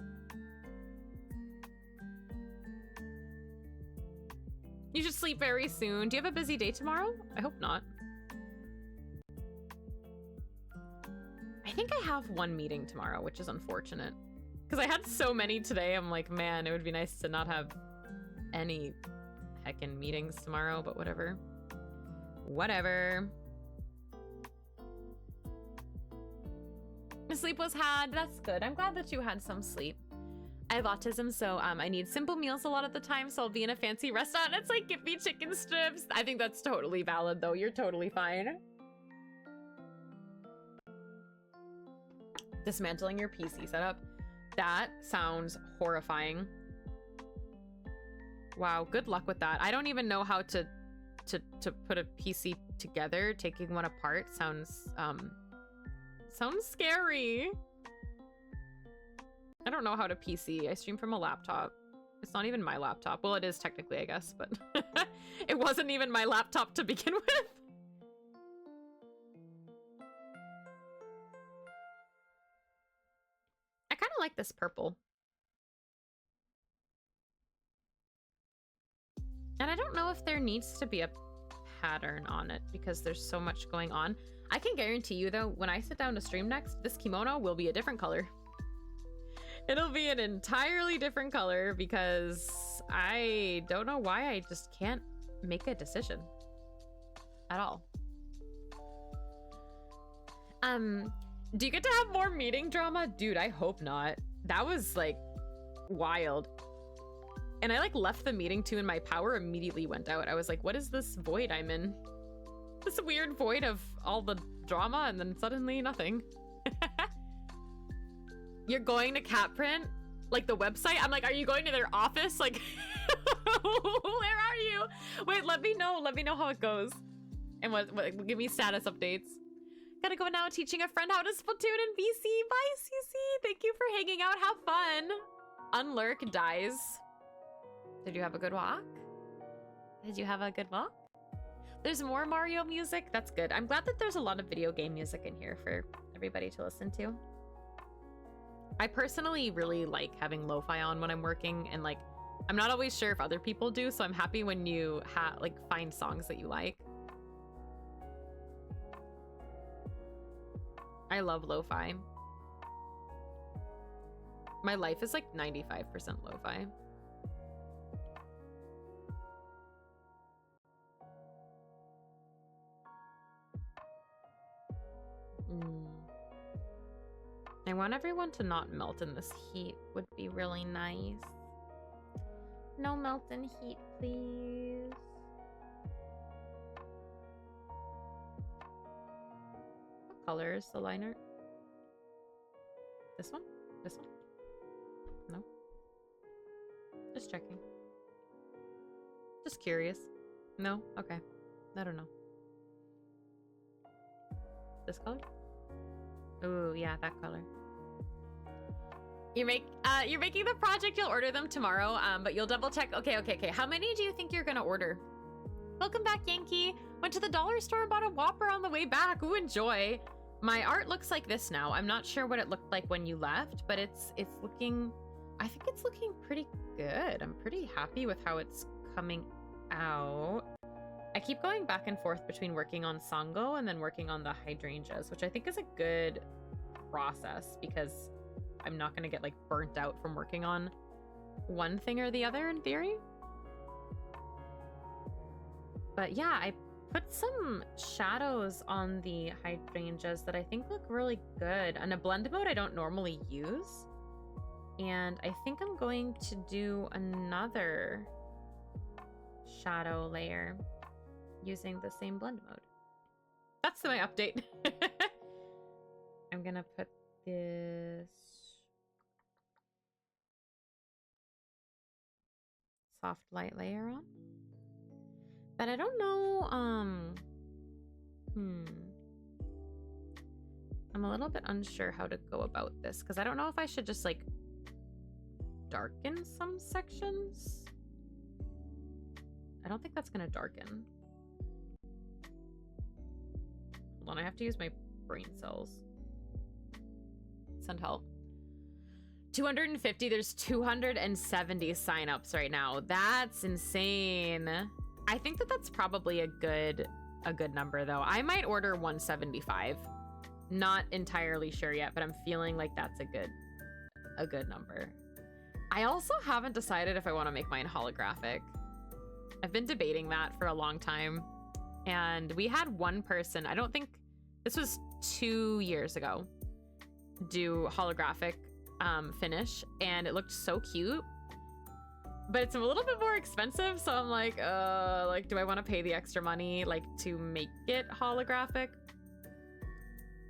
You should sleep very soon. Do you have a busy day tomorrow? I hope not. I think I have one meeting tomorrow, which is unfortunate. Because I had so many today, I'm like, man, it would be nice to not have any heckin' meetings tomorrow, but whatever. Whatever. Sleep was had. That's good. I'm glad that you had some sleep. I have autism, so I need simple meals a lot of the time, so I'll be in a fancy restaurant and it's like, give me chicken strips. I think that's totally valid, though. You're totally fine. Dismantling your PC setup. That sounds horrifying. Wow, good luck with that. I don't even know how to put a PC together. Taking one apart sounds scary. I don't know how to PC. I stream from a laptop. It's not even my laptop. Well, it is technically, I guess, but it wasn't even my laptop to begin with. I kind of like this purple. And I don't know if there needs to be a pattern on it because there's so much going on. I can guarantee you, though, when I sit down to stream next, this kimono will be a different color. It'll be an entirely different color because I don't know why I just can't make a decision at all. Do you get to have more meeting drama? Dude, I hope not. That was like wild. And I like left the meeting too and my power immediately went out. I was like, what is this void I'm in? This weird void of all the drama and then suddenly nothing. You're going to Catprint? Like the website? I'm like, are you going to their office? Like, where are you? Wait, let me know. Let me know how it goes. And what give me status updates. Gotta go now teaching a friend how to Splatoon in VC. Bye, CC. Thank you for hanging out. Have fun. Unlurk dies. Did you have a good walk? Did you have a good walk? There's more Mario music. That's good. I'm glad that there's a lot of video game music in here for everybody to listen to. I personally really like having lo-fi on when I'm working, and like I'm not always sure if other people do, so I'm happy when you like find songs that you like. I love lo-fi. My life is like 95% lo-fi. I want everyone to not melt in this heat. Would be really nice. No melt in heat, please. What color is the liner? This one? This one? No? Just checking. Just curious. No? Okay. I don't know. This color? Ooh, yeah, that color. You're making the project. You'll order them tomorrow, but you'll double check. Okay. How many do you think you're gonna order? Welcome back, Yankee. Went to the dollar store and bought a Whopper on the way back. Ooh, enjoy. My art looks like this now. I'm not sure what it looked like when you left, but it's looking, I think it's looking pretty good. I'm pretty happy with how it's coming out. I keep going back and forth between working on Sango and then working on the hydrangeas, which I think is a good process because I'm not going to get like burnt out from working on one thing or the other in theory. But yeah, I put some shadows on the hydrangeas that I think look really good. And a blend mode I don't normally use. And I think I'm going to do another shadow layer using the same blend mode. That's my update. I'm gonna put this soft light layer on. But I don't know, I'm a little bit unsure how to go about this because I don't know if I should just like darken some sections. I don't think that's gonna darken. Hold on, I have to use my brain cells. Send help. 250, there's 270 signups right now. That's insane. I think that that's probably a good number though. I might order 175. Not entirely sure yet, but I'm feeling like that's a good number. I also haven't decided if I want to make mine holographic. I've been debating that for a long time. And we had one person, I don't think, this was 2 years ago, do holographic finish, and it looked so cute. But it's a little bit more expensive, so I'm like, do I want to pay the extra money, like, to make it holographic?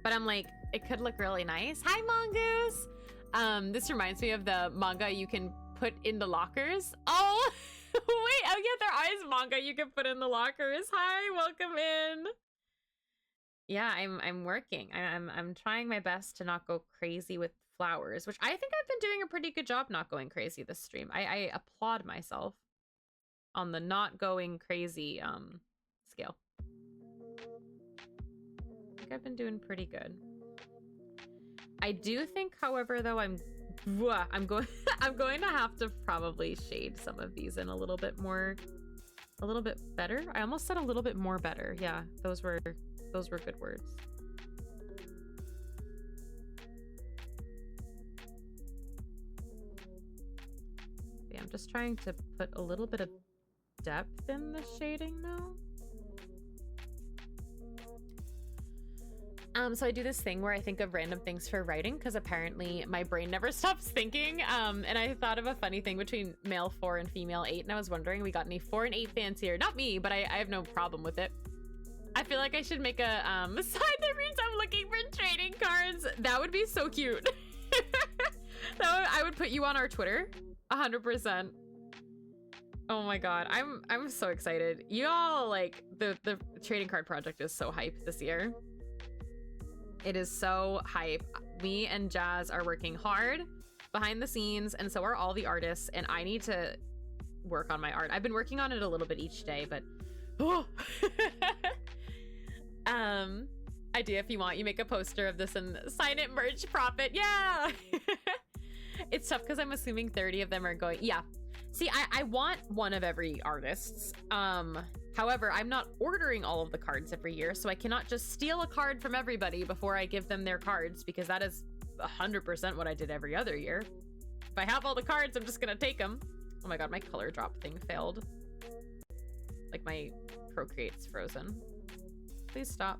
But I'm like, it could look really nice. Hi, Mongoose! This reminds me of the manga you can put in the lockers. Oh, wait, oh yeah, there is manga you can put in the lockers. Hi, welcome in. Yeah, I'm working. I'm trying my best to not go crazy with flowers, which I think I've been doing a pretty good job not going crazy this stream. I applaud myself on the not going crazy scale. I think I've been doing pretty good. I do think, however, though, I'm going I'm going to have to probably shade some of these in a little bit better. I almost said a little bit more better. Yeah, those were good words. Yeah, I'm just trying to put a little bit of depth in the shading now. So I do this thing where I think of random things for writing because apparently my brain never stops thinking. And I thought of a funny thing between male 4 and female 8, and I was wondering, we got any 4 and 8 fans here? Not me, but I have no problem with it. I feel like I should make a sign that reads I'm looking for trading cards. That would be so cute. I would put you on our Twitter, 100%. Oh my god, I'm so excited. Y'all, like, the trading card project is so hype this year. It is so hype. Me and Jazz are working hard behind the scenes, and so are all the artists, and I need to work on my art. I've been working on it a little bit each day, but oh. Idea if you want, you make a poster of this and sign it, merch, profit. Yeah. It's tough because I'm assuming 30 of them are going. Yeah. See, I want one of every artist's. However, I'm not ordering all of the cards every year, so I cannot just steal a card from everybody before I give them their cards, because that is 100% what I did every other year. If I have all the cards, I'm just gonna take them. Oh my god, my color drop thing failed. Like, my Procreate's frozen. Please stop.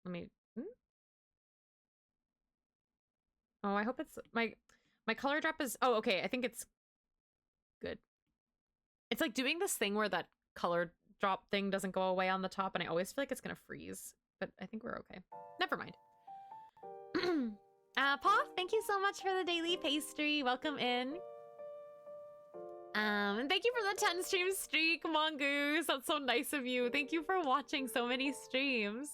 Let me... Oh, I hope it's... My color drop is... Oh, okay, I think it's good. It's like doing this thing where that color drop thing doesn't go away on the top, and I always feel like it's gonna freeze. But I think we're okay. Never mind. Paul, thank you so much for the daily pastry. Welcome in. And thank you for the 10 stream streak, Mongoose. That's so nice of you. Thank you for watching so many streams.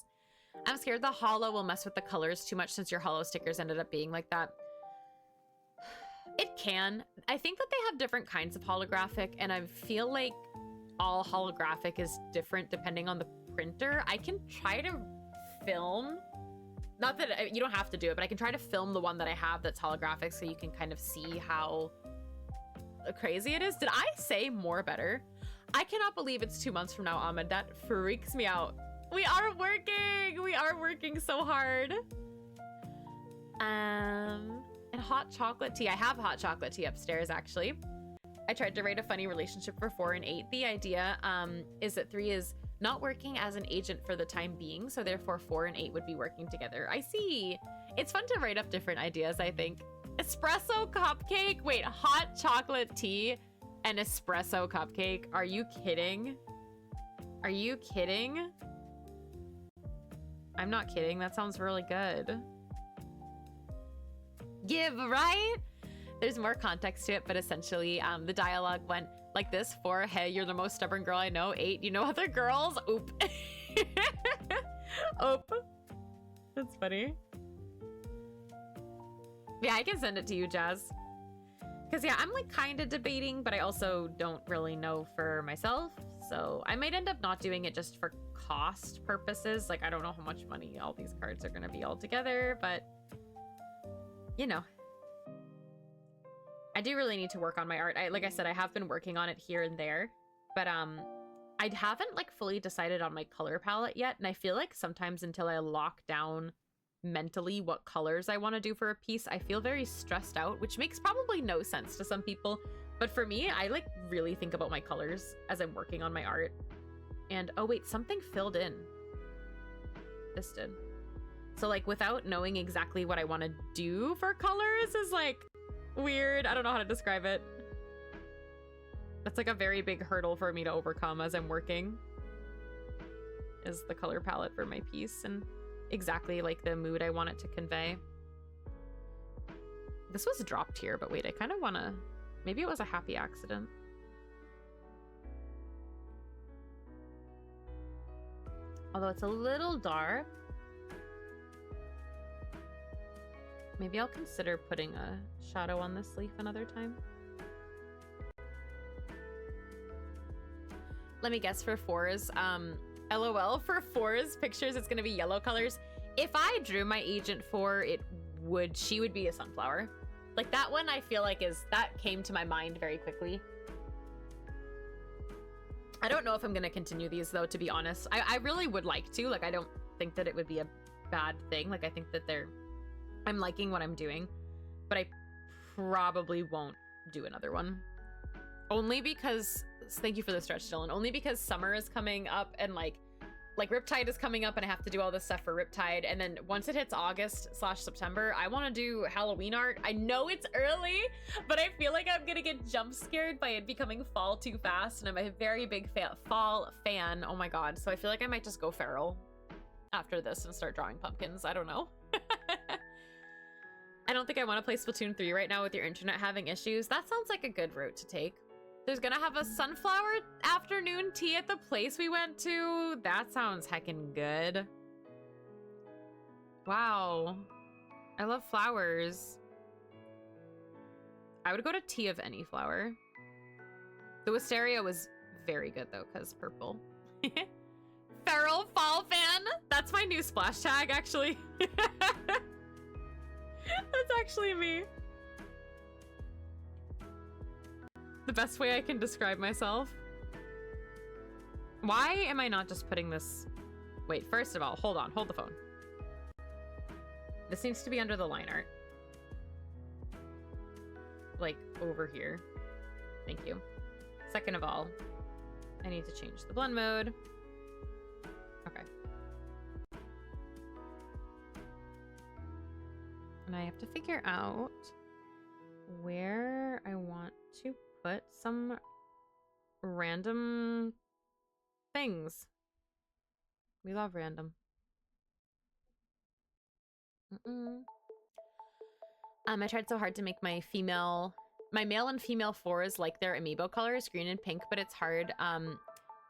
I'm scared the holo will mess with the colors too much since your holo stickers ended up being like that. It can. I think that they have different kinds of holographic, and I feel like all holographic is different depending on the printer. I can try to film, not that you don't have to do it, but I can try to film the one that I have that's holographic so you can kind of see how crazy it is. Did I say more better? I cannot believe it's 2 months from now, Ahmed. That freaks me out. We are working! We are working so hard. And hot chocolate tea. I have hot chocolate tea upstairs, actually. I tried to write a funny relationship for 4 and 8. The idea is that 3 is not working as an agent for the time being, so therefore 4 and 8 would be working together. I see. It's fun to write up different ideas, I think. Espresso cupcake? Wait, hot chocolate tea and espresso cupcake? Are you kidding? Are you kidding? I'm not kidding. That sounds really good. Give, right? There's more context to it, but essentially the dialogue went like this. 4, hey, you're the most stubborn girl I know. 8, you know other girls? Oop. Oop. That's funny. Yeah, I can send it to you, Jazz. Because yeah, I'm like kind of debating, but I also don't really know for myself. So I might end up not doing it just for cost purposes. Like, I don't know how much money all these cards are going to be all together, but you know. I do really need to work on my art. Like I said, I have been working on it here and there, but I haven't like fully decided on my color palette yet. And I feel like sometimes until I lock down mentally what colors I want to do for a piece, I feel very stressed out, which makes probably no sense to some people. But for me, I like really think about my colors as I'm working on my art. And oh wait, something filled in. This did. So like without knowing exactly what I want to do for colors is like weird. I don't know how to describe it. That's like a very big hurdle for me to overcome as I'm working, is the color palette for my piece and exactly like the mood I want it to convey. This was dropped here, but wait, I kind of want to, maybe it was a happy accident. Although it's a little dark. Maybe I'll consider putting a shadow on this leaf another time. Let me guess for 4s. LOL, for 4s pictures, it's gonna be yellow colors. If I drew my agent 4, she would be a sunflower. Like that one I feel like that came to my mind very quickly. I don't know if I'm gonna continue these though, to be honest. I really would like to. Like, I don't think that it would be a bad thing. Like, I think that I'm liking what I'm doing, but I probably won't do another one. Only because, thank you for the stretch, Dylan. Only because summer is coming up and like Riptide is coming up and I have to do all this stuff for Riptide. And then once it hits August/September, I want to do Halloween art. I know it's early, but I feel like I'm going to get jump scared by it becoming fall too fast. And I'm a very big fall fan. Oh my God. So I feel like I might just go feral after this and start drawing pumpkins. I don't know. I don't think I want to play Splatoon 3 right now with your internet having issues. That sounds like a good route to take. There's gonna have a sunflower afternoon tea at the place we went to. That sounds heckin' good. Wow. I love flowers. I would go to tea of any flower. The wisteria was very good though, because purple. Feral fall fan. That's my new splash tag, actually. That's actually me. The best way I can describe myself. Why am I not just putting this? Wait, first of all, hold on, hold the phone. This needs to be under the line art. Like over here. Thank you. Second of all, I need to change the blend mode. Okay. And I have to figure out where I want to put some random things. We love random. I tried so hard to make my male and female 4s like their amiibo colors, green and pink, but it's hard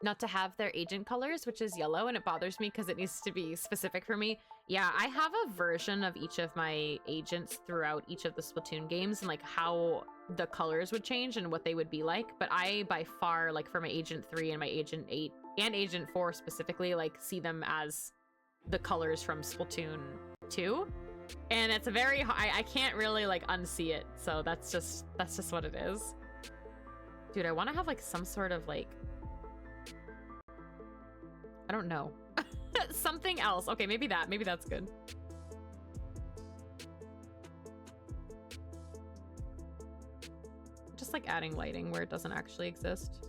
not to have their agent colors, which is yellow, and it bothers me because it needs to be specific for me. Yeah, I have a version of each of my agents throughout each of the Splatoon games and like how the colors would change and what they would be like, but I by far, like for my Agent 3 and my Agent 8 and Agent 4 specifically, like see them as the colors from Splatoon 2. And it's a very I can't really like unsee it, so that's just what it is. Dude, I want to have like some sort of like, I don't know. Something else. Okay, maybe that's good. Just like adding lighting where it doesn't actually exist.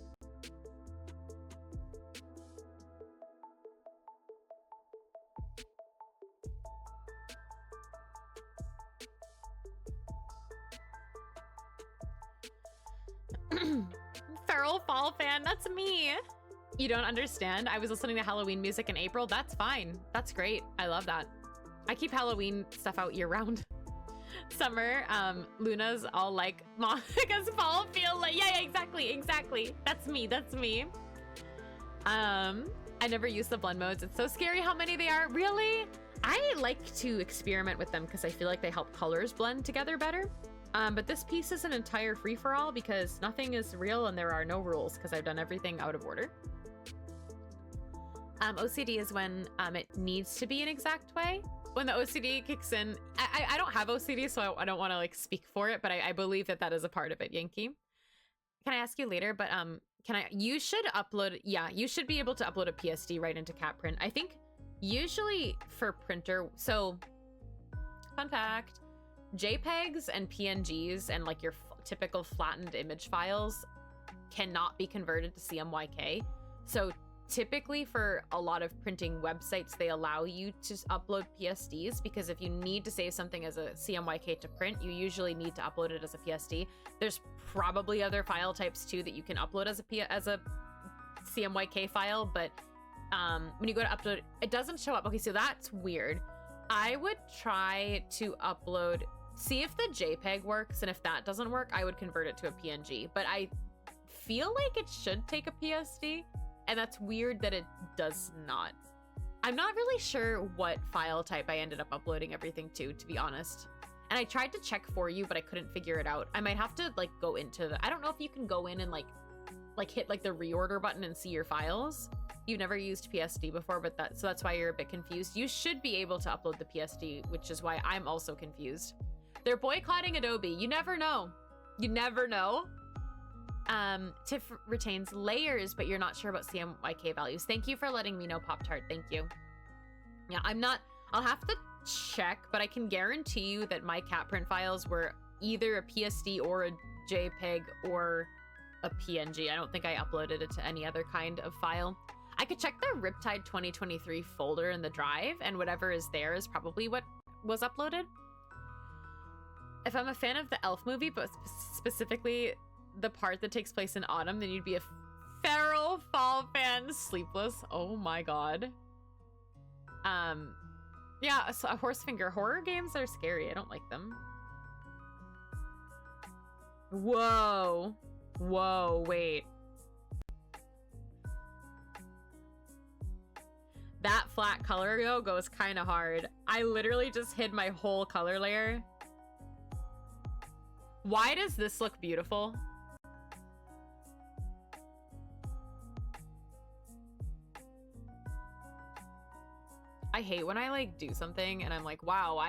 Feral Fall fan, that's me. You don't understand? I was listening to Halloween music in April. That's fine. That's great. I love that. I keep Halloween stuff out year round. Summer, Luna's all like, because fall feel like, yeah, exactly. That's me. I never use the blend modes. It's so scary how many they are. Really? I like to experiment with them because I feel like they help colors blend together better. But this piece is an entire free-for-all because nothing is real and there are no rules because I've done everything out of order. OCD is when it needs to be an exact way. When the OCD kicks in, I don't have OCD, so I don't want to like speak for it, but I believe that is a part of it, Yankee. Can I ask you later? But you should upload, yeah, you should be able to upload a PSD right into CapPrint. I think usually for printer, so fun fact, JPEGs and PNGs and like your typical flattened image files cannot be converted to CMYK. So typically for a lot of printing websites, they allow you to upload PSDs because if you need to save something as a CMYK to print, you usually need to upload it as a PSD. There's probably other file types too that you can upload as a CMYK file, but when you go to upload, it doesn't show up. Okay, so that's weird. I would try to upload, see if the JPEG works, and if that doesn't work, I would convert it to a PNG, but I feel like it should take a PSD. And that's weird that it does not. I'm not really sure what file type I ended up uploading everything to be honest. And I tried to check for you, but I couldn't figure it out. I might have to like go into the, I don't know if you can go in and like hit like the reorder button and see your files. You've never used PSD before, but so that's why you're a bit confused. You should be able to upload the PSD, which is why I'm also confused. They're boycotting Adobe. You never know. You never know. TIFF retains layers, but you're not sure about CMYK values. Thank you for letting me know, Pop-Tart. Thank you. Yeah, I'll have to check, but I can guarantee you that my CapPrint files were either a PSD or a JPEG or a PNG. I don't think I uploaded it to any other kind of file. I could check the Riptide 2023 folder in the drive, and whatever is there is probably what was uploaded. If I'm a fan of the Elf movie, but specifically the part that takes place in autumn, then you'd be a Feral Fall fan. Sleepless. Oh my god. Yeah, so a Horsefinger. Horror games are scary. I don't like them. Whoa. Whoa, wait. That flat color goes kind of hard. I literally just hid my whole color layer. Why does this look beautiful? I hate when I like do something and I'm like, wow,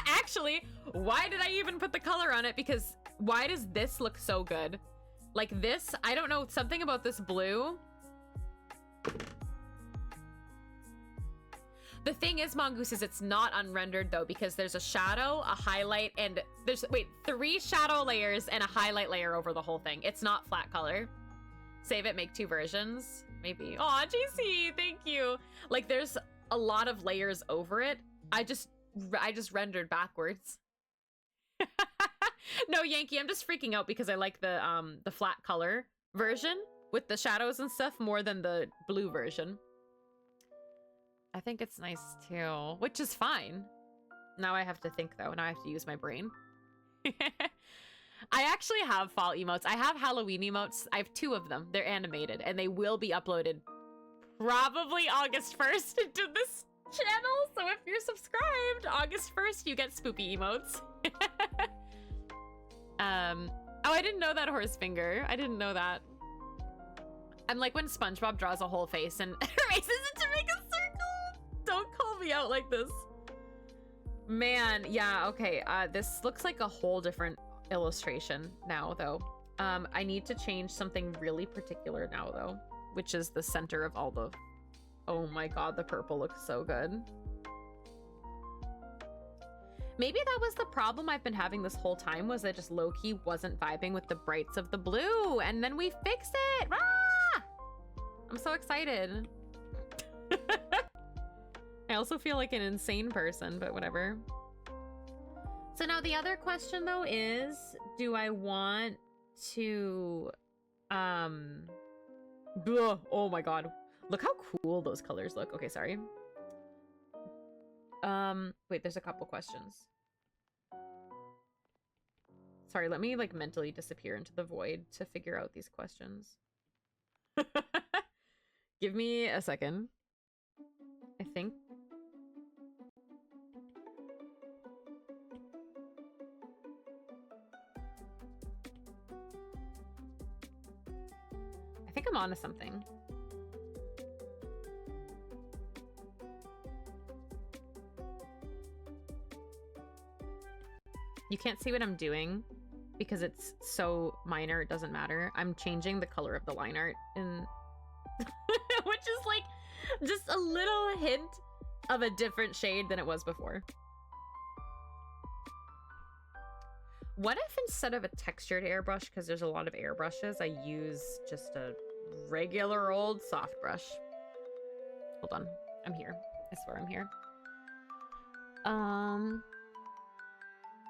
actually, why did I even put the color on it? Because why does this look so good? Like this, I don't know, something about this blue. The thing is, Mongoose, is it's not unrendered though, because there's a shadow, a highlight, and there's, wait, 3 shadow layers and a highlight layer over the whole thing. It's not flat color. Save it, make 2 versions, maybe. Aw, JC, thank you. Like there's a lot of layers over it. I just rendered backwards. No, Yankee, I'm just freaking out because I like the flat color version with the shadows and stuff more than the blue version. I think it's nice too, which is fine. Now I have to think though. Now I have to use my brain. I actually have fall emotes. I have Halloween emotes. I have 2 of them. They're animated and they will be uploaded probably August 1st into this channel. So if you're subscribed, August 1st, you get spoopy emotes. Oh, I didn't know that, Horsefinger. I didn't know that. I'm like when SpongeBob draws a whole face and erases it to make a circle. Don't call me out like this. Man, yeah, okay. This looks like a whole different illustration now, though. I need to change something really particular now, though, which is the center of all the... Oh my god, the purple looks so good. Maybe that was the problem I've been having this whole time, was I just low-key wasn't vibing with the brights of the blue, and then we fixed it! Ah! I'm so excited. I also feel like an insane person, but whatever. So now the other question though is, do I want to, oh my god. Look how cool those colors look. Okay, sorry. Wait, there's a couple questions. Sorry, let me like mentally disappear into the void to figure out these questions. Give me a second. I think. I think I'm onto something. You can't see what I'm doing because it's so minor, it doesn't matter. I'm changing the color of the line art in which is like just a little hint of a different shade than it was before. What if instead of a textured airbrush, because there's a lot of airbrushes, I use just a regular old soft brush? Hold on, I'm here. I swear I'm here.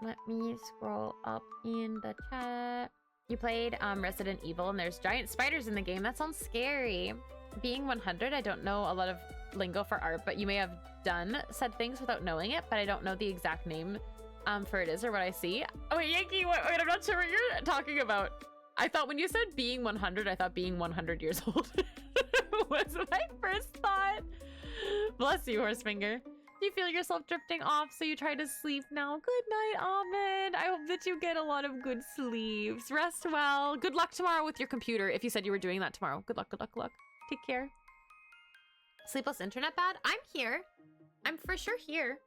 Let me scroll up in the chat. You played Resident Evil and there's giant spiders in the game. That sounds scary. Being 100, I don't know a lot of lingo for art, but you may have done said things without knowing it, but I don't know the exact name for it is or what I see. Oh wait, Yankee, wait, I'm not sure what you're talking about. I thought when you said being 100, I thought being 100 years old was my first thought. Bless you, Horsefinger. You feel yourself drifting off, so you try to sleep now. Good night, Ahmed. I hope that you get a lot of good sleeps. Rest well. Good luck tomorrow with your computer, if you said you were doing that tomorrow. Good luck, good luck, good luck. Take care. Sleepless internet bad? I'm here. I'm for sure here.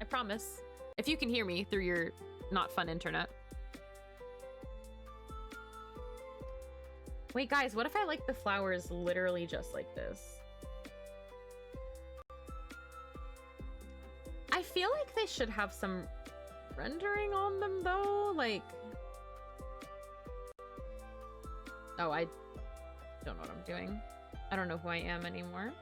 I promise. If you can hear me through your not fun internet. Wait, guys, what if I like the flowers literally just like this? I feel like they should have some rendering on them though, like... Oh, I don't know what I'm doing. I don't know who I am anymore.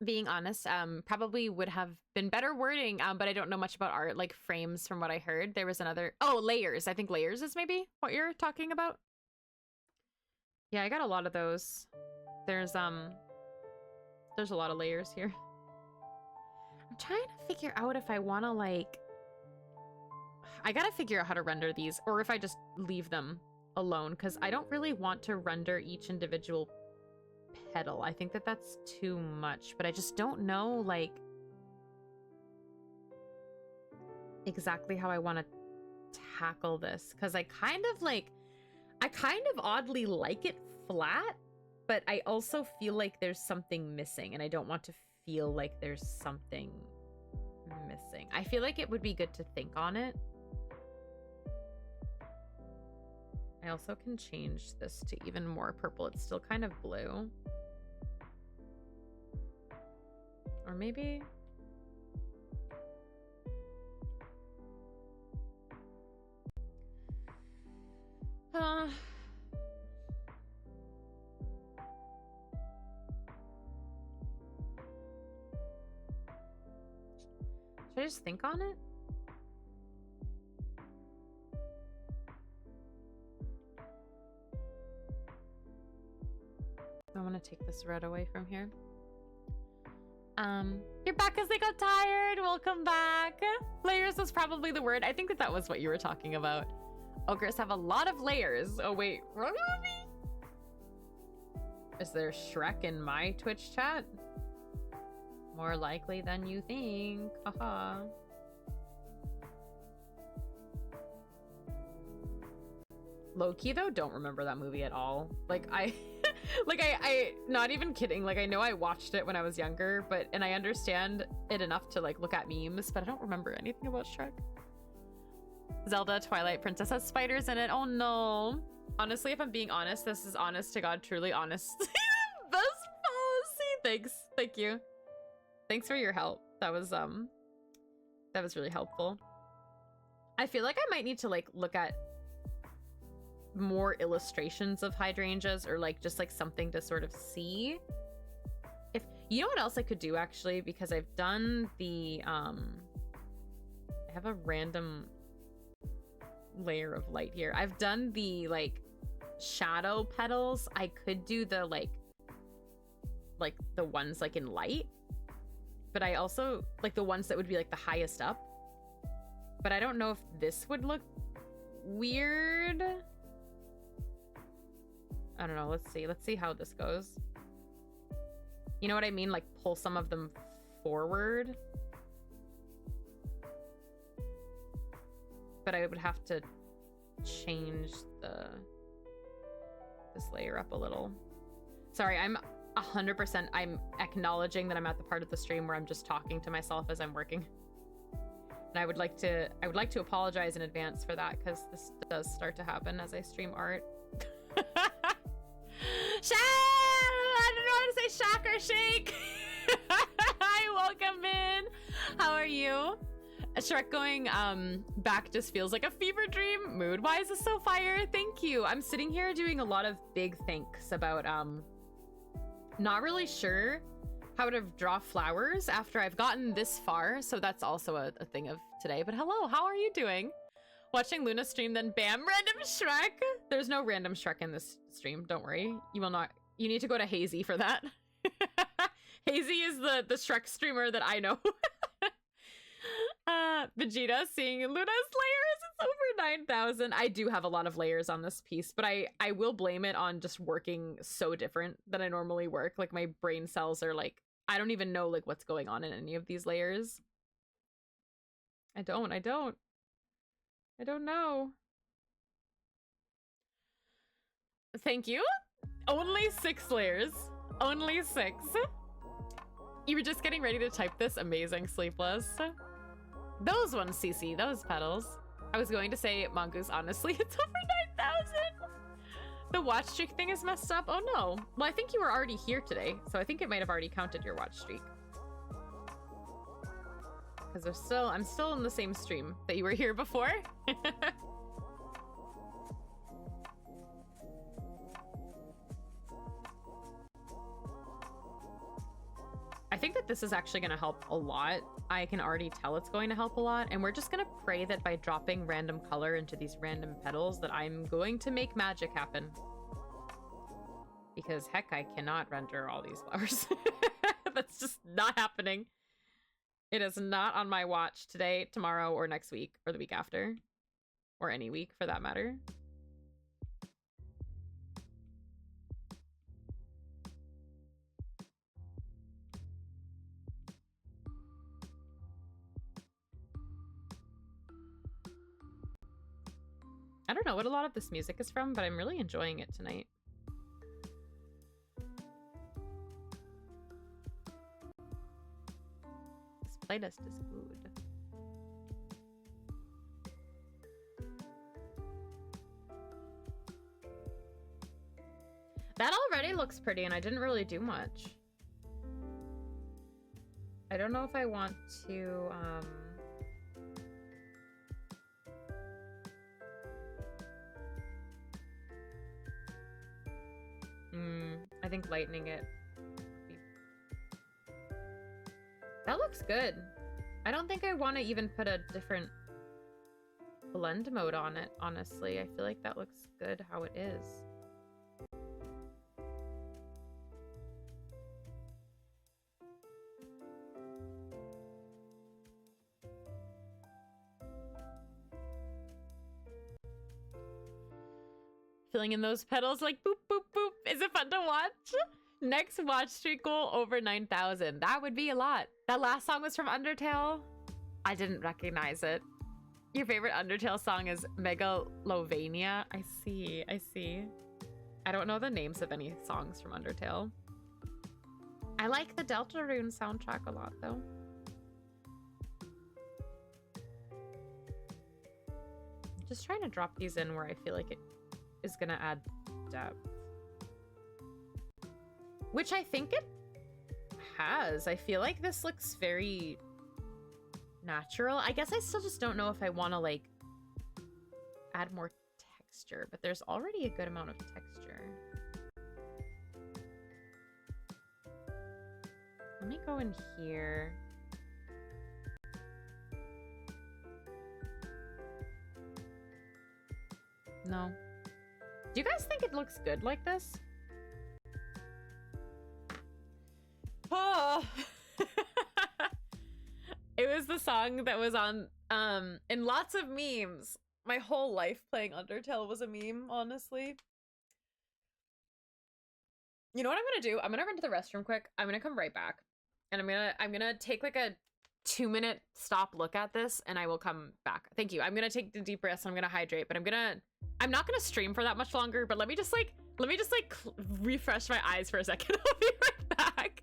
Being honest, probably would have been better wording, but I don't know much about art, like frames from what I heard. There was another... Oh, layers. I think layers is maybe what you're talking about. Yeah, I got a lot of those. There's a lot of layers here. I'm trying to figure out if I want to, like... I gotta figure out how to render these, or if I just leave them alone, because I don't really want to render each individual petal. I think that that's too much, but I just don't know, like, exactly how I want to tackle this, because I kind of oddly like it flat, but I also feel like there's something missing, and I don't want to feel like there's something missing. I feel like it would be good to think on it. I also can change this to even more purple. It's still kind of blue. Or maybe... Should I just think on it? I want to take this red away from here. You're back because they got tired. Welcome back. Layers was probably the word. I think that was what you were talking about. Ogres have a lot of layers. Oh wait, what movie? Is there Shrek in my Twitch chat? More likely than you think. Haha. Low-key though, don't remember that movie at all. Like I not even kidding, like I know I watched it when I was younger, and I understand it enough to like look at memes, but I don't remember anything about Shrek. Zelda Twilight Princess has spiders in it. Oh no. Honestly, if I'm being honest, this is honest to God, truly honest. Best policy. Thanks. Thank you. Thanks for your help. That was really helpful. I feel like I might need to like look at more illustrations of hydrangeas, or like just like something to sort of see. If you know what else I could do actually, because I've done the I have a random layer of light here. I've done the like shadow petals. I could do the like the ones like in light, but I also like the ones that would be like the highest up, but I don't know if this would look weird. I don't know. Let's see how this goes. You know what I mean? Like pull some of them forward. But I would have to change this layer up a little. Sorry, I'm 100%. I'm acknowledging that I'm at the part of the stream where I'm just talking to myself as I'm working. And I would like to apologize in advance for that, because this does start to happen as I stream art. I don't know how to say shock or shake. Hi, welcome in. How are you? Shrek going back just feels like a fever dream. Mood wise is so fire. Thank you. I'm sitting here doing a lot of big thinks about not really sure how to draw flowers after I've gotten this far, so that's also a thing of today. But hello, how are you doing? Watching Luna stream, then bam, random Shrek. There's no random Shrek in this stream, don't worry. You will not. You need to go to Hazy for that. Hazy is the Shrek streamer that I know. Vegeta seeing Luna's layers. It's over 9,000. I do have a lot of layers on this piece, but I will blame it on just working so different than I normally work. Like my brain cells are like, I don't even know like what's going on in any of these layers. I don't know. Thank you. Only 6 layers. Only 6. You were just getting ready to type this. Amazing, Sleepless. Those ones, CC. Those petals. I was going to say Mongoose. Honestly, it's over 9,000. The watch streak thing is messed up. Oh no. Well, I think you were already here today, so I think it might have already counted your watch streak. Because I'm still in the same stream that you were here before. I think that this is actually going to help a lot. I can already tell it's going to help a lot, and we're just going to pray that by dropping random color into these random petals that I'm going to make magic happen. Because heck, I cannot render all these flowers. That's just not happening. It is not on my watch today, tomorrow, or next week, or the week after. Or any week, for that matter. I don't know what a lot of this music is from, but I'm really enjoying it tonight. This playlist is good. That already looks pretty, and I didn't really do much. I don't know if I want to, I think lightening it. That looks good. I don't think I want to even put a different blend mode on it, honestly. I feel like that looks good how it is. Filling in those petals like boop, boop, boop. Is it fun to watch? Next watch streak goal over 9,000. That would be a lot. That last song was from Undertale. I didn't recognize it. Your favorite Undertale song is Megalovania. I see. I don't know the names of any songs from Undertale. I like the Deltarune soundtrack a lot, though. Just trying to drop these in where I feel like it is gonna add depth. Which I think it has. I feel like this looks very natural. I guess I still just don't know if I want to like add more texture, but there's already a good amount of texture. Let me go in here. No. Do you guys think it looks good like this? Oh. It was the song that was on in lots of memes. My whole life playing Undertale was a meme, honestly. You know what I'm gonna do? I'm gonna run to the restroom quick. I'm gonna come right back. And I'm gonna take like a 2-minute stop look at this and I will come back. Thank you. I'm gonna take the deep breaths. I'm gonna hydrate, but I'm not gonna stream for that much longer, but let me just refresh my eyes for a second. I'll be right back.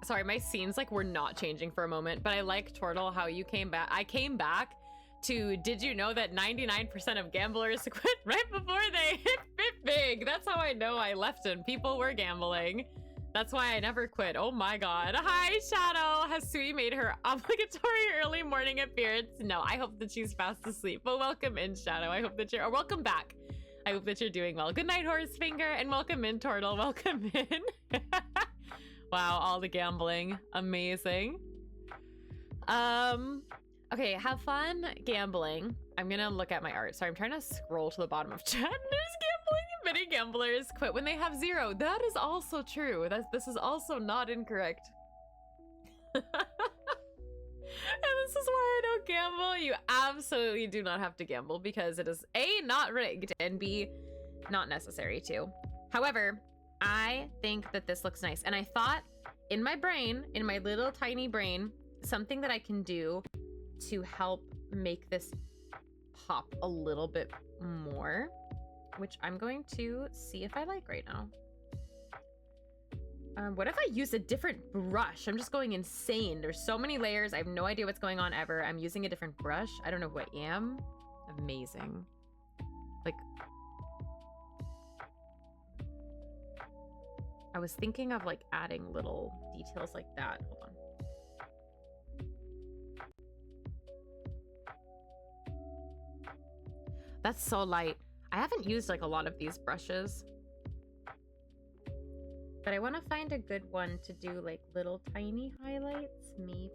Sorry, my scenes like were not changing for a moment, but I like Tortle how you came back. I came back to, did you know that 99% of gamblers quit right before they hit big? That's how I know I left and people were gambling. That's why I never quit. Oh my god. Hi, Shadow. Has Sui made her obligatory early morning appearance? No, I hope that she's fast asleep. But welcome in, Shadow. I hope that you're, or welcome back. I hope that you're doing well. Good night, Horsefinger, and welcome in, Tortle. Welcome in. Wow, all the gambling. Amazing. Okay, have fun gambling. I'm gonna look at my art. Sorry, I'm trying to scroll to the bottom of chat. There's gambling. Many gamblers quit when they have 0. That is also true. This is also not incorrect. And this is why I don't gamble. You absolutely do not have to gamble because it is A, not rigged, and B, not necessary to. However, I think that this looks nice. And I thought in my brain, in my little tiny brain, something that I can do to help make this pop a little bit more, which I'm going to see if I like right now. What if I use a different brush? I'm just going insane. There's so many layers. I have no idea what's going on ever. I'm using a different brush. I don't know who I am. Amazing. Like, I was thinking of like adding little details like that. Hold on. That's so light. I haven't used like a lot of these brushes. But I want to find a good one to do like little tiny highlights, maybe.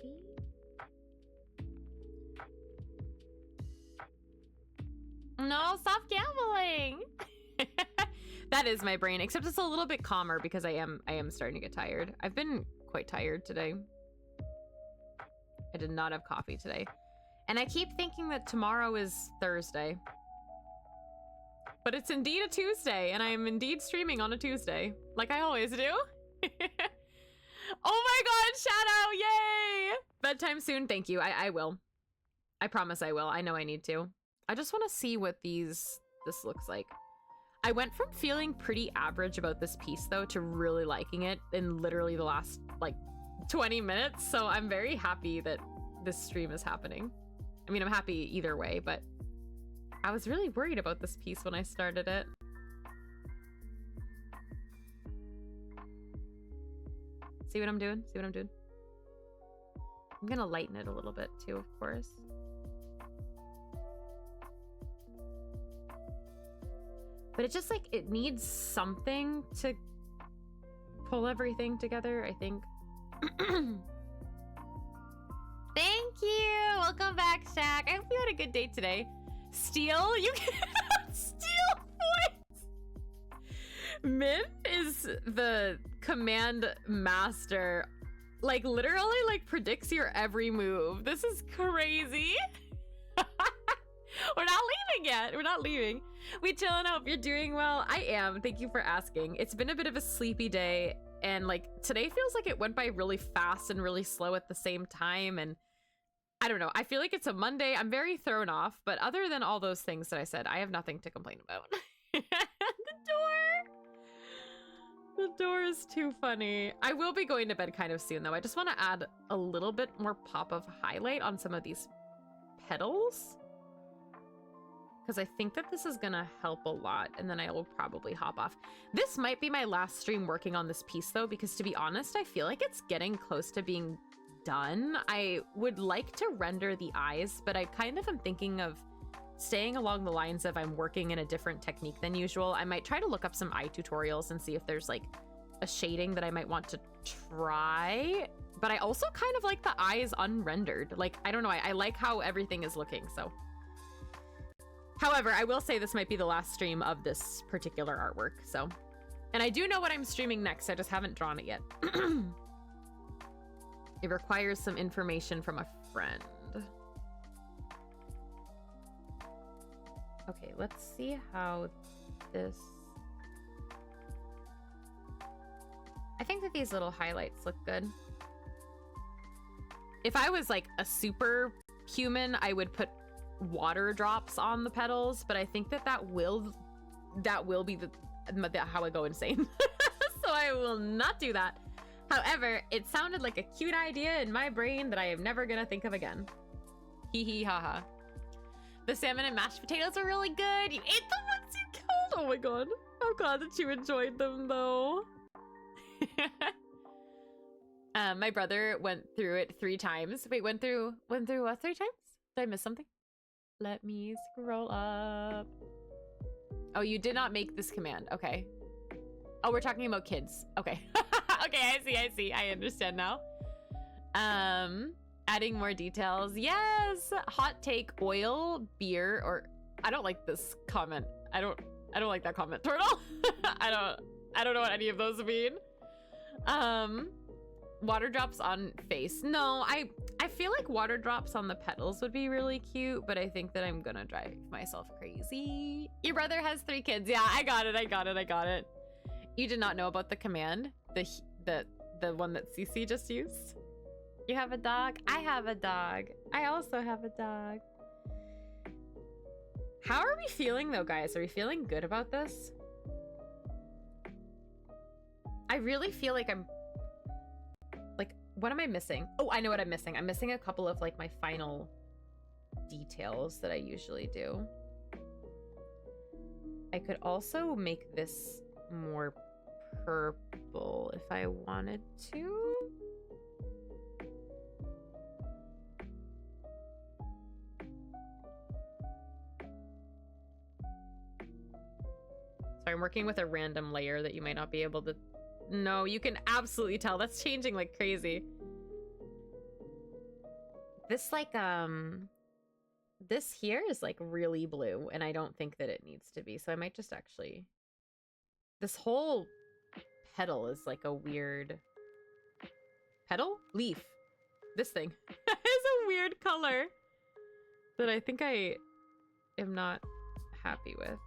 No, stop gambling. That is my brain, except it's a little bit calmer because I am starting to get tired. I've been quite tired today. I did not have coffee today. And I keep thinking that tomorrow is Thursday. But it's indeed a Tuesday, and I am indeed streaming on a Tuesday, like I always do. Oh my god, Shadow, yay! Bedtime soon, thank you. I will. I promise I will. I know I need to. I just want to see what this looks like. I went from feeling pretty average about this piece, though, to really liking it in literally the last, like, 20 minutes, so I'm very happy that this stream is happening. I mean, I'm happy either way, but I was really worried about this piece when I started it. See what I'm doing? See what I'm doing? I'm gonna lighten it a little bit too, of course. But it just like, it needs something to pull everything together, I think. Thank you! Welcome back, Shaq. I hope you had a good day today. Steal? You can steal points! Min is the command master. Like, literally, like, predicts your every move. This is crazy. We're not leaving yet. We're not leaving. We chilling. I hope you're doing well. I am. Thank you for asking. It's been a bit of a sleepy day, and like today feels like it went by really fast and really slow at the same time. And I don't know. I feel like it's a Monday. I'm very thrown off, but other than all those things that I said, I have nothing to complain about. The door is too funny. I will be going to bed kind of soon though. I just want to add a little bit more pop of highlight on some of these petals, because I think that this is gonna help a lot, and then I will probably hop off. This might be my last stream working on this piece though, because to be honest, I feel like it's getting close to being done. I would like to render the eyes, but I kind of am thinking of staying along the lines of I'm working in a different technique than usual. I might try to look up some eye tutorials and see if there's like a shading that I might want to try. But I also kind of like the eyes unrendered. Like, I don't know, I like how everything is looking, so. However, I will say this might be the last stream of this particular artwork, so. And I do know what I'm streaming next, I just haven't drawn it yet. It requires some information from a friend. Okay, let's see how this... I think that these little highlights look good. If I was like a super human, I would put water drops on the petals, but I think that that will be how I go insane. So I will not do that. However, it sounded like a cute idea in my brain that I am never gonna think of again. Hee hee ha ha. The salmon and mashed potatoes are really good. You ate the ones you killed. Oh my god. I'm glad that you enjoyed them though. My brother went through it 3 times. Wait, went through what 3 times? Did I miss something? Let me scroll up. Oh, you did not make this command. Okay. Oh, we're talking about kids. Okay. Okay, I see. I understand now. Adding more details. Yes. Hot take: oil, beer, or I don't like this comment. I don't like that comment. Turtle. I don't know what any of those mean. Water drops on face. No, I feel like water drops on the petals would be really cute, but I think that I'm gonna drive myself crazy. Your brother has 3 kids. Yeah, I got it. You did not know about the command, the one that Cece just used. You have a dog? I have a dog. I also have a dog. How are we feeling though, guys? Are we feeling good about this? I really feel like I'm... Like, what am I missing? Oh, I know what I'm missing. I'm missing a couple of like my final details that I usually do. I could also make this more purple if I wanted to. Sorry, I'm working with a random layer that you might not be able to No, you can absolutely tell. That's changing like crazy. This like, this here is like really blue, and I don't think that it needs to be. So I might just actually... This whole petal is like a weird... Petal? Leaf. This thing is a weird color that I think I am not happy with.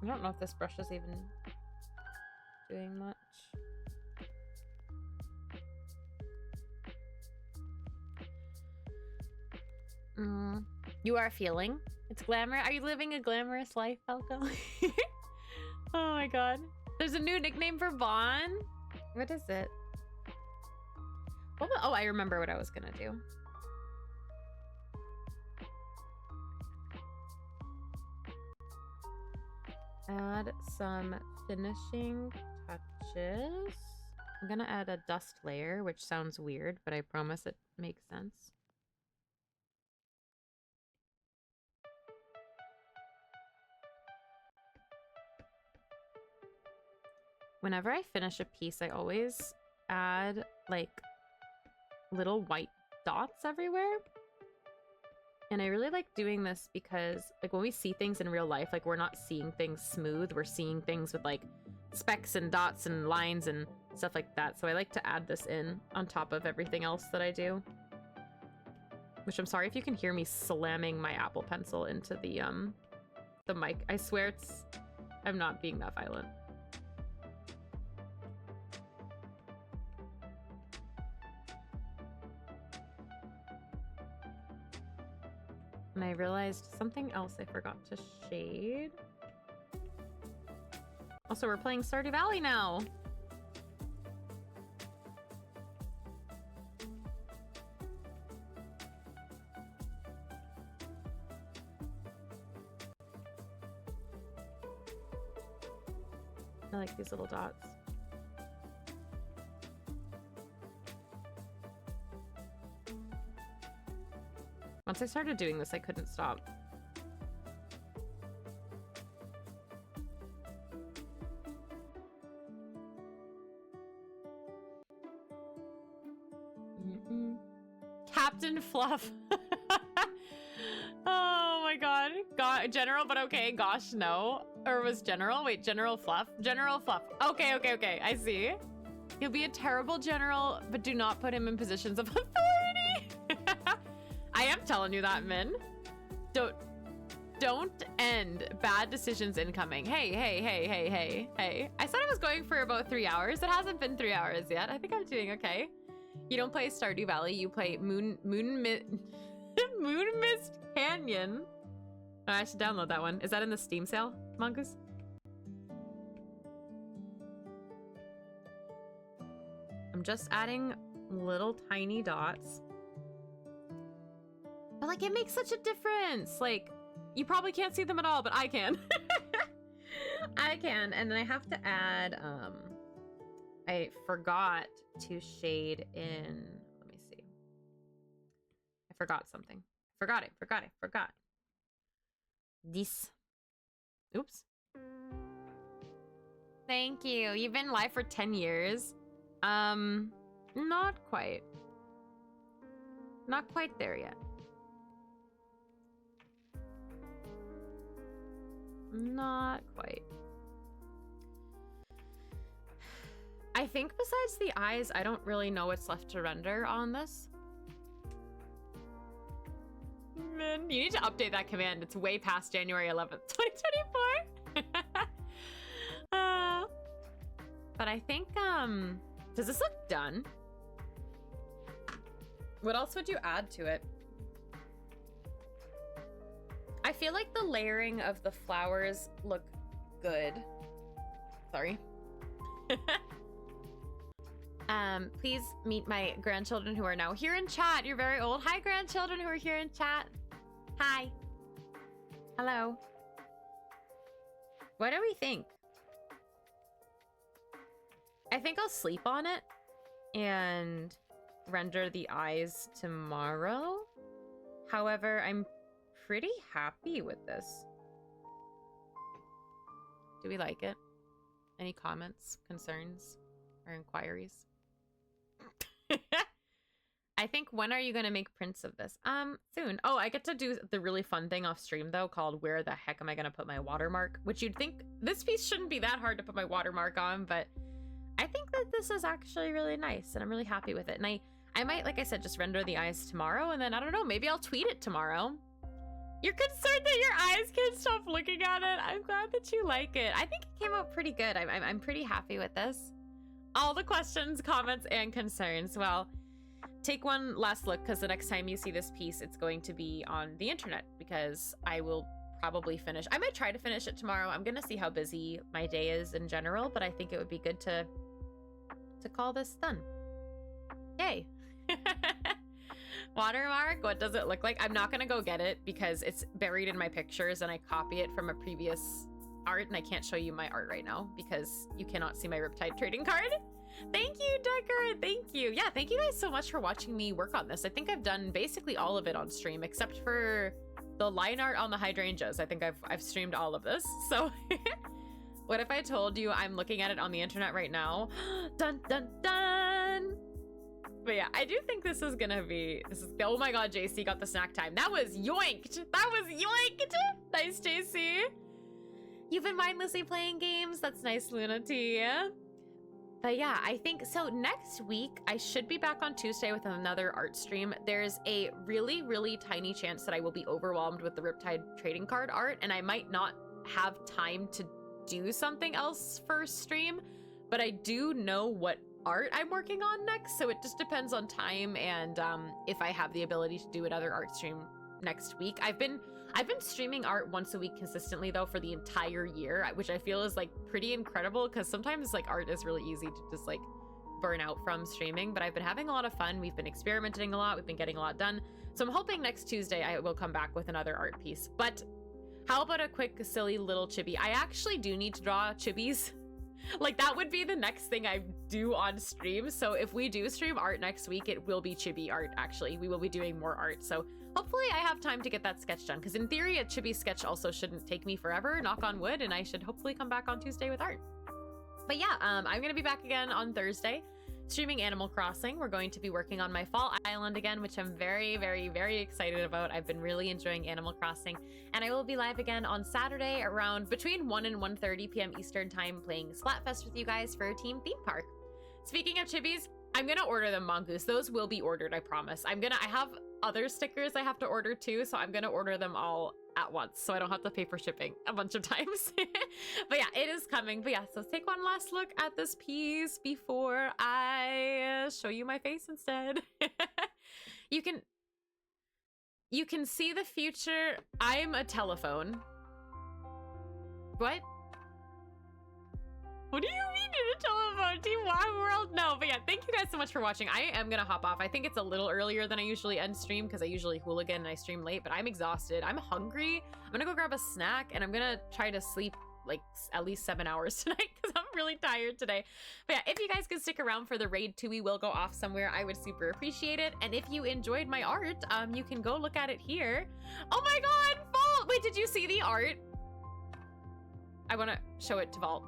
I don't know if this brush is even doing much. You are feeling? It's glamour. Are you living a glamorous life, Falco? Oh my god. There's a new nickname for Vaughn. What is it? Oh, I remember what I was gonna do. Add some finishing touches. I'm gonna add a dust layer, which sounds weird, but I promise it makes sense. Whenever I finish a piece, I always add like little white dots everywhere. And I really like doing this because like when we see things in real life, like we're not seeing things smooth, we're seeing things with like specks and dots and lines and stuff like that. So I like to add this in on top of everything else that I do. Which I'm sorry if you can hear me slamming my Apple Pencil into the mic. I swear I'm not being that violent. And I realized something else I forgot to shade. Also, we're playing Stardew Valley now. I like these little dots. Once I started doing this, I couldn't stop. Captain Fluff. Oh my god. General, but okay. Gosh, no. Or was General? Wait, General Fluff? General Fluff. Okay, okay, okay. I see. He'll be a terrible general, but do not put him in positions of authority. I am telling you that, Min. Don't end bad decisions incoming. Hey. I said I was going for about 3 hours. It hasn't been 3 hours yet. I think I'm doing okay. You don't play Stardew Valley. You play Moon Mist Canyon. Oh, I should download that one. Is that in the Steam sale, Mongoose? I'm just adding little tiny dots. But like, it makes such a difference. Like, you probably can't see them at all, but I can. I can. And then I have to add, I forgot to shade in, let me see. I forgot something. Forgot. This. Oops. Thank you. You've been live for 10 years. Not quite. Not quite there yet. Not quite. I think besides the eyes, I don't really know what's left to render on this. Man, you need to update that command. It's way past January 11th, 2024. But I think, does this look done? What else would you add to it? I feel like the layering of the flowers look good. Sorry. Please meet my grandchildren who are now here in chat. You're very old. Hi, grandchildren who are here in chat. Hi. Hello. What do we think? I think I'll sleep on it and render the eyes tomorrow. However, I'm pretty happy with this. Do we like it? Any comments, concerns, or inquiries? I think, when are you going to make prints of this? Soon. Oh, I get to do the really fun thing off stream, though, called Where the Heck Am I going to Put My Watermark? Which you'd think this piece shouldn't be that hard to put my watermark on, but I think that this is actually really nice, and I'm really happy with it. And I might, like I said, just render the eyes tomorrow, and then, I don't know, maybe I'll tweet it tomorrow. You're concerned that your eyes can't stop looking at it? I'm glad that you like it. I think it came out pretty good. I'm pretty happy with this. All the questions, comments, and concerns. Well, take one last look, because the next time you see this piece, it's going to be on the internet, because I will probably finish. I might try to finish it tomorrow. I'm going to see how busy my day is in general, but I think it would be good to call this done. Yay. Watermark, what does it look like? I'm not going to go get it because it's buried in my pictures and I copy it from a previous art, and I can't show you my art right now because you cannot see my Riptide trading card. Thank you, Decker. Thank you. Yeah, thank you guys so much for watching me work on this. I think I've done basically all of it on stream except for the line art on the hydrangeas. I think I've streamed all of this. So what if I told you I'm looking at it on the internet right now? Dun, dun, dun. But yeah, I do think this is gonna be, oh my god, JC got the snack time. That was yoinked. That was yoinked. Nice, JC. You've been mindlessly playing games. That's nice, Luna T. But yeah, I think, so next week, I should be back on Tuesday with another art stream. There's a really, really tiny chance that I will be overwhelmed with the Riptide trading card art, and I might not have time to do something else for stream, but I do know what art I'm working on next, so it just depends on time and if I have the ability to do another art stream next week. I've been streaming art once a week consistently though for the entire year, which I feel is like pretty incredible, because sometimes like art is really easy to just like burn out from streaming, but I've been having a lot of fun. We've been experimenting a lot. We've been getting a lot done. So I'm hoping next Tuesday I will come back with another art piece. But how about a quick silly little chibi? I actually do need to draw chibis. Like that would be the next thing I do on stream. So if we do stream art next week, it will be chibi art. Actually, we will be doing more art. So hopefully I have time to get that sketch done, because in theory a chibi sketch also shouldn't take me forever, knock on wood, and I should hopefully come back on Tuesday with art. But yeah, I'm gonna be back again on Thursday streaming Animal Crossing. We're going to be working on my Fall Island again, which I'm very, very, very excited about. I've been really enjoying Animal Crossing, and I will be live again on Saturday around between 1 and 1:30 p.m. Eastern time playing Splatfest with you guys for Team Theme Park. Speaking of chibis, I'm gonna order them, Mongoose. Those will be ordered, I promise. I have other stickers I have to order too, so I'm gonna order them all at once so I don't have to pay for shipping a bunch of times. But yeah, it is coming. But yeah, so let's take one last look at this piece before I show you my face instead. You can see the future. I'm a telephone. What? What do you mean in a telephone? Team Wild World? No, but yeah, thank you guys so much for watching. I am gonna hop off. I think it's a little earlier than I usually end stream because I usually hooligan and I stream late, but I'm exhausted. I'm hungry. I'm gonna go grab a snack and I'm gonna try to sleep like at least 7 hours tonight because I'm really tired today. But yeah, if you guys could stick around for the raid 2, we will go off somewhere. I would super appreciate it. And if you enjoyed my art, you can go look at it here. Oh my god, Vault! Wait, did you see the art? I want to show it to Vault.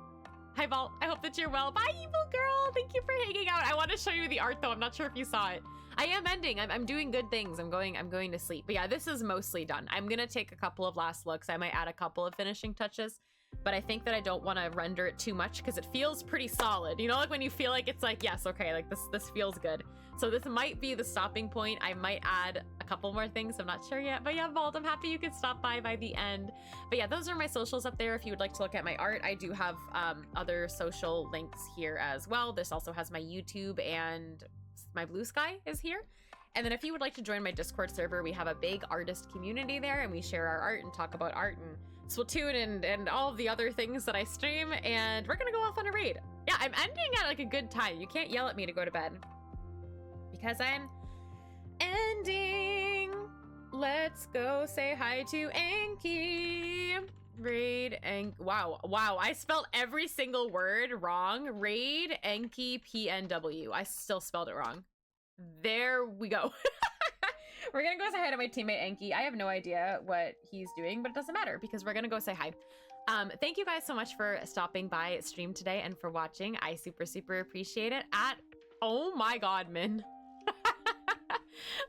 Hi, Vault. I hope that you're well. Bye, evil girl. Thank you for hanging out. I want to show you the art, though. I'm not sure if you saw it. I am ending. I'm doing good things. I'm going to sleep. But yeah, this is mostly done. I'm going to take a couple of last looks. I might add a couple of finishing touches, but I think that I don't want to render it too much because it feels pretty solid. You know, like when you feel like it's like, yes, okay, like this feels good. So this might be the stopping point. I might add a couple more things. I'm not sure yet. But yeah, Vault, I'm happy you could stop by the end. But yeah, those are my socials up there if you would like to look at my art. I do have other social links here as well. This also has my YouTube, and my Blue Sky is here. And then if you would like to join my Discord server, we have a big artist community there, and we share our art and talk about art and Splatoon and all of the other things that I stream. And we're gonna go off on a raid. Yeah, I'm ending at like a good time. You can't yell at me to go to bed because I'm ending. Let's go say hi to Anki. Raid and wow, I spelled every single word wrong. Raid Enki PNW. I still spelled it wrong. There we go. We're gonna go say hi to my teammate Enki. I have no idea what he's doing, but it doesn't matter because we're gonna go say hi. Thank you guys so much for stopping by stream today and for watching. I super appreciate it. Oh my god, Min.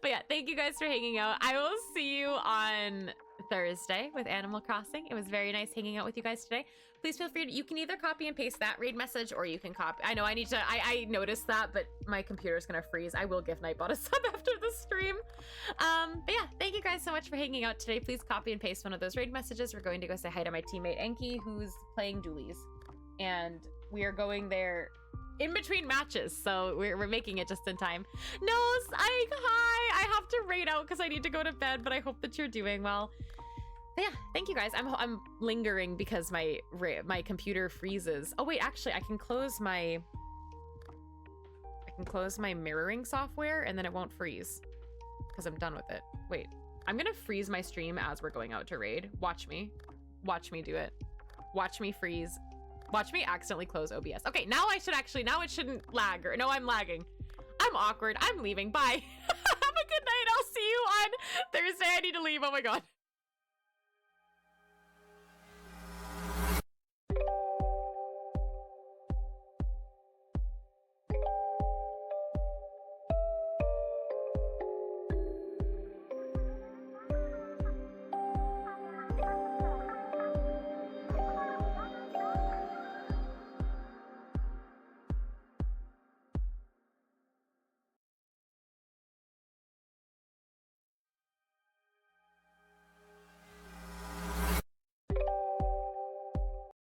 But yeah, thank you guys for hanging out. I will see you on Thursday with Animal Crossing. It was very nice hanging out with you guys today. Please feel free to, you can either copy and paste that raid message or you can copy. I know I need to, I noticed that, but my computer's gonna freeze. I will give Nightbot a sub after the stream. But yeah, thank you guys so much for hanging out today. Please copy and paste one of those raid messages. We're going to go say hi to my teammate Enki, who's playing dualies. And we are going there in between matches, so we're making it just in time. No, hi! I have to raid out because I need to go to bed, but I hope that you're doing well. But yeah, thank you guys. I'm lingering because my computer freezes. Oh wait, actually, I can close my mirroring software and then it won't freeze because I'm done with it. Wait, I'm gonna freeze my stream as we're going out to raid. Watch me do it. Watch me freeze. Watch me accidentally close OBS. Okay, now it shouldn't lag. Or no, I'm lagging. I'm awkward. I'm leaving. Bye. Have a good night. I'll see you on Thursday. I need to leave. Oh my god.